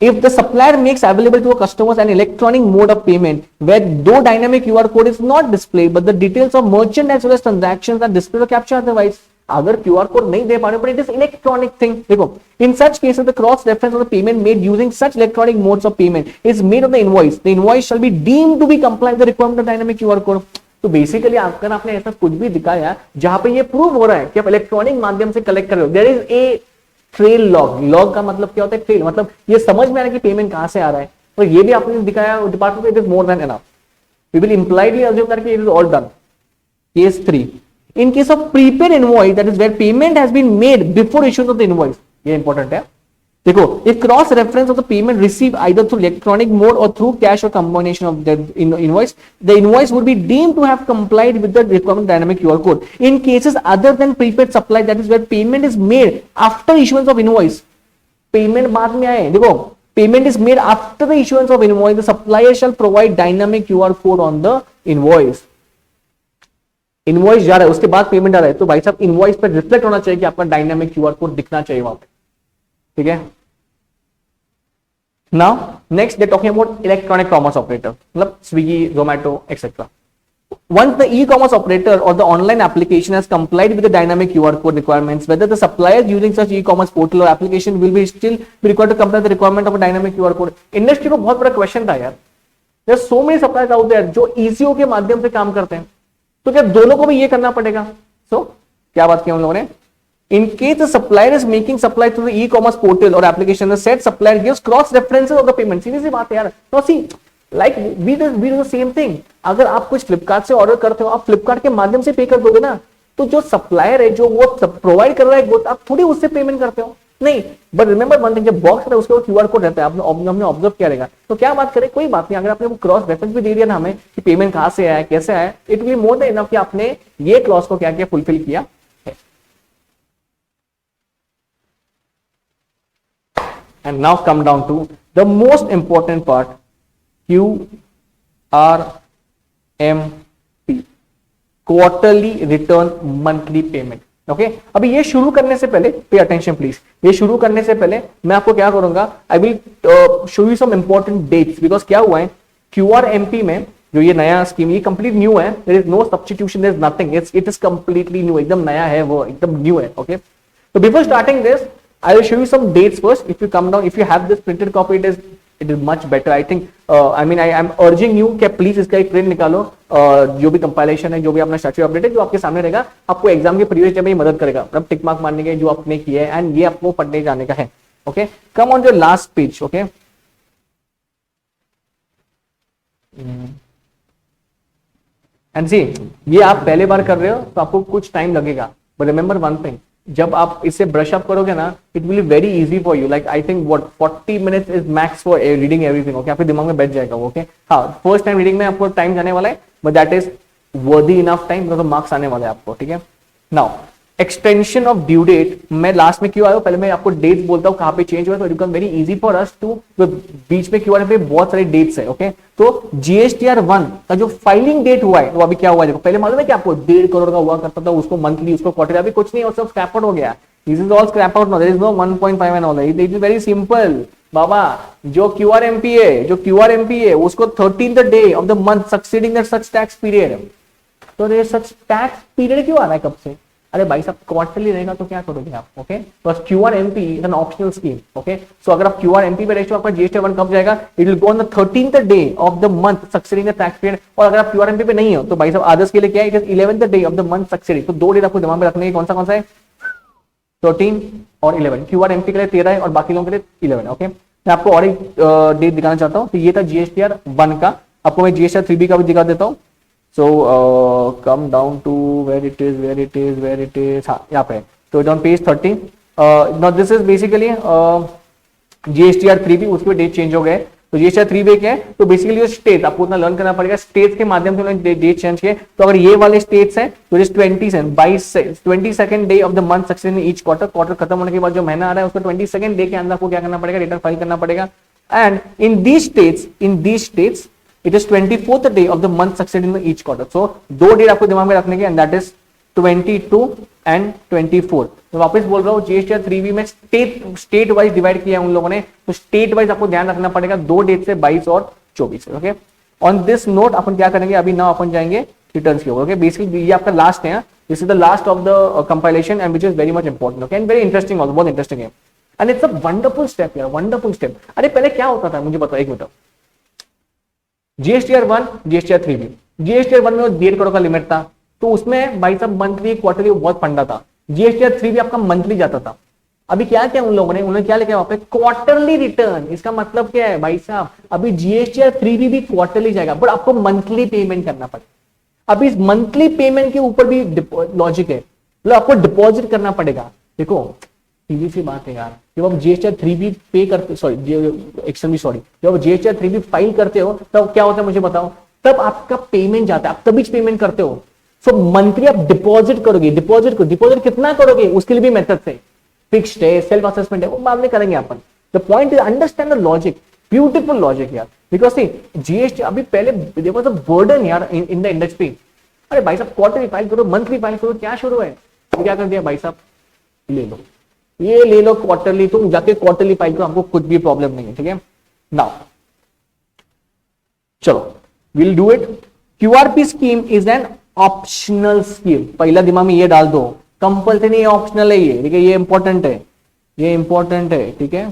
if the supplier makes available to a customers an electronic mode of payment where though dynamic QR code is not displayed but the details of merchant as well as transactions are displayed or captured otherwise. अगर QR code नहीं दे पा रहे, but it is electronic thing. देखो, in such cases the cross reference of the payment made using such electronic modes of payment is made on the invoice. The invoice shall be deemed to be compliant with the requirement of dynamic QR code. तो basically अगर आपने ऐसा कुछ भी दिखाया जहां पे ये प्रूव हो रहा है कि आप इलेक्ट्रॉनिक माध्यम से कलेक्ट कर रहे हो, there is a trail log. Log का मतलब क्या होता है? ट्रेल, मतलब ये समझ में आ रहा है कि पेमेंट कहां से आ रहा है, और ये भी आपने दिखाया department, it is more than enough. We will impliedly assume that it is all done. Case 3, in case of prepaid invoice, that is where payment has been made before issuance of the invoice. ये important है. देखो, if cross reference of the payment received either through electronic mode or through cash or combination of the invoice, the invoice would be deemed to have complied with the requirement dynamic QR code. In cases other than prepaid supply, that is where payment is made after issuance of invoice. Payment बाद में आए. देखो, payment is made after the issuance of invoice. The supplier shall provide dynamic QR code on the invoice. Invoice जा रहा है, उसके बाद payment आ रहा है, तो भाई साहब इनवॉइस पर रिफ्लेक्ट होना चाहिए कि आपका डायनामिक क्यूआर कोड दिखना चाहिए वहां पे. ठीक है. Now next they talking about electronic commerce operator, मतलब Swiggy, Zomato etcetera. Once the e-commerce operator or the online application has complied with the dynamic QR code requirements, whether the suppliers using such e-commerce portal or application will be still be required to comply with the requirement of a dynamic QR code. Industry को बहुत बड़ा question था यार. There are so many suppliers out there जो ECO के माध्यम से काम करते हैं, तो क्या दोनों को भी ये करना पड़ेगा? क्या बात की हम लोगों ने? In case the supplier is making supply through the e-commerce portal or application, the said supplier gives cross references of the payment. सीधी सी बात है यार. तो see, like we do the same thing. अगर आप कुछ फ्लिपकार्ट से ऑर्डर करते हो, आप फ्लिपकार्ट के माध्यम से पे कर दोगे ना, तो जो सप्लायर है, जो वो प्रोवाइड कर रहा है, आप थोड़ी उससे पेमेंट करते हो. नहीं, बट रिमेंबर वन थिंग, जब बॉक्स रहता है उसके क्यूआर कोड रहता है, हमने ऑब्जर्व किया रहेगा. तो क्या बात करें, कोई बात नहीं, अगर आपने वो क्रॉस रेफरेंस भी दे दिया ना हमें कि पेमेंट कहां से आया, कैसे आया, it will more than enough कि आपने ये क्लॉज को क्या किया, फुलफिल किया है. And now come down to the most important part, QRMP, quarterly return monthly payment. Okay, अभी ये शुरू करने से पहले, पे अटेंशन प्लीज, ये शुरू करने से पहले मैं आपको क्या करूंगा, I will show you some important dates. Because क्या हुआ है, QRMP में जो ये नया स्कीम, ये कंप्लीट न्यू है. There is no substitution, there is nothing, it is completely new, एकदम नया है, वो एकदम न्यू है. ओके, तो before starting this I will show you some dates first. If you come down, if you have this printed copy, it is much better. I think, I mean, I am urging you कि please इसका एक print निकालो. जो भी compilation है, जो भी अपना स्टैट्यूट अपडेट है, जो आपके सामने रहेगा, आपको एग्जाम के प्रीवियस डे में मदद करेगा. मतलब टिक मार्क मारने के जो आपने किए हैं, एंड ये आपको पढ़ने जाने का है. Okay, come on your last page. Okay, and see, ये आप पहले बार कर रहे हो तो आपको कुछ टाइम लगेगा, बट रिमेंबर वन थिंग, जब आप इसे ब्रश अप करोगे ना, it will be very easy for you. Like I think what 40 minutes is max for reading everything. Okay, आपके दिमाग में बैठ जाएगा. ओके, हाँ, फर्स्ट टाइम रीडिंग में आपको टाइम जाने वाला है, but that is worthy enough time, because marks आने वाले हैं आपको. ठीक है, now extension of due date, मैं लास्ट में क्यों आया हूं, पहले मैं आपको डेट्स बोलता हूं कहां पे चेंज हुआ, तो it become very easy for us to, बीच में क्यों पे बहुत सारे डेट्स है. ओके, तो GSTR1 का जो फाइलिंग डेट हुआ है, वो अभी क्या हुआ है देखो. पहले मालूम है कि आपको 1.5 करोड़ का हुआ करता था, उसको मंथली, उसको क्वार्टरली, अभी कुछ नहीं, और सब स्क्रैप आउट हो गया. This is all scrap out now, there is no 1.5 and all. It is very simple बाबा. जो QRMP है उसको 13th day of the month succeeding that such tax period. तो ये सच टैक्स पीरियड क्यों आ रहा है कब से? अरे भाई साहब, क्वार्टरली रहेगा तो क्या करोगे आप. ओके, बस QRMP is an optional scheme. Okay, so अगर आप QRMP पे रहे तो आपका GST1 कब जाएगा, it will go on the 13th day of the month succeeding the tax period. और अगर आप QRMP पे नहीं हो तो भाई साहब आदर्श के लिए क्या है, it is 11th day of the month succeeding. तो दो डेट आपको दिमाग में रखने की, कौन सा है, 13 और 11. QRMP के लिए 13 है और बाकी लोगों के लिए 11. ओके, मैं आपको और एक डेट दिखाना चाहता हूँ. तो ये था GSTR1 का, आपको मैं GSTR3B का भी दिखा देता हूँ. So come down to where it is. हाँ, यहाँ पे. So it's on page 30. Now this is basically GSTR3B, उसके डेट चेंज हो गए. तो GSTR3B क्या है, तो बेसिकली जो स्टेट आपको उतना लर्न करना पड़ेगा, स्टेट्स के माध्यम से उन्होंने डेट चेंज किए. तो अगर ये वाले स्टेट्स हैं तो इस 22nd day of the month successive in each quarter खत्म होने के बाद जो महीना आ रहा है उसको 22nd डे के अंदर आपको क्या करना पड़ेगा, रिटर्न फाइल करना पड़ेगा. And in these states it is 24th day of the month succeeding in each quarter. So दो डेट आपको दिमाग में रखने के, and that is 22 and 24. तो वापस बोल रहा हूँ, GSTR3B में स्टेट वाइज डिवाइड किया उन लोगों ने, तो स्टेट वाइज आपको ध्यान रखना पड़ेगा, दो डेट से 22 और 24. ओके, ऑन दिस नोट अपन क्या करेंगे, अभी ना अपन जाएंगे रिटर्न्स के ऊपर. ओके, बेसिकली ये आपका लास्ट है, this is the last of the compilation and which is very much important. Okay, and very interesting also, बहुत इंटरेस्टिंग है, and it's a wonderful step यार, वंडरफुल स्टेप. अरे पहले क्या होता था मुझे बताओ, एक मिनट. GSTR1, GSTR3B. GSTR1 में 1.5 करोड़ का लिमिट था, तो उसमें भाई साहब मंथली क्वार्टरली बहुत फंडा था. GSTR3B आपका मंथली जाता था. अभी क्या क्या उन लोगों ने, उन्होंने क्या लिखा वहां पे, क्वार्टरली रिटर्न. इसका मतलब क्या है भाई साहब, अभी GSTR3B भी क्वार्टरली जाएगा, बट आपको मंथली पेमेंट करना पड़ेगा. अभी इस मंथली पेमेंट के ऊपर भी लॉजिक है, मतलब आपको डिपॉजिट करना पड़ेगा. देखो सीधी सी बात है यार, जब आप GSTR3B पे करते, जब आप GSTR3B फाइल करते हो तब क्या होता है मुझे बताओ, तब आपका पेमेंट जाता है, आप तभी पेमेंट करते हो. सो मंथली आप डिपॉजिट करोगे, डिपॉजिट कितना करोगे उसके लिए भी मेथड है, फिक्स्ड है, सेल्फ असेसमेंट है, वो बाद में करेंगे अपन. The point is understand the logic, beautiful logic यार. बिकॉज सी GST अभी पहले देखो तो बर्डन यार इन द इंडस्ट्री. अरे भाई साहब क्वार्टरली फाइल करो, मंथली फाइल करो, क्या शुरू है, क्या कर दिया भाई साहब, ये ले लो क्वार्टरली, तुम जाके क्वार्टरली फाइल करो, हमको कुछ भी प्रॉब्लम नहीं है. ठीक है, नाउ चलो will do it. QRP scheme is an optional scheme. पहला दिमाग में ये डाल दो, कंपल्सरी ऑप्शनल है ये. ठीक है, ये इंपॉर्टेंट है. ठीक है,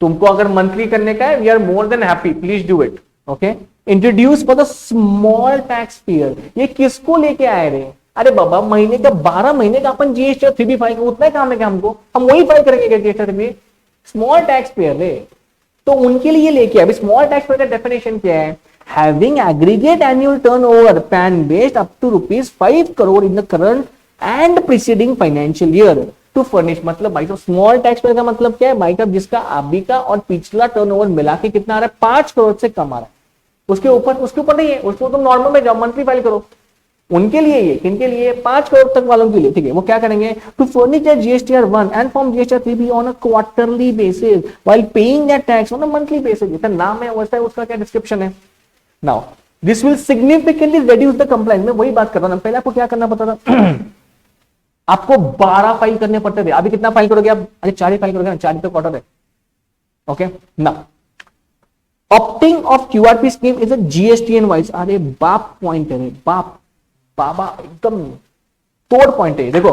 तुमको अगर मंथली करने का है, we are more than happy, please do it. Okay, introduce for the small tax payer. ये किसको लेके आए रे, अरे बाबा महीने का 12 महीने का अपन जीएसटी 3B फाइल उतना ही काम है क्या हमको, हम वही फाइल करेंगे GST 3B। Small tax pair है तो उनके लिए लेके अभी स्मॉल टैक्स पेयर का डेफिनेशन क्या है, having aggregate annual turnover PAN based up to ₹5 crore in the current and preceding financial year to furnish. मतलब भाई साहब स्मॉल टैक्स पेयर का मतलब क्या है, भाई साहब जिसका अभी का और पिछला टर्नओवर मिला के कितना आ रहा है, 5 करोड़ से कम आ रहा है, उसके ऊपर नहीं है, उसको तुम नॉर्मल में जाओ मंथली फाइल करो। उनके लिए ये किनके लिए, 5 करोड़ तक वालों के लिए, ठीक है। वो क्या करेंगे, to furnish the GSTR 1 and form GSTR 3B on a quarterly basis while paying the tax on a monthly basis. जैसा नाम है वैसा उसका क्या डिस्क्रिप्शन है। Now this will significantly reduce the compliance. मैं वही बात कर रहा हूं, पहले आपको क्या करना पड़ता था आपको 12 फाइल करने पड़ते थे, अभी कितना फाइल करोगे आप, अरे 4 ही फाइल करोगे ना, 4 तो क्वार्टर है। Okay now opting of QRP scheme is a GSTN wise. अरे बाप पॉइंट है, बाप बाबा एकदम तोड़ पॉइंट है। देखो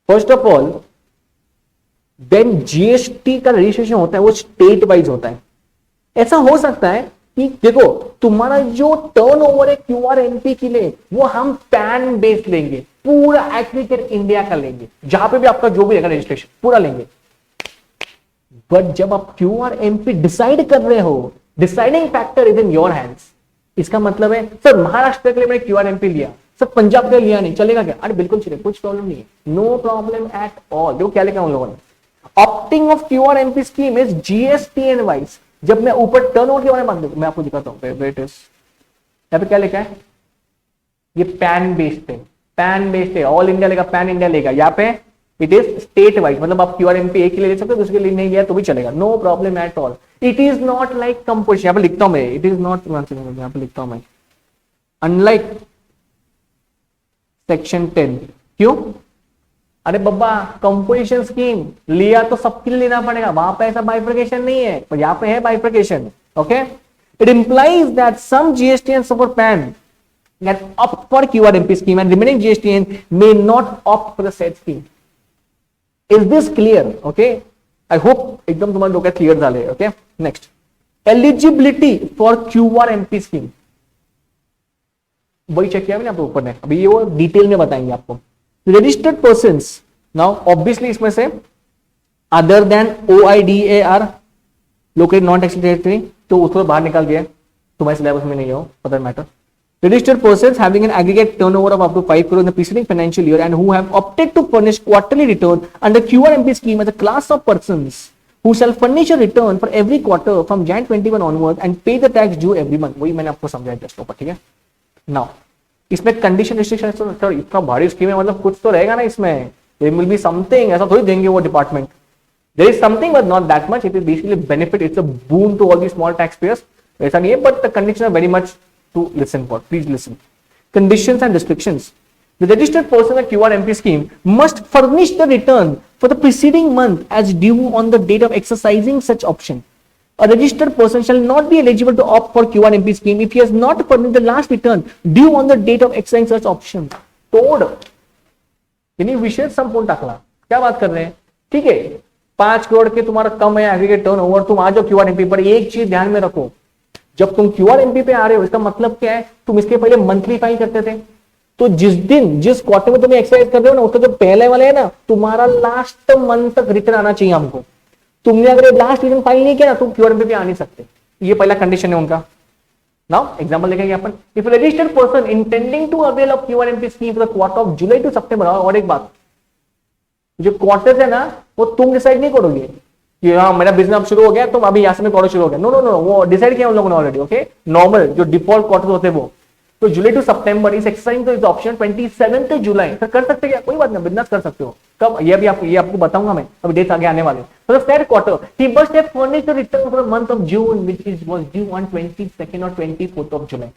first of all then GST का रजिस्ट्रेशन होता है वो स्टेट वाइज होता है। ऐसा हो सकता है कि देखो तुम्हारा जो टर्नओवर है क्यूआरएमपी के लिए वो हम पैन बेस्ड लेंगे, पूरा एग्रीगेट इंडिया का लेंगे, जहां पे भी आपका जो भी रहेगा रजिस्ट्रेशन पूरा लेंगे। बट जब आप क्यूआरएमपी डिसाइड कर रहे हो, deciding factor is in your hands. इसका मतलब है सर महाराष्ट्र के लिए मैंने क्यूआरएमपी लिया, सर पंजाब के लिए लिया नहीं, चलेगा क्या? अरे बिल्कुल चलेगा, कुछ प्रॉब्लम नहीं है, नो प्रॉब्लम एट ऑल। देखो क्या लिखा उन लोगों ने, opting of QRMP scheme is GSTN wise. जब मैं ऊपर टर्नओवर के बारे में बात मैं आपको दिखाता हूं, वेट इज यहाँ पे क्या लिखा है, ये पैन बेस्ड है, पैन बेस्ड है, ऑल इंडिया लेगा, पैन इंडिया लेगा। यहाँ पे इट इज स्टेट वाइज, मतलब आप क्यूआरएमपी एक के लिए ले सकते हो, दूसरे के लिए नहीं लिया तो भी चलेगा, no problem at all. It is not like composition, यहाँ पे लिखता हूं मैं, इट इज नॉट, यहाँ पे लिखता हूं मैं अनलाइक सेक्शन 10। क्यों? अरे बब्बा कंपोजिशन स्कीम लिया तो सबके लिए लेना पड़ेगा, वहां पे ऐसा बाइफर्केशन नहीं है, पर यहाँ पे है bifurcation. Okay, it implies that some GSTN for PAN that opt for QRMP scheme and remaining GSTN may not opt for the said scheme. Is this clear? Okay, I hope एकदम तुम्हारे डोक्यात clear झाले. Okay, next eligibility for QRMP scheme. वही check किया मैंने आपको ऊपर ने, अभी ये वो डिटेल में बताएंगे आपको. Registered persons, now obviously इसमें से other than OIDAR located non-taxing territory, तो उसको बाहर निकाल दिया, तुम्हारे सिलेबस में नहीं हो, doesn't matter. Registered persons having an aggregate turnover of up to 5 crore in the preceding financial year and who have opted to furnish quarterly return under QRMP scheme as a class of persons who shall furnish a return for every quarter from Jan 21 onwards and pay the tax due every month. वही मैंने आपको समझाया just ऊपर, ठीक है. Now इसमें condition restriction sir इतना भारी स्कीम है, मतलब कुछ तो रहेगा ना इसमें, there will be something, ऐसा थोड़ी देंगे वो department. There is something but not that much. It is basically benefit, it's a boon to all the small taxpayers. ऐसा नहीं है, but the conditions are very much to listen for. Please listen. Conditions and restrictions. The registered person in the QRMP scheme must furnish the return for the preceding month as due on the date of exercising such option. A registered person shall not be eligible to opt for QRMP scheme if he has not furnished the last return due on the date of exercising such option. तोड़ यानी विशेष संपूर्ण टाकला. क्या बात कर रहे हैं? ठीक है, 5 करोड़ के तुम्हारा कम है एग्रीगेट टर्नओवर, तुम आ जाओ QRMP पर. एक चीज ध्यान में रखो, जब तुम QRMP पे आ रहे हो इसका मतलब क्या है, तुम इसके पहले मंथली फाइल करते थे, तो जिस दिन जिस क्वार्टर में तुम एक्सरसाइज कर रहे हो ना, उसका जो पहले वाला है ना, तुम्हारा लास्ट मंथ तक रिटर्न आना चाहिए हमको. तुमने अगर लास्ट रिटर्न फाइल नहीं किया ना, तुम QRMP पे आ नहीं सकते. ये पहला कंडीशन है उनका. नाउ एग्जांपल देखेंगे अपन. If registered person intending to avail of QRMP scheme for the quarter of July to September. और एक बात, जो क्वार्टर है ना वो तुम डिसाइड नहीं करोगे कि हाँ मेरा बिजनेस शुरू हो गया तो अभी यहाँ से मैं क्वार्टर शुरू हो गया. नो नो नो, वो डिसाइड किया उन लोगों ने ऑलरेडी. ओके, नॉर्मल जो डिफॉल्ट क्वार्टर होते हैं वो, तो जुलाई टू सितंबर इस एक्सरसाइज तो इस ऑप्शन 27 जुलाई तक कर सकते हैं, कोई बात नहीं, बिजनेस कर सकते हो. कब ये भी ये आपको बताऊंगा मैं, अभी डेट्स आगे आने वाले. तो the third quarter he must have furnished the return for the month of June which is was due on 22nd और 24th ऑफ जुलाई.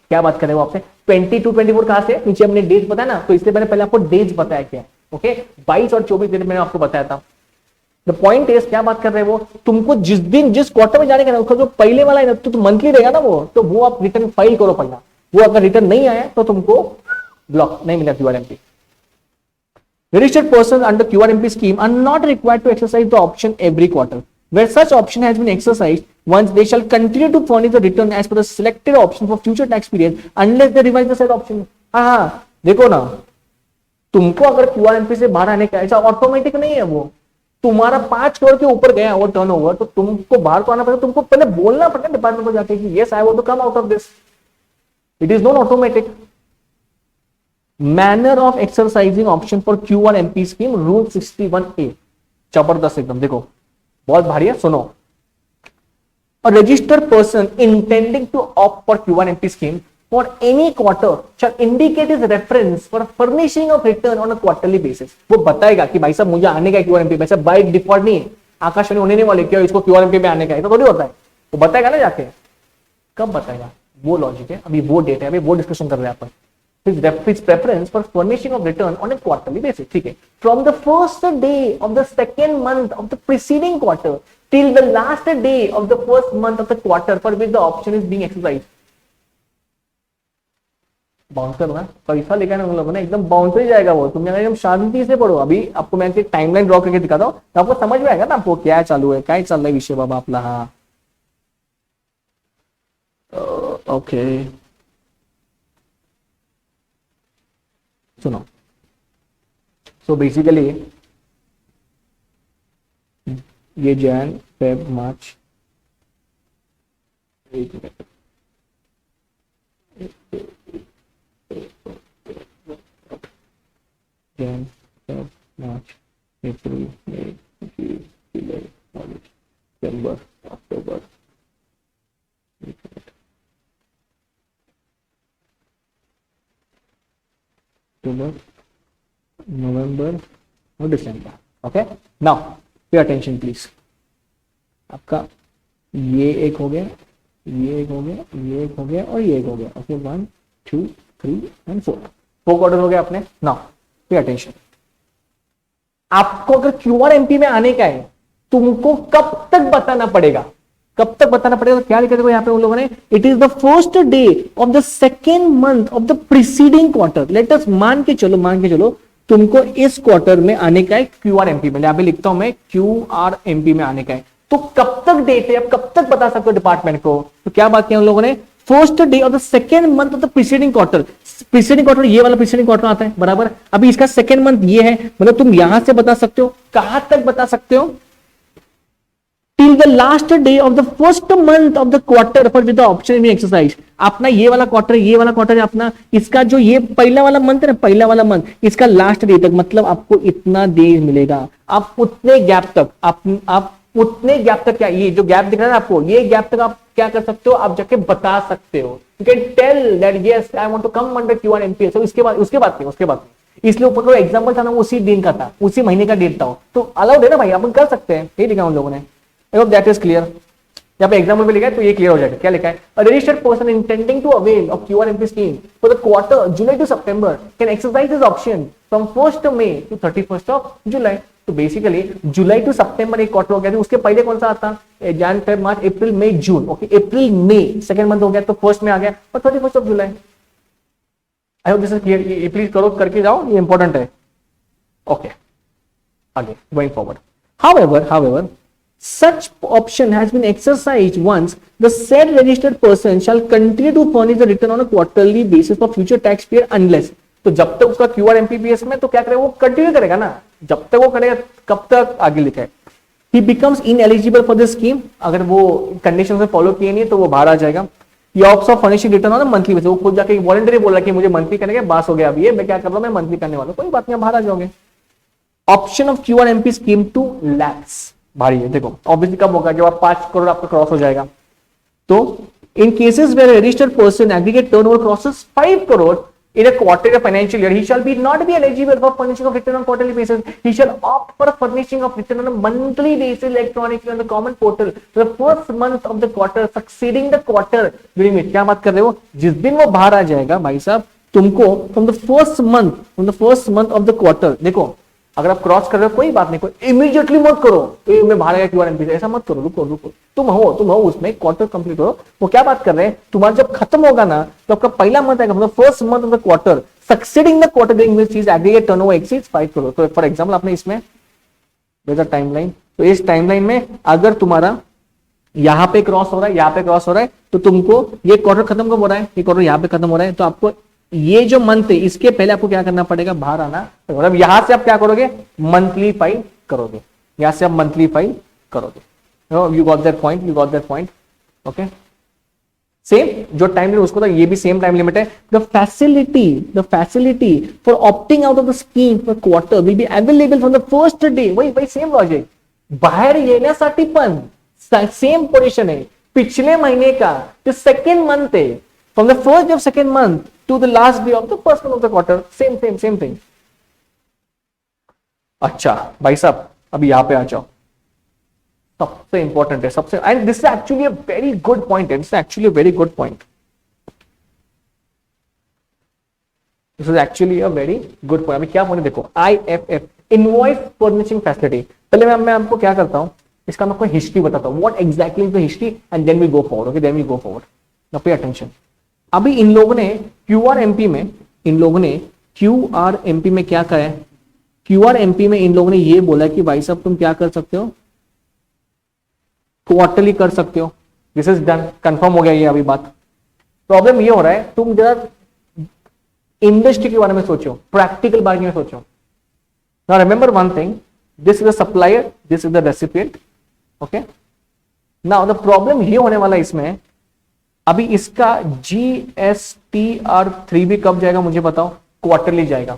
क्या बात कर रहे हो आपसे, 22 24 कहां से, नीचे हमने डेट्स बताया ना, तो इसलिए मैंने पहले आपको डेट्स बताया क्या. ओके, 22 और 24 दिन मैंने आपको बताया था. द पॉइंट इज, क्या बात कर रहे हो, तुमको जिस दिन जिस क्वार्टर में जाने का ना, उसका जो पहले वाला है ना, तो मंथली रहेगा ना वो, तो वो आप रिटर्न फाइल करो पहला. वो अगर रिटर्न नहीं आया तो तुमको ब्लॉक नहीं मिला QRMP. Registered persons under QRMP scheme are not required to exercise the option every quarter. Where such option has been exercised, once they shall continue to furnish the return as per the selected option for future tax period unless they revise the said option. हाँ देखो ना, तुमको अगर QRMP से बाहर आने का, ऐसा ऑटोमेटिक नहीं है वो, तुम्हारा 5 करोड़ के ऊपर गया वो टर्नओवर, तो तुमको बाहर तो आना पड़ेगा, तुमको पहले बोलना पड़ेगा डिपार्टमेंट को जाके कि yes I want to come out of this. It is not automatic. Manner of exercising option for Q1MP scheme rule 61A. जबरदस्त एकदम, देखो बहुत भारी है, सुनो. A registered person intending to opt for Q1MP scheme for any quarter shall indicate his reference for furnishing of return on a quarterly basis. वो बताएगा कि भाई साहब मुझे आने का Q1MP, वैसे बाय डिफॉल्ट नहीं है, आकाशवाणी होने नहीं वाले क्या इसको Q1MP में आने का, ऐसा थोड़ी होता है. वो बताएगा ना जाके, कब बताएगा, वो लॉजिक है. अभी वो डेट है, अभी वो डिस्कशन कर रहे हैं अपन. His preference for furnishing of return on a quarterly basis. ठीक है. From the first day of the second month of the preceding quarter till the last day of the first month of the quarter for which the option is being exercised. Bouncer ना पैसा लेकर हम लोगों ने एकदम bouncer ही जाएगा वो. तुमने एकदम शांति से पढ़ो. अभी आपको मैं टाइमलाइन ड्रॉ करके दिखाता हूँ, तो आपको समझ में आएगा ना आपको क्या चालू है, क्या चल रहा है विषय बाबा आपला. हाँ ओके सुनो. सो बेसिकली ये Jan Feb March, Jan Feb March April May June July August September October, November और December. Okay now pay attention please. आपका ये एक हो गया, ये एक हो गया, ये एक हो गया और ये एक हो गया. ओके 1 2 3 एंड 4 क्वार्टर हो गया आपने. Now pay attention. आपको अगर Q1MP में आने का है, तुमको कब तक बताना पड़ेगा, कब तक बताना पड़ेगा. तो क्या लिखा देखो यहाँ पे उन लोगों ने, it is the first day of the second month of the preceding quarter. Let us मान के चलो तुमको इस क्वार्टर में आने का है Q1MP में. यहाँ पे लिखता हूं मैं QRMP में आने का है. तो कब तक डेट है, अब कब तक बता सकते हो डिपार्टमेंट को. तो क्या बात किया उन लोगों ने, first day of the second month of the preceding quarter. Preceding quarter ये वाला प्रीसीडिंग क्वार्टर आता है बराबर. अभी इसका सेकेंड मंथ ये है, मतलब तुम यहां से बता सकते हो. कहां तक बता सकते हो, till the last day of the first month of the quarter for with the option being exercised. अपना ये वाला क्वार्टर है अपना, इसका जो ये पहला वाला मंथ है ना, पहला वाला मंथ, इसका लास्ट डे तक, मतलब आपको इतना देर मिलेगा. आप उतने गैप तक, आप उतने गैप तक, क्या ये जो गैप दिख रहा है ना आपको, ये गैप तक आप क्या कर सकते हो, आप जाके बता सकते हो. You can tell that yes I want to come under Q1MP. so उसके बाद नहीं, इसलिए ऊपर एग्जांपल था ना, उसी दिन का था, उसी महीने का डेट था. तो अलाउड है ना भाई, अपन कर सकते हैं. ये लिखा उन लोगों ने. I hope that is clear. यहाँ पे एग्जाम्पल में लिखा है तो ये क्लियर हो जाएगा. क्या लिखा है, a registered person intending to avail of Q1MP scheme for the quarter July to September can exercise this option from 1st May to 31st of July. तो बेसिकली जुलाई टू सितंबर एक क्वार्टर हो गया. उसके पहले कौन सा आता, Jain Feb March April May जून. Okay April मई second month हो गया, तो फर्स्ट में आ गया, और 31st of July. I hope this is clear. ये प्लीज करो, करके जाओ, ये इंपॉर्टेंट है. ओके आगे going forward. However, such option has been exercised once, the said registered person shall continue to furnish the return on a quarterly basis for future tax period unless. तो जब तक उसका Q1MPPS में, तो क्या करेगा वो, कंटिन्यू करेगा ना. जब तक वो करेगा, कब तक आगे लिखा है, he becomes ineligible for this scheme. अगर वो कंडीशन से फॉलो किए नहीं तो वो बाहर आ जाएगा. ये option of furnishing return on monthly basis. वो खुद जाके वॉलंटरी बोला कि मुझे मंथली करने के बास हो गया, अभी ये मैं क्या कर रहा हूं, मैं मंथली करने वाला हूं, कोई बात नहीं, बाहर आ जाओगे. Option of Q1MP scheme to lax भारी है. देखो ऑब्वियसली कब होगा, जब आप 5 करोड़ आपका क्रॉस हो जाएगा. तो in cases where registered person aggregate turnover crosses 5 crore in a quarter financial year, he shall not be eligible for furnishing of return on quarterly basis. He shall opt for furnishing of return on a monthly basis electronically on the common portal for the first month of the quarter succeeding the quarter during which. क्या बात कर रहे हो, जिस दिन वो बाहर आ जाएगा भाई साहब, तुमको from the first month of the quarter. देखो अगर आप क्रॉस कर रहे हो कोई बात नहीं, कोई इमीडिएटली मत करो, तो मैं बाहर आया Q1MP से, ऐसा मत करो, रुको तुम हो उसमें क्वार्टर कंप्लीट करो. वो क्या बात कर रहे हैं, तुम्हारा जब खत्म होगा ना, तो आपका पहला मंथ आएगा, मतलब first month of the quarter succeeding the quarter during which is aggregate turnover exceeds 5 crore. तो फॉर एग्जांपल आपने इसमें टाइमलाइन, तो इस टाइमलाइन में अगर तुम्हारा यहाँ पे क्रॉस हो रहा है, यहाँ पे क्रॉस हो रहा है, तो तुमको ये क्वार्टर खत्म कब हो रहा है, ये क्वार्टर यहाँ पे खत्म हो रहा है, तो आपको ये जो मंथ है इसके पहले आपको क्या करना पड़ेगा, बाहर आना। मतलब यहां से आप क्या करोगे, मंथली फाइल करोगे, यहां से आप मंथली फाइल करोगे। You got that point, you got that point, okay. Same जो टाइम लिमिट उसको था, ये भी सेम टाइम लिमिट है। The facility for opting out of the scheme for quarter will be available from the first day. वही same logic, बाहेर येण्यासाठी पण सेम पोजिशन है, पिछले महीने का जो सेकेंड मंथ है, from the first day of second month to the last day of the first month of the quarter, same thing. अच्छा भाई साहब, अभी यहां पे आ जाओ, सबसे इंपॉर्टेंट है, सबसे, and this is actually a very good point है, this is actually a very good point, this is actually a very good point. अभी क्या पॉइंट देखो, IFF, इनवॉइस फर्निशिंग फैसिलिटी। पहले मैं आपको क्या करता हूं, इसका मैं आपको हिस्ट्री बताता हूं, what exactly is the history, and then we go forward, okay, then we go forward. Now pay attention. अभी इन लोगों ने QRMP में, इन लोगों ने QRMP में क्या कहा है, QRMP में इन लोगों ने ये बोला कि भाई साहब तुम क्या कर सकते हो, क्वार्टरली कर सकते हो। दिस इज डन, कंफर्म हो गया ये अभी बात। प्रॉब्लम ये हो रहा है, तुम जरा इंडस्ट्री के बारे में सोचो, प्रैक्टिकल बारे में सोचो। Now remember one thing, this is the supplier, this is the recipient, okay. Now the problem ये होने वाला इसमें, अभी इसका GSTR3 भी कब जाएगा मुझे बताओ, क्वार्टरली जाएगा।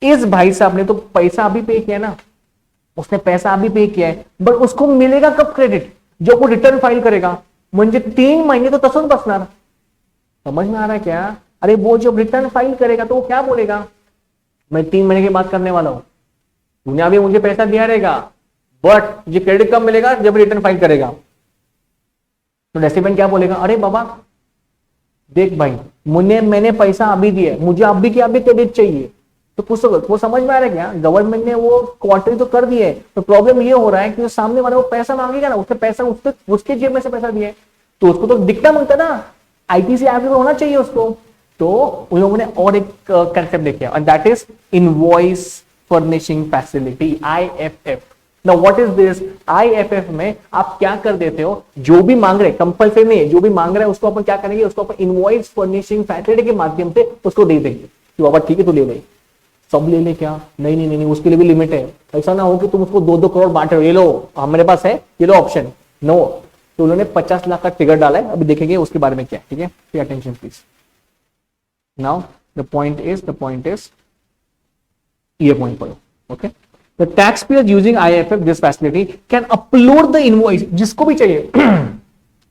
इस भाई साहब ने तो पैसा अभी पे किया ना, उसने पैसा अभी पे किया है, बट उसको मिलेगा कब क्रेडिट, जो वो रिटर्न फाइल करेगा, म्हणजे 3 महीने तो तसंच बसणार। समझ में आ रहा है क्या? अरे वो जब रिटर्न फाइल करेगा तो वो क्या बोलेगा, मैं 3 महीने की बात करने वाला हूं, तूने अभी मुझे पैसा दिया रहेगा, बट ये क्रेडिट कब मिलेगा, जब रिटर्न फाइल करेगा। तो रेसिपिएंट क्या बोलेगा, अरे बाबा देख भाई, मैंने पैसा अभी दिया, मुझे अभी की अभी क्रेडिट चाहिए। तो कुछ वो समझ में आ रहा है क्या, गवर्नमेंट ने वो क्वार्टरली तो कर दिए, तो प्रॉब्लम ये हो रहा है कि जो सामने वाला वो पैसा मांगेगा ना, उसने पैसा उसके जेब में से पैसा दिया है, तो उसको तो दिखना मांगता ना, ITC ऐप में होना चाहिए उसको। तो उन लोगों ने और एक कंसेप्ट लेके आया, and that is invoice furnishing facility, IFF। Now what is this? IFF में आप क्या कर देते हो, जो भी मांग रहे, कंपल्सरी नहीं है, जो भी मांग रहे हैं उसको अपन क्या करेंगे, उसको अपन इनवॉइस फर्निशिंग फैसिलिटी के माध्यम से उसको दे देंगे कि बाबा ठीक है तू ले ले, सब ले ले क्या, नहीं, उसके लिए भी लिमिट है। ऐसा ना हो कि तुम उसको 2-2 करोड़ बांट रहे हो, ये लो हमारे पास है, ये लो ऑप्शन, नो। तो उन्होंने 50 लाख का टिकट डाला है, अभी देखेंगे उसके बारे में क्या, ठीक है, पे attention please. Now the point is ये पॉइंट पढ़ो, okay. The taxpayer using IFF this facility can upload the invoice, जिसको भी चाहिए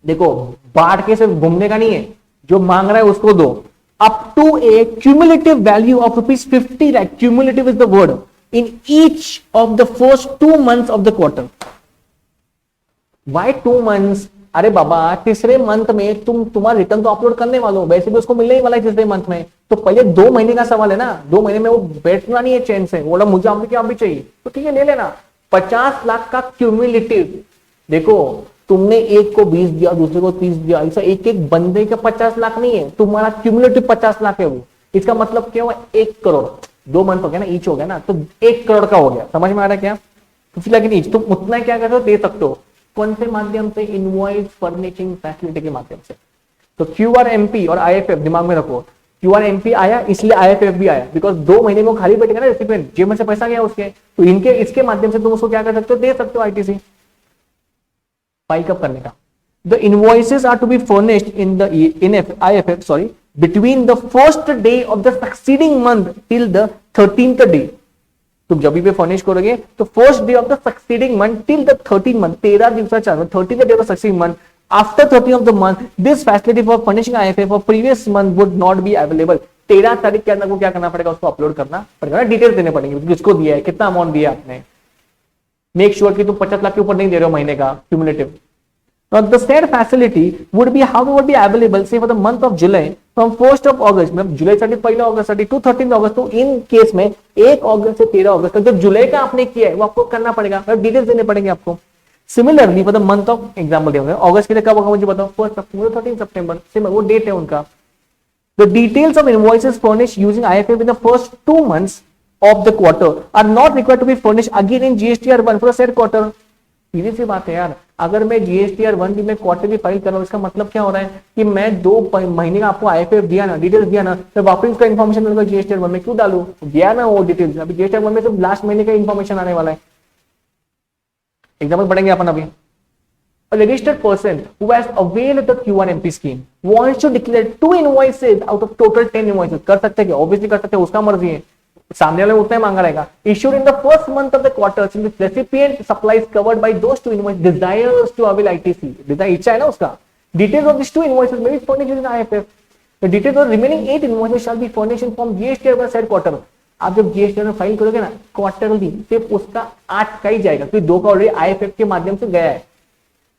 देखो बांट के सिर्फ घूमने का नहीं है, जो मांग रहा है उसको दो, up to a cumulative value of ₹50 lakh, cumulative is the word, in each of the first 2 months of the quarter. Why 2 months? अरे बाबा तीसरे मंथ में तुम्हारा रिटर्न तो अपलोड करने वालों, वैसे भी उसको मिलने ही वाला है तीसरे मंथ में, तो पहले 2 महीने का सवाल है ना, 2 महीने में वो बैठना नहीं है चैन से, बोला मुझे अभी क्या अभी चाहिए, तो ठीक है ले लेना। 50 लाख का क्यूमुलेटिव, देखो तुमने एक को 20 दिया, दूसरे को 30 दिया, ऐसा एक एक बंदे का 50 लाख नहीं है, तुम्हारा क्यूमुलेटिव 50 लाख है वो। इसका मतलब क्या हुआ, 1 करोड़, 2 मंथ हो गया ना, ईच हो गया ना, तो 1 करोड़ का हो गया। समझ में आ रहा है क्या, 50 लाख ईच, तुम उतना क्या कर रहे हो, दे सकते हो, कौन से माध्यम से, इनवॉइस फर्निशिंग फैसिलिटी के माध्यम से। तो QRMP और IFF दिमाग में रखो, QRMP आया इसलिए IFF भी आया, बिकॉज 2 महीने में वो खाली बैठेगा ना रेसिपिएंट, जेब में से पैसा गया उसके, तो इनके इसके माध्यम से तुम उसको क्या कर सकते हो, दे सकते हो ITC फाइल कब करने का। The invoices are to be furnished in IFF between the first day of the succeeding month till the 13th day. तुम जब भी फर्निश करोगे तो first day of the succeeding month till the 13th month, 13 दिवसाच्या 13th day of the succeeding month, after 13th of the month this facility for furnishing IFF for previous month would not be available. 13 तारीख के अंदर को क्या करना पड़ेगा, उसको upload करना पड़ेगा, डिटेल्स देने पड़ेंगे, किसको दिया है, कितना अमाउंट दिया आपने, मेक श्योर कि तुम 50 लाख के ऊपर नहीं दे रहे हो महीने का cumulative. Now the said facility would be however be available say for the month of July from 1st of August, मतलब जुलाई साठी 1 अगस्त साठी टू 13 अगस्त, तो इन केस में 1 अगस्त से 13 अगस्त तक जो जुलाई का आपने किया है वो आपको करना पड़ेगा, डिटेल्स देने पड़ेंगे आपको। Similarly for the month of example देंगे, अगस्त के लिए कब होगा मुझे बताओ, 1 अक्टूबर 13 सितंबर, सिमिलर वो डेट है उनका। The details of invoices furnished using IFF in the first 2 months of the quarter are not required to be furnished again in GSTR1 for the said quarter। सीधी सी बात है यार, अगर मैं जीएसटीआर 1B में क्वार्टरली फाइल कर रहा हूँ, इसका मतलब क्या हो रहा है कि मैं 2 महीने का आपको आईएफएफ दिया ना, डिटेल्स दिया ना, तो वापस उसका इन्फॉर्मेशन मिलेगा जीएसटीआर 1 में क्यों डालू, दिया ना वो डिटेल्स। अभी जीएसटीआर 1 में तो लास्ट महीने का इन्फॉर्मेशन आने वाला है। एग्जाम्पल पढ़ेंगे अपन अभी। A registered person who has availed the QRMP scheme wants to declare 2 invoices out of total 10 invoices. कर सकते हैं क्या? Obviously कर सकते हैं, उसका मर्जी है, सामने वाले उतना ही मांगा रहेगा। Issued in the first month of the quarter since the recipient supplies covered by those 2 invoices desires to avail ITC. Design इच्छा है ना उसका। Details of these 2 invoices may be furnished using IFF. The details of remaining 8 invoices shall be furnished in form GSTR by said quarter. आप जब GSTR में file करोगे ना quarterly, सिर्फ उसका 8 का ही जाएगा क्योंकि 2 का ऑलरेडी आईएफएफ के माध्यम से गया है।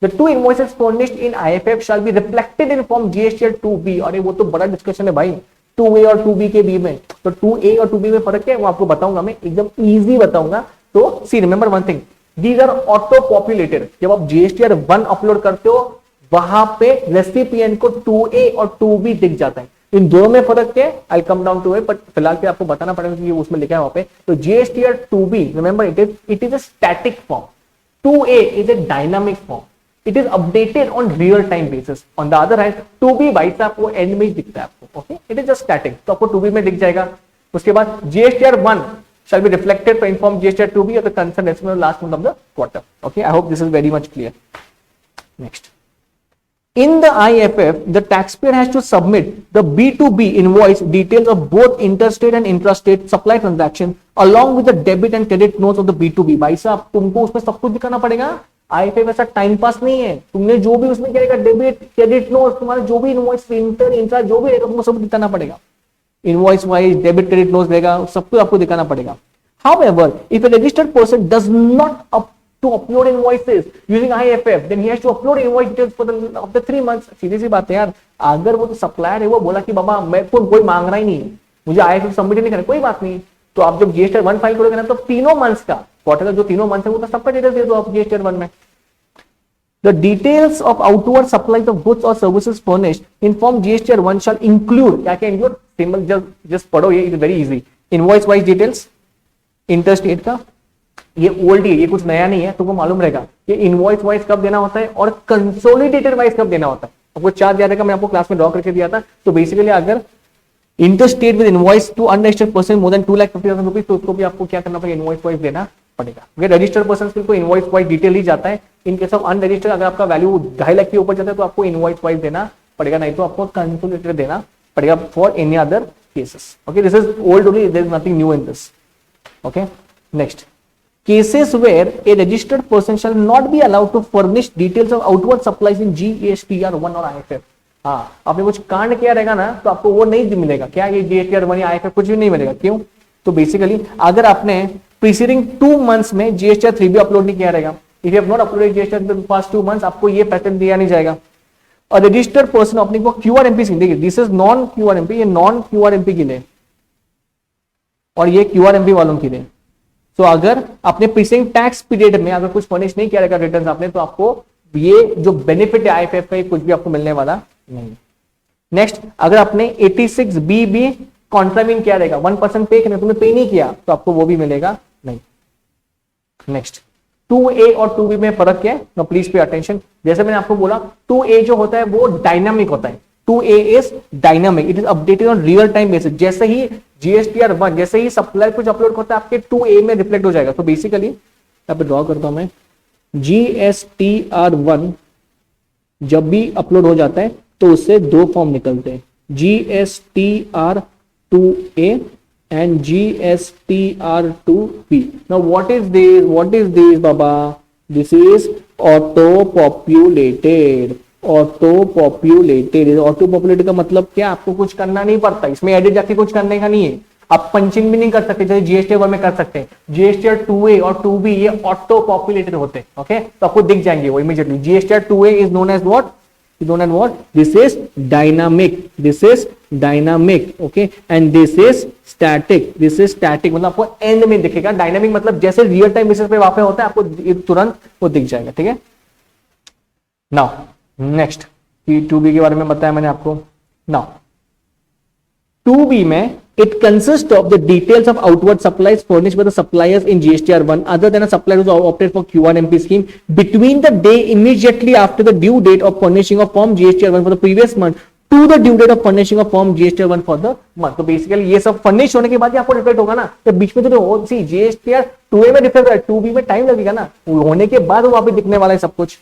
The 2 invoices furnished in IFF shall be reflected in form GSTR 2B। अरे वो तो बड़ा डिस्कशन है भाई 2A और 2B के बीच में। तो 2A और 2B में फर्क क्या है वो आपको बताऊंगा, मैं एकदम इजी बताऊंगा। तो see remember one thing, these are auto populated. जब आप जीएसटीआर 1 अपलोड करते हो वहां पे रेसिपिएंट को 2A और 2B दिख जाता है। इन दोनों में फर्क क्या है, I come down to it, but फिलहाल पे आपको बताना पड़ेगा कि उसमें लिखा है वहां पे। तो GSTR 2B remember it is a static form, 2A is a dynamic form, it is updated on real time basis. On the other hand 2B भाई साहब वो एंड में ही दिखता है आपको, okay, it is just static, तो आपको 2B में दिख जाएगा। उसके बाद GSTR 1 shall be reflected to inform GSTR 2B of the concerned estimate last month of the quarter. Okay, I hope this is very much clear. Next, in the IFF the taxpayer has to submit the B2B invoice details of both interstate and intrastate supply transaction along with the debit and credit notes of the B2B। भाई साहब तुमको उसमें सब कुछ दिखाना पड़ेगा। IFF ऐसा time pass नहीं है, तुमने जो भी उसमें क्या डेबिट क्रेडिट नोट, तुम्हारा जो भी इनवॉइस इंटर इंट्रा जो भी रहेगा तुमको सब दिखाना पड़ेगा। Invoice wise debit credit note देगा, सब कुछ आपको दिखाना पड़ेगा। However, if a registered person does not to upload invoices using IFF, then he has to upload invoice details for the 3 months। सीधी सी बात है यार, अगर वो तो सप्लायर है वो बोला कि बाबा मैं को कोई मांग रहा ही नहीं है, मुझे IFF सबमिट नहीं करना, कोई बात नहीं, तो आप जब जीएसटीआर 1 फाइल करोगे ना तो तीनों मंथ्स का क्वार्टर का जो तीनों मंथ है वो तो सबका डिटेल्स दे दो आप जीएसटीआर 1 में। The details of outward supplies of goods or services furnished in form GSTR 1 shall include, क्या क्या include, सिंपल जस्ट पढ़ो, ये is very easy. Invoice wise details interstate का, ये ओल्ड है, ये कुछ नया नहीं है, तुमको मालूम रहेगा ये इनवॉइस वाइज कब देना होता है और कंसोलिडेटेड वाइज कब देना होता है। आपको चार्ट याद है, मैं आपको क्लास में ड्रॉ करके दिया था। तो बेसिकली अगर interstate with invoice to unregistered person more than 2,50,000 rupees, तो उसको भी आपको क्या करना पड़ेगा, इनवॉइस वाइज देना पड़ेगा। अगर रजिस्टर्ड पर्सन को इनवॉइस वाइज डिटेल ही जाता है। इन केस ऑफ अनरजिस्टर्ड अगर आपका वैल्यू 2.5 लाख के ऊपर जाता है तो आपको इनवॉइस वाइज देना पड़ेगा, नहीं तो आपको कंसोलिडेटेड देना पड़ेगा for any other cases. Okay, this is old only, there is nothing new in this. Okay, next, cases where a registered person shall not be allowed to furnish details of outward supplies in GSTR 1 और IFF। हाँ, आपने कुछ कांड किया रहेगा ना तो आपको वो नहीं मिलेगा, क्या ये GSTR 1 या IFF कुछ भी नहीं मिलेगा। क्यों? तो बेसिकली अगर आपने प्रीसीडिंग 2 मंथ्स में GSTR 3 भी अपलोड नहीं किया रहेगा, if you have not uploaded GSTR in the past 2 months, आपको ये पैटर्न दिया नहीं जाएगा। और रजिस्टर्ड पर्सन अपने को QRMP देखिए, दिस इज नॉन QRMP, ये नॉन QRMP के लिए और ये QRMP वालों के लिए। तो अगर आपने प्रीसेंट टैक्स पीरियड में अगर कुछ फर्निश नहीं किया रहेगा रिटर्न आपने, तो आपको ये जो बेनिफिट है आईएफएफ का कुछ भी आपको मिलने वाला नहीं। नेक्स्ट, अगर आपने 86B भी कॉन्ट्रामिन किया रहेगा, 1% पे करने, तुमने पे नहीं किया तो आपको वो भी मिलेगा नहीं। नेक्स्ट, 2A और 2B में फर्क क्या है, नो प्लीज पे अटेंशन। जैसे मैंने आपको बोला 2A जो होता है वो डायनामिक होता है, 2A is dynamic, it is updated on real time basis. जैसे ही GSTR 1 जैसे ही सप्लाई कुछ अपलोड करता है आपके 2A में रिफ्लेक्ट हो जाएगा। तो बेसिकली यहाँ पे ड्रॉ करता हूं मैं, GSTR 1 जब भी अपलोड हो जाता है तो उससे 2 फॉर्म निकलते हैं, GSTR 2A and GSTR 2B। Now what is this Baba, this is auto populated. Auto populated का मतलब क्या, आपको कुछ करना नहीं पड़ता, इसमें एडिट जाके कुछ करने का नहीं है, आप पंचिंग भी नहीं कर सकते जैसे GSTR 1 में कर सकते हैं। GSTR 2A और 2B ये ऑटो पॉपुलेटेड होते हैं। ओके, तो आपको दिख जाएंगे वो immediately. GSTR 2A is known as what, this is dynamic, okay, and this is static, मतलब आपको एंड में दिखेगा। डायनामिक मतलब जैसे रियल टाइम बेसिस पे वहां पे होता है आपको तुरंत वो दिख जाएगा। ठीक है, नाउ नेक्स्ट, 2B के बारे में बताया मैंने आपको। नाउ 2B में It consists of the details of outward supplies furnished by the suppliers in GSTR1 other than a supplier who opted for Q1MP scheme between the day immediately after the due date of furnishing of form GSTR1 for the previous month to the due date of furnishing of form GSTR1 for the month. तो basically ये सब furnish होने के बाद ही आपको reflect होगा ना, तो बीच में तो सी GSTR 2A में रिफ्लेक्ट है, 2B में टाइम लगेगा ना, होने के बाद वहां पे दिखने वाला है सब कुछ.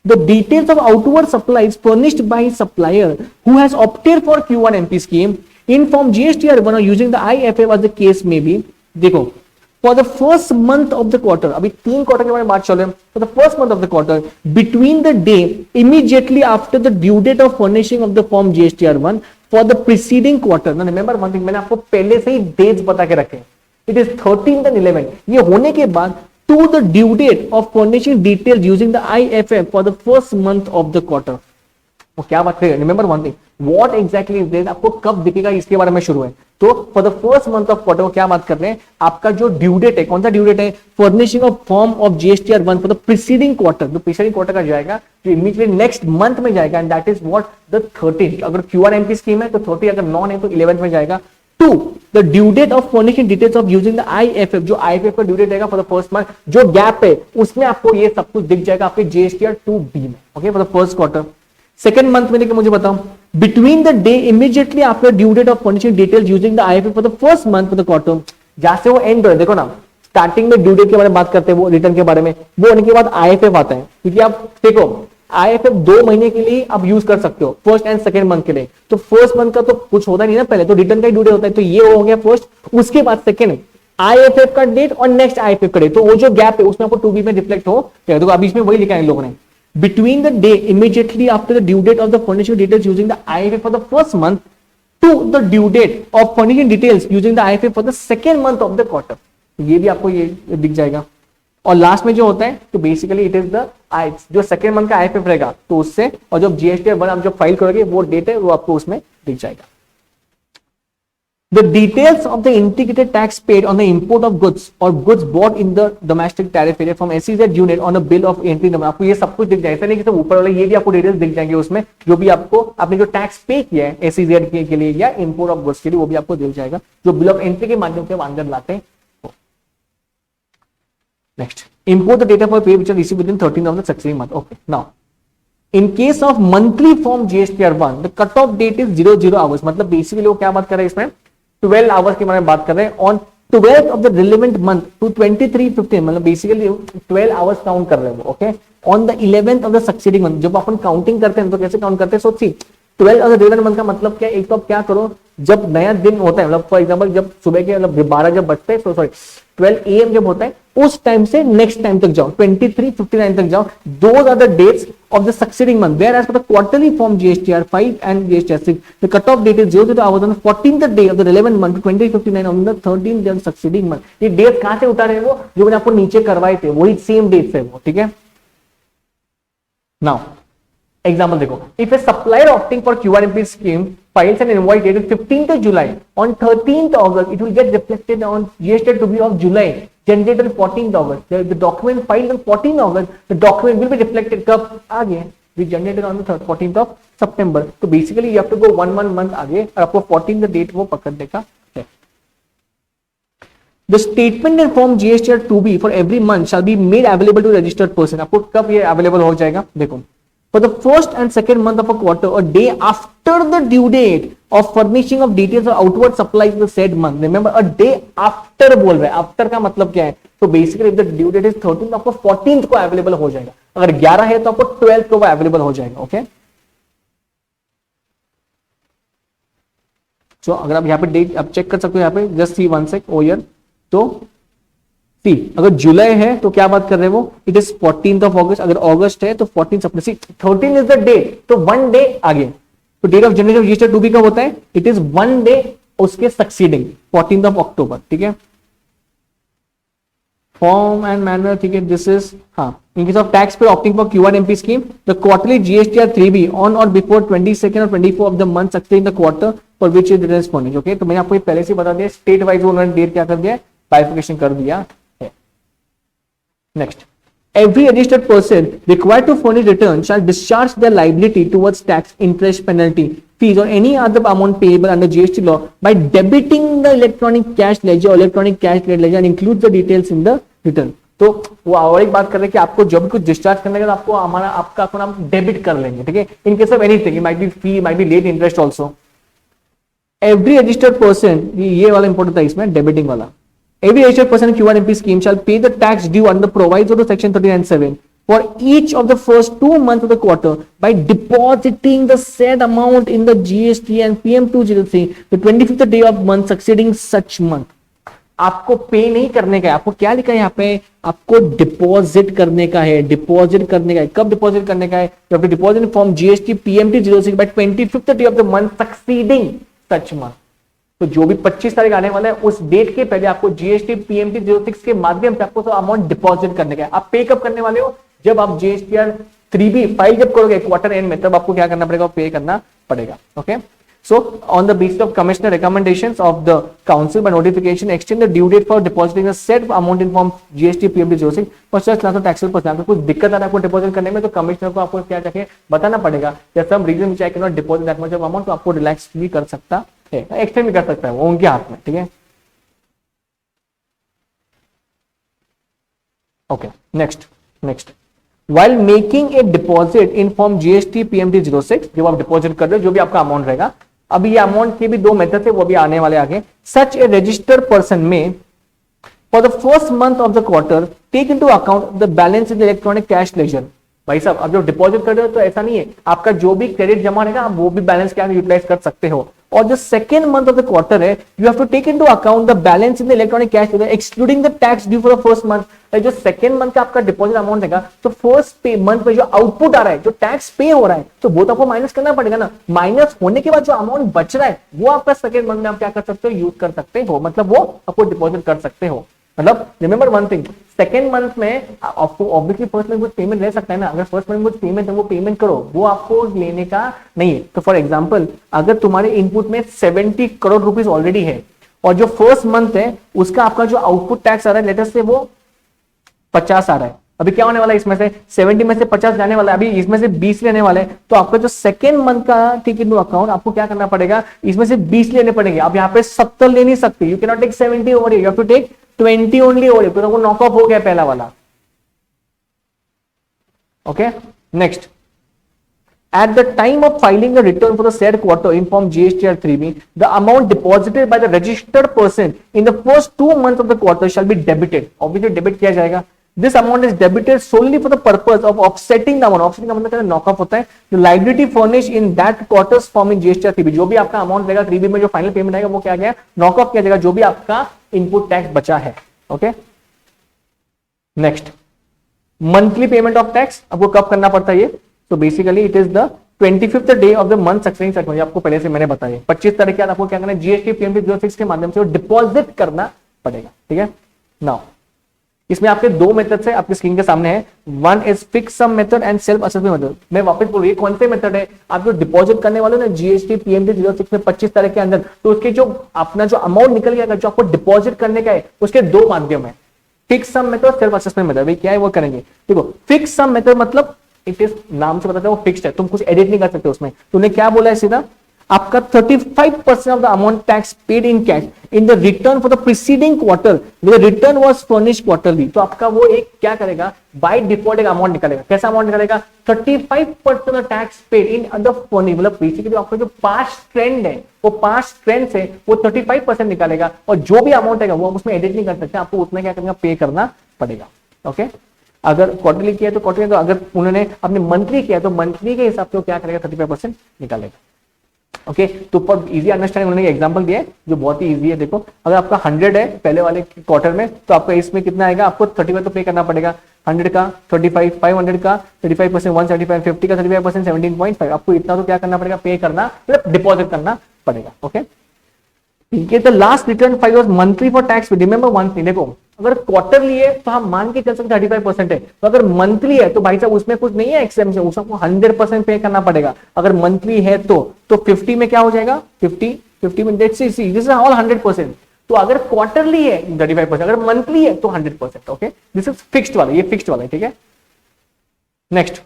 The details of outward supplies furnished by supplier who has opted for Q1MP scheme in form GSTR1 or using the IFF as the case may be. देखो, for the first month of the quarter, अभी 3 quarter के बारे में बात चल रही है. For the first month of the quarter, between the day immediately after the due date of furnishing of the form GSTR1 for the preceding quarter. Now remember one thing, मैंने आपको पहले से ही dates बता के रखे. It is 13th and 11th. ये होने के बाद to the due date of furnishing details using the IFF for the first month of the quarter. वो क्या बात करें? Remember one thing, what exactly is this, आपको कब दिखेगा इसके बारे में शुरू है. तो for the first month of quarter क्या बात कर रहे हैं, आपका जो ड्यू डेट है, कौन सा ड्यू डेट है, furnishing of form of GSTR1 for the preceding quarter. तो प्रीसीडिंग क्वार्टर का जाएगा जो इमीडिएटली नेक्स्ट मंथ में जाएगा, and that is what the 13th. अगर Q1MP स्कीम है तो 30, अगर नॉन है तो 11th में जाएगा. To the due date of furnishing details of using the IFF, जो IFF का ड्यू डेट रहेगा फॉर द फर्स्ट मंथ, जो गैप है उसमें आपको ये सब कुछ दिख जाएगा आपके GSTR2B में. Okay, for the first quarter. Second month में देखिए मुझे बताओ, between the day immediately after due date of furnishing details using the IFF for the first month for the quarter. जहां से वो एंड हो, देखो ना, स्टार्टिंग में ड्यू डेट के बारे में बात करते हैं, वो रिटर्न के बारे में, वो होने के बाद IFF आता है. क्योंकि आप देखो IFF 2 महीने के लिए आप यूज कर सकते हो, फर्स्ट एंड सेकंड मंथ के लिए. तो फर्स्ट मंथ का तो कुछ होता नहीं ना, पहले तो रिटर्न का ही ड्यू डेट होता है. तो ये हो गया फर्स्ट, उसके बाद सेकंड IFF का डेट और नेक्स्ट IFF का डेट. तो वो जो गैप है उसमें आपको 2B में रिफ्लेक्ट हो. देखो अभी इसमें वही लिखा है इन लोगों ने, between the day immediately after the due date of the furnishing details using the IFF for the first month to the due date of furnishing details using the IFF for the second month of the quarter. ये भी आपको ये दिख जाएगा. और last में जो होता है तो बेसिकली इट इज द जो सेकेंड मंथ का IFF रहेगा तो उससे, और जब GSTR1 आप जब फाइल करोगे वो डेट है वो आपको उसमें दिख जाएगा. The details of the integrated tax paid on the import of goods or goods bought in the domestic tariff area from SEZ unit on a bill of entry number. आपको ये सब कुछ दिख जाएगा, ऐसा नहीं कि सब ऊपर वाले, ये भी आपको डिटेल्स दिख जाएंगे उसमें, जो भी आपको आपने जो टैक्स पे किया है SEZ के लिए या इंपोर्ट ऑफ गुड्स के लिए, वो भी आपको दिख जाएगा जो बिल ऑफ एंट्री के माध्यम से अंदर लाते हैं. Next, import the data for pay which are received within 13 of the succeeding month. Okay, now in case of monthly form GSTR1 the cut off date is 00 hours. मतलब basically वो क्या बात कर रहे हैं इसमें, 12 आवर्स के बारे में बात कर रहे हैं. On 12th of the relevant month to 23:15, मतलब बेसिकली 12 आवर्स काउंट कर रहे हैं वो. Okay, on the 11th of the succeeding month. जब अपन काउंटिंग करते हैं तो कैसे काउंट करते हैं, सो सी 12 ऑफ द रिलेवेंट मंथ का मतलब क्या है, एक तो आप क्या करो, जब नया दिन होता है, मतलब फॉर एग्जांपल जब सुबह के मतलब 12 जब बजते हैं, सॉरी 12 AM जब होता है, उस टाइम से नेक्स्ट टाइम तक जाओ, 23:59 तक जाओ. Those are the dates of the succeeding month, whereas for the quarterly form GSTR5 and GSTR6 the cutoff date is 00 hours on the 14th day of the relevant month to 20:59 on the 13th day of the succeeding month. ये date कहां से उतारे हैं, वो जो मैंने आपको नीचे करवाए थे वही सेम डेट है वो. ठीक है, नाउ एग्जांपल देखो, if A supplier opting for Q1MP scheme files an invoice dated 15th July, on 13th August it will get reflected on GSTR2B of July generated on 14th August. The document filed on 14th August, the document will be reflected कब आगे, we generated on the 14th of September. तो basically you have to go one month आगे, और आपको 14th date वो पकड़ देगा. The statement and form GSTR2B for every month shall be made available to registered person. आपको कब ये अवेलेबल हो जाएगा, देखो, for the first and second month of a quarter, a day after the due date of furnishing of details of outward supplies the said month. Remember, a day after बोल रहे हैं, after का मतलब क्या है, तो basically if the due date is 13th, आपको 14th को अवेलेबल हो जाएगा. अगर 11 है तो आपको 12th को अवेलेबल हो जाएगा. ओके, सो अगर आप यहाँ पे डेट आप चेक कर सकते हो, यहाँ पे जस्ट सी वन सेक ओ ईयर. तो सी अगर जुलाई है तो क्या बात कर रहे हैं वो, इट इज 14th ऑफ अगस्त. अगर अगस्त है तो 14th सितंबर. सी 13 इज द डेट, तो वन डे आगे. तो date of generation of GSTR2B कब होता है, इट इज वन डे उसके सक्सीडिंग 14th ऑफ अक्टूबर. ठीक है, फॉर्म एंड मैनर. ठीक है, दिस इज हाँ, इन केस ऑफ टैक्स पे opting for Q1MP scheme the quarterly GSTR3B on और बिफोर 22nd और 24 of the month succeeding the quarter for which it is furnished. Okay, तो मैंने आपको पहले से बता दिया, स्टेट वाइज उन्होंने डेट क्या कर दिया, बाइफिकेशन कर दिया. Next, every registered person required to furnish return shall discharge their liability towards tax, interest, penalty, fees or any other amount payable under GST law by debiting the electronic cash ledger or electronic cash ledger and include the details in the return. तो वो और एक बात कर रहे हैं कि आपको जब भी कुछ डिस्चार्ज करने का तो आपको हमारा आपका अकाउंट हम डेबिट कर लेंगे, ठीक है. In case of anything, it might be fee, might be late interest also. Every registered person, ये वाला इंपॉर्टेंट था इसमें, डेबिटिंग वाला. Every registered person in Q1MP scheme shall pay the tax due under the proviso of the section 39(7) for each of the first 2 months of the quarter by depositing the said amount in the GST and PM203 the 25th day of month succeeding such month. आपको पे नहीं करने का है, आपको क्या लिखा है यहाँ पे, आपको डिपॉजिट करने का है. डिपॉजिट करने का है, कब डिपॉजिट करने का है, you have to deposit in form GST PMT06 by 25th day of the month succeeding such month. तो जो भी 25 तारीख आने वाला है उस डेट के पहले आपको जीएसटी पीएमटी 06 के माध्यम से आपको तो अमाउंट डिपॉजिट करने का है. आप पे कब करने वाले हो, जब आप जीएसटीआर 3B फाइल जब करोगे क्वार्टर एंड में, तब आपको क्या करना पड़ेगा, पे करना पड़ेगा. Okay, so on the basis of commissioner recommendations of the council by notification extend the due date for depositing the set amount in form GST PMT 06 for such class of taxable person. अगर कुछ दिक्कत आ रहा है आपको deposit करने में, तो commissioner को आपको क्या जाके बताना पड़ेगा. Some reason which I can not deposit that much of amount, तो आपको रिलैक्स भी कर सकता है, एक्सटेंड भी कर सकता है, वो उनके हाथ में, ठीक है. Okay, next while making a deposit in form GST PMT 06, जब आप डिपॉजिट कर रहे हो जो भी आपका अमाउंट रहेगा, अभी ये अमाउंट के भी दो मेथड है, वो भी आने वाले आगे. सच ए रजिस्टर्ड पर्सन में for the first month of the quarter take into account the balance in the electronic cash ledger. भाई साहब, अब जब डिपॉजिट कर रहे हो तो ऐसा नहीं है, आपका जो भी क्रेडिट जमा रहेगा आप वो भी बैलेंस क्या यूटिलाइज कर सकते हो. और जो second month of the quarter है, you have to take into account the balance in the electronic cash ledger excluding the tax due for the first month. जो सेकेंड मंथ का आपका डिपॉजिट अमाउंट रहेगा, तो फर्स्ट पे month में जो output आ रहा है, जो टैक्स पे हो रहा है, तो वो तो आपको माइनस करना पड़ेगा ना. माइनस होने के बाद जो अमाउंट बच रहा है वो आपका सेकेंड मंथ में आप क्या कर सकते हो, यूज कर सकते हो, मतलब वो आपको डिपॉजिट कर सकते हो. मतलब remember one thing, second month में आपको ऑब्वियसली फर्स्ट मंथ कुछ पेमेंट ले सकता है ना. अगर फर्स्ट मंथ कुछ पेमेंट है वो पेमेंट करो, वो आपको लेने का नहीं है. तो फॉर एग्जांपल, अगर तुम्हारे इनपुट में 70 करोड़ रुपीस ऑलरेडी है और जो फर्स्ट मंथ है उसका आपका जो आउटपुट टैक्स आ रहा है लेटेस्ट से वो 50 आ रहा है. अभी क्या होने वाला है, इसमें से 70 में से 50 जाने वाला है, अभी इसमें से 20 लेने वाले हैं. तो आपका जो सेकेंड मंथ का टेक इनटू अकाउंट आपको क्या करना पड़ेगा, इसमें से 20 लेने पड़ेंगे. आप यहाँ पे 70 ले नहीं सकते, you can not take 70 over, you have to take 20 only over, तो वो नॉक ऑफ हो गया पहला वाला. Okay, next. At the time of filing a return for the said quarter in form GSTR 3B, the amount deposited by the registered person in the first 2 months of the quarter shall be debited. Obviously debit किया जाएगा. This amount is debited solely for the purpose of offsetting the amount. Offsetting का मतलब knock off होता है. The liability furnished in that quarter's form in GSTR 3B, जो भी आपका amount रहेगा 3B में, जो फाइनल पेमेंट आएगा वो क्या गया, नॉक ऑफ किया जाएगा, जो भी आपका इनपुट टैक्स बचा है. Okay, next. Monthly payment of tax आपको कब करना पड़ता है ये, तो basically it is the 25th day of the month succeeding set. आपको पहले से मैंने बताया 25 तारीख के बाद आपको क्या करना है, जीएसटी पीएमटी 06 के माध्यम से डिपॉजिट करना पड़ेगा. ठीक है. नाउ इसमें आपके दो मेथड्स है, आपके स्क्रीन के सामने है. One is fix sum method and self assessment method. मैं वापस बोल रही हूं, कौन से मेथड है, आप जो डिपॉजिट करने वाले हो ना जीएसटी पीएमटी 06 में 25 तारीख के अंदर, तो उसके जो अपना जो अमाउंट निकल गया जो आपको डिपॉजिट करने का है, उसके दो माध्यम है, fix sum method, self assessment method. भाई क्या है वो करेंगे. देखो, फिक्स सम मेथड मतलब इट इज, नाम से बताता है वो फिक्स्ड है, तुम कुछ एडिट नहीं कर सकते उसमें. तूने क्या बोला है सीधा, आपका 35% of the amount tax paid in cash in the return for the preceding quarter the return was furnished quarterly. तो आपका वो एक क्या करेगा, बाय डिफॉल्ट एक अमाउंट निकलेगा. कैसा अमाउंट निकलेगा, 35% of tax paid in other furnished, मतलब बेसिकली आपका जो पास्ट ट्रेंड है, वो पास्ट ट्रेंड से वो 35% निकालेगा, और जो भी अमाउंट है वो हम उसमें एडिट नहीं कर सकते, आपको उतना क्या करना, पे करना पड़ेगा. ओके, अगर क्वार्टरली किया तो क्वार्टरली, तो अगर उन्होंने अपने मंथली किया तो मंथली के हिसाब से क्या करेगा, 35% निकालेगा. ओके, तो फॉर इजी अंडरस्टैंडिंग उन्होंने एग्जांपल दिया है जो बहुत ही इजी है. देखो, अगर आपका 100 है पहले वाले क्वार्टर में, तो आपका इसमें कितना आएगा, आपको 35 तो पे करना पड़ेगा. 100 का 35, 500 का 35%, 175, 50 का 35%, 17.5, आपको इतना तो क्या करना पड़ेगा, पे करना, मतलब डिपॉजिट करना पड़ेगा. ओके, ये the last return file was monthly for tax. Remember one thing, देखो अगर क्वार्टरली है तो हम मान के चल सकते 35% है, तो अगर मंथली है तो भाई साहब उसमें कुछ नहीं है एक्सेप्शन, उसको 100% पे करना पड़ेगा. अगर मंथली है तो 50 में क्या हो जाएगा, 50 में दिस इज ऑल 100%. तो अगर क्वार्टरली है 35%, अगर मंथली है तो 100%. ओके, दिस इज फिक्स्ड वाला, ये फिक्स्ड वाला है. ठीक है. Next,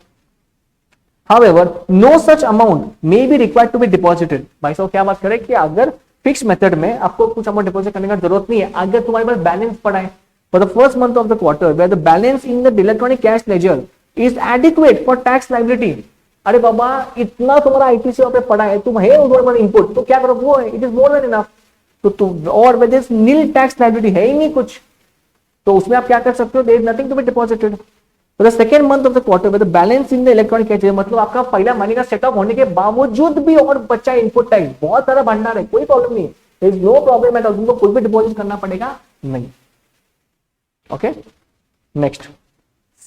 However, no such amount may be required to be deposited. भाई साहब क्या बात करें कि अगर फिक्स मेथड में आपको कुछ अमाउंट डिपॉजिट करने का जरूरत नहीं है, अगर तुम्हारे पास बैलेंस पड़ा है for the first month of the quarter where the balance in the electronic cash ledger is adequate for tax liability. अरे बाबा इतना तुम्हारा आईटीसी पे पड़ा है, तुम है उस इनपुट, तो क्या करो, वो है, it is more than enough. तो तुम और वजह नील टैक्स लाइबिलिटी है ही नहीं कुछ, तो उसमें आप क्या कर सकते हो, there is nothing to be deposited. For the second month of the quarter with the balance in the electronic cash, मतलब आपका पहला महीने का सेटअप होने के बावजूद भी और बच्चा इनपुट टैक्स बहुत सारा भंडार है, कोई प्रॉब्लम नहीं है, there is no problem at all, तुमको कुछ भी डिपॉजिट करना पड़ेगा नहीं. Okay, next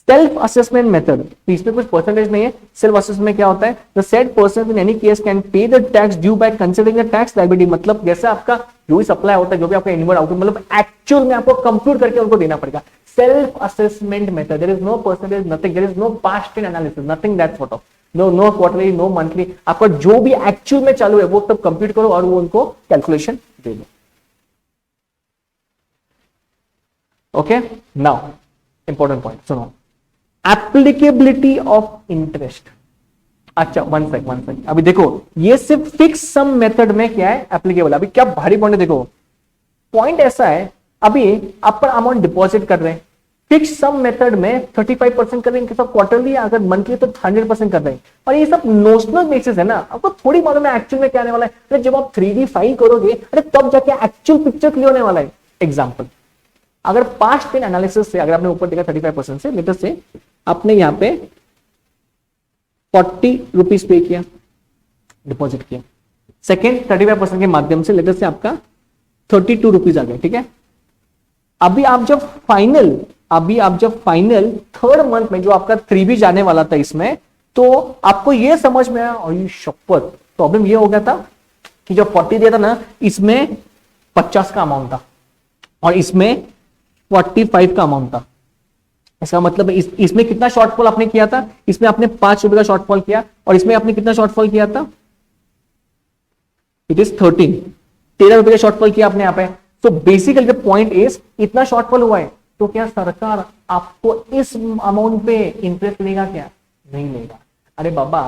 self assessment method. इसमें कुछ परसेंटेज नहीं है. सेल्फ असेसमेंट क्या होता है, the said person in any case can pay the tax due by considering the tax liability. मतलब जैसे आपका जो भी सप्लाई होता है, जो भी आपका इनवर्ड आउटवर्ड, मतलब एक्चुअल में आपको कंप्यूट करके उनको देना पड़ेगा. Self assessment method, there is no percentage, nothing, there is no past in analysis, nothing that sort of, no quarterly, no monthly. आपका जो भी एक्चुअल में चालू है वो सब कंप्यूट करो और वो उनको कैलकुलेशन दे दो. ओके, नाउ इंपॉर्टेंट पॉइंट सुनो, एप्लीकेबिलिटी ऑफ इंटरेस्ट. अच्छा वन सेक, अभी देखो ये सिर्फ फिक्स सम मेथड में क्या है एप्लीकेबल. अभी क्या भारी पॉइंट है, देखो पॉइंट ऐसा है, अभी आप पर अमाउंट डिपॉजिट कर रहे हैं, फिक्स सम मेथड में 35% कर रहे हैं, सब क्वार्टरली, अगर मंथली तो 100% कर रहे हैं, और ये सब नोशनल बेसिस है ना, आपको थोड़ी मालूम है एक्चुअल में क्या आने वाला है. अरे जब आप 3D फाइल करोगे, अरे तब जाके एक्चुअल पिक्चर क्लियर होने वाला है. एग्जाम्पल, अगर पास्ट इन एनालिसिस से, अगर आपने ऊपर देखा 35% से, लेटर से आपने यहां पे 40 रुपीज पे किया, डिपॉजिट किया, सेकेंड 35% के माध्यम से लेटर से आपका 32 रुपीज आ गए. ठीक है, अभी आप जब फाइनल थर्ड मंथ में जो आपका 3B जाने वाला था इसमें, तो आपको ये समझ में आया, और ये शपथ प्रॉब्लम ये हो गया था कि जो 40 दिया था ना, इसमें 50 का अमाउंट था और इसमें 45 का अमाउंट था. इसका मतलब इसमें कितना शॉर्टफॉल आपने किया था, इसमें आपने 5 रुपए का शॉर्टफॉल किया, और इसमें आपने कितना शॉर्टफॉल किया था, इट इज 13 रुपए का शॉर्टफॉल किया आपने यहाँ पे. तो बेसिकली द पॉइंट इज, इतना शॉर्टफॉल हुआ है, तो क्या सरकार आपको इस अमाउंट पे इंटरेस्ट लेगा क्या, नहीं लेगा. अरे बाबा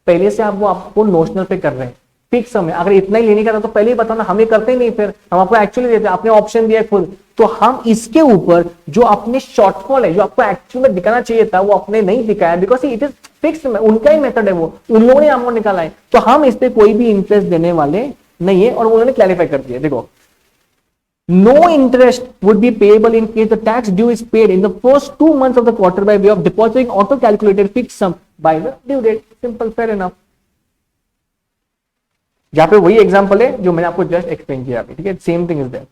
पहले से आप वो आपको नोशनल पे कर रहे हैं, फिक्स समय, अगर इतना ही लेने का था तो पहले ही बताओ ना, हमें करते ही नहीं, फिर हम आपको एक्चुअली देते, आपने ऑप्शन दिया खुद, तो हम इसके ऊपर जो अपने शॉर्टफॉल है, जो आपको एक्चुअल में दिखाना चाहिए था, वो आपने नहीं दिखाया, बिकॉज इट इज फिक्स, उनका ही मेथड है, वो उन लोगों ने अमाउंट निकाला है, तो हम इस पे कोई भी इंटरेस्ट देने वाले नहीं है. और उन्होंने क्लैरिफाई कर दिया, देखो no interest would be payable in case the tax due is paid in the first 2 months of the quarter by way of depositing auto calculated fixed sum by the due date. Simple, fair enough. जहां पे वही example है जो मैंने आपको just explain किया अभी. ठीक है, same thing is there.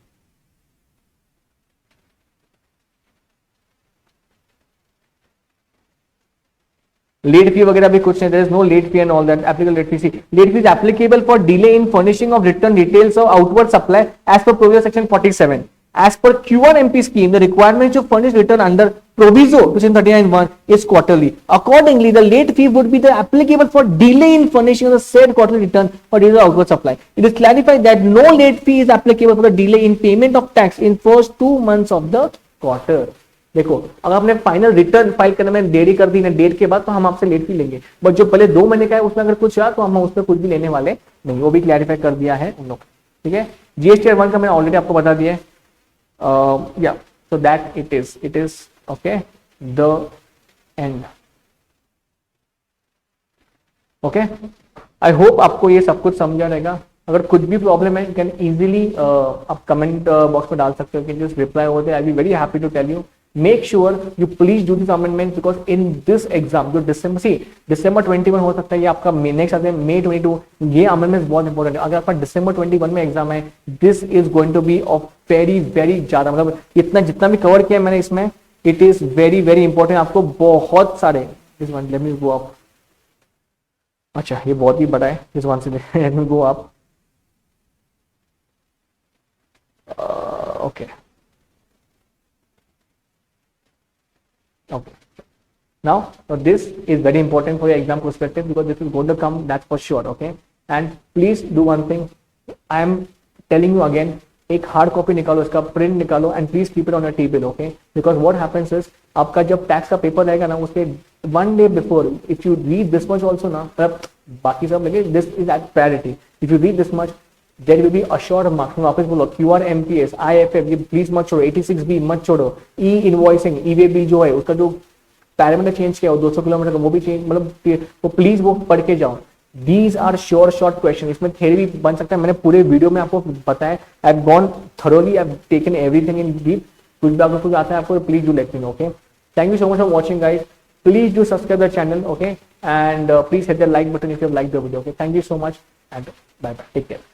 Late fee वगैरह भी कुछ नहीं, there is no late fee and all that. Applicable late fee, see late fee is applicable for delay in furnishing of return details of outward supply as per provision section 47. As per Q1 MP scheme, the requirement to furnish return under proviso section 39(1) is quarterly. Accordingly, the late fee would be the applicable for delay in furnishing of the said quarterly return for the outward supply. It is clarified that no late fee is applicable for the delay in payment of tax in first 2 months of the quarter. देखो अगर आपने final return file करने में देरी कर दी ना date के बाद, तो हम आपसे लेट फी लेंगे, बट जो पहले 2 महीने का है उसमें अगर कुछ हुआ तो हम उसमें कुछ भी लेने वाले नहीं. वो भी क्लैरिफाई कर दिया है उन लोग. ठीक है, जीएसटी 1 का मैंने ऑलरेडी आपको बता दिया है. Yeah, so that it is okay, the end. Okay, I hope आपको ये सब कुछ समझा रहेगा. अगर कुछ भी प्रॉब्लम है, you can easily आप कमेंट बॉक्स में डाल सकते हो, कि just reply over there. I'll be very happy to tell you. Make sure you please do this amendment, because in this exam जो December 21 हो सकता है, ये आपका नेक्स्ट आता है May 22. ये अमेंडमेंट बहुत इंपॉर्टेंट है. अगर आपका December 21 में एग्जाम है, this is going to be of very very ज्यादा, मतलब इतना जितना भी कवर किया मैंने इसमें, it is very very important. आपको बहुत सारे, this one let me go up. अच्छा ये बहुत ही बड़ा है, दिस वन से let me go up. Okay okay, now so this is very important for your exam perspective, because this is going to come, that's for sure. Okay, and please do one thing, I am telling you again, एक hard copy निकालो, इसका print निकालो and please keep it on your table, okay, because what happens is आपका जब tax का paper रहेगा ना, उसके 1 day before if you read this much also ना, बाकी सब लगे this is at priority, if you read this much there will be assured marks. वापस बोलो QRMPS IFF ये प्लीज मत छोड़ो, 86B मत छोड़ो, ई इनवॉइसिंग ईवे बिल जो है उसका जो पैरामीटर चेंज किया हो 200 किलोमीटर का वो भी चेंज, मतलब वो प्लीज वो पढ़ के जाओ। These are sure short question, इसमें थ्योरी भी बन सकता है, मैंने पूरे वीडियो में आपको बताया, I have gone thoroughly, I have taken everything in deep. कुछ भी आपको कुछ आता है आपको please do let me know, okay. Thank you so much for watching guys, please do subscribe the channel, okay, and please hit the like button if you like the video, okay. Thank you so much and bye bye, take care.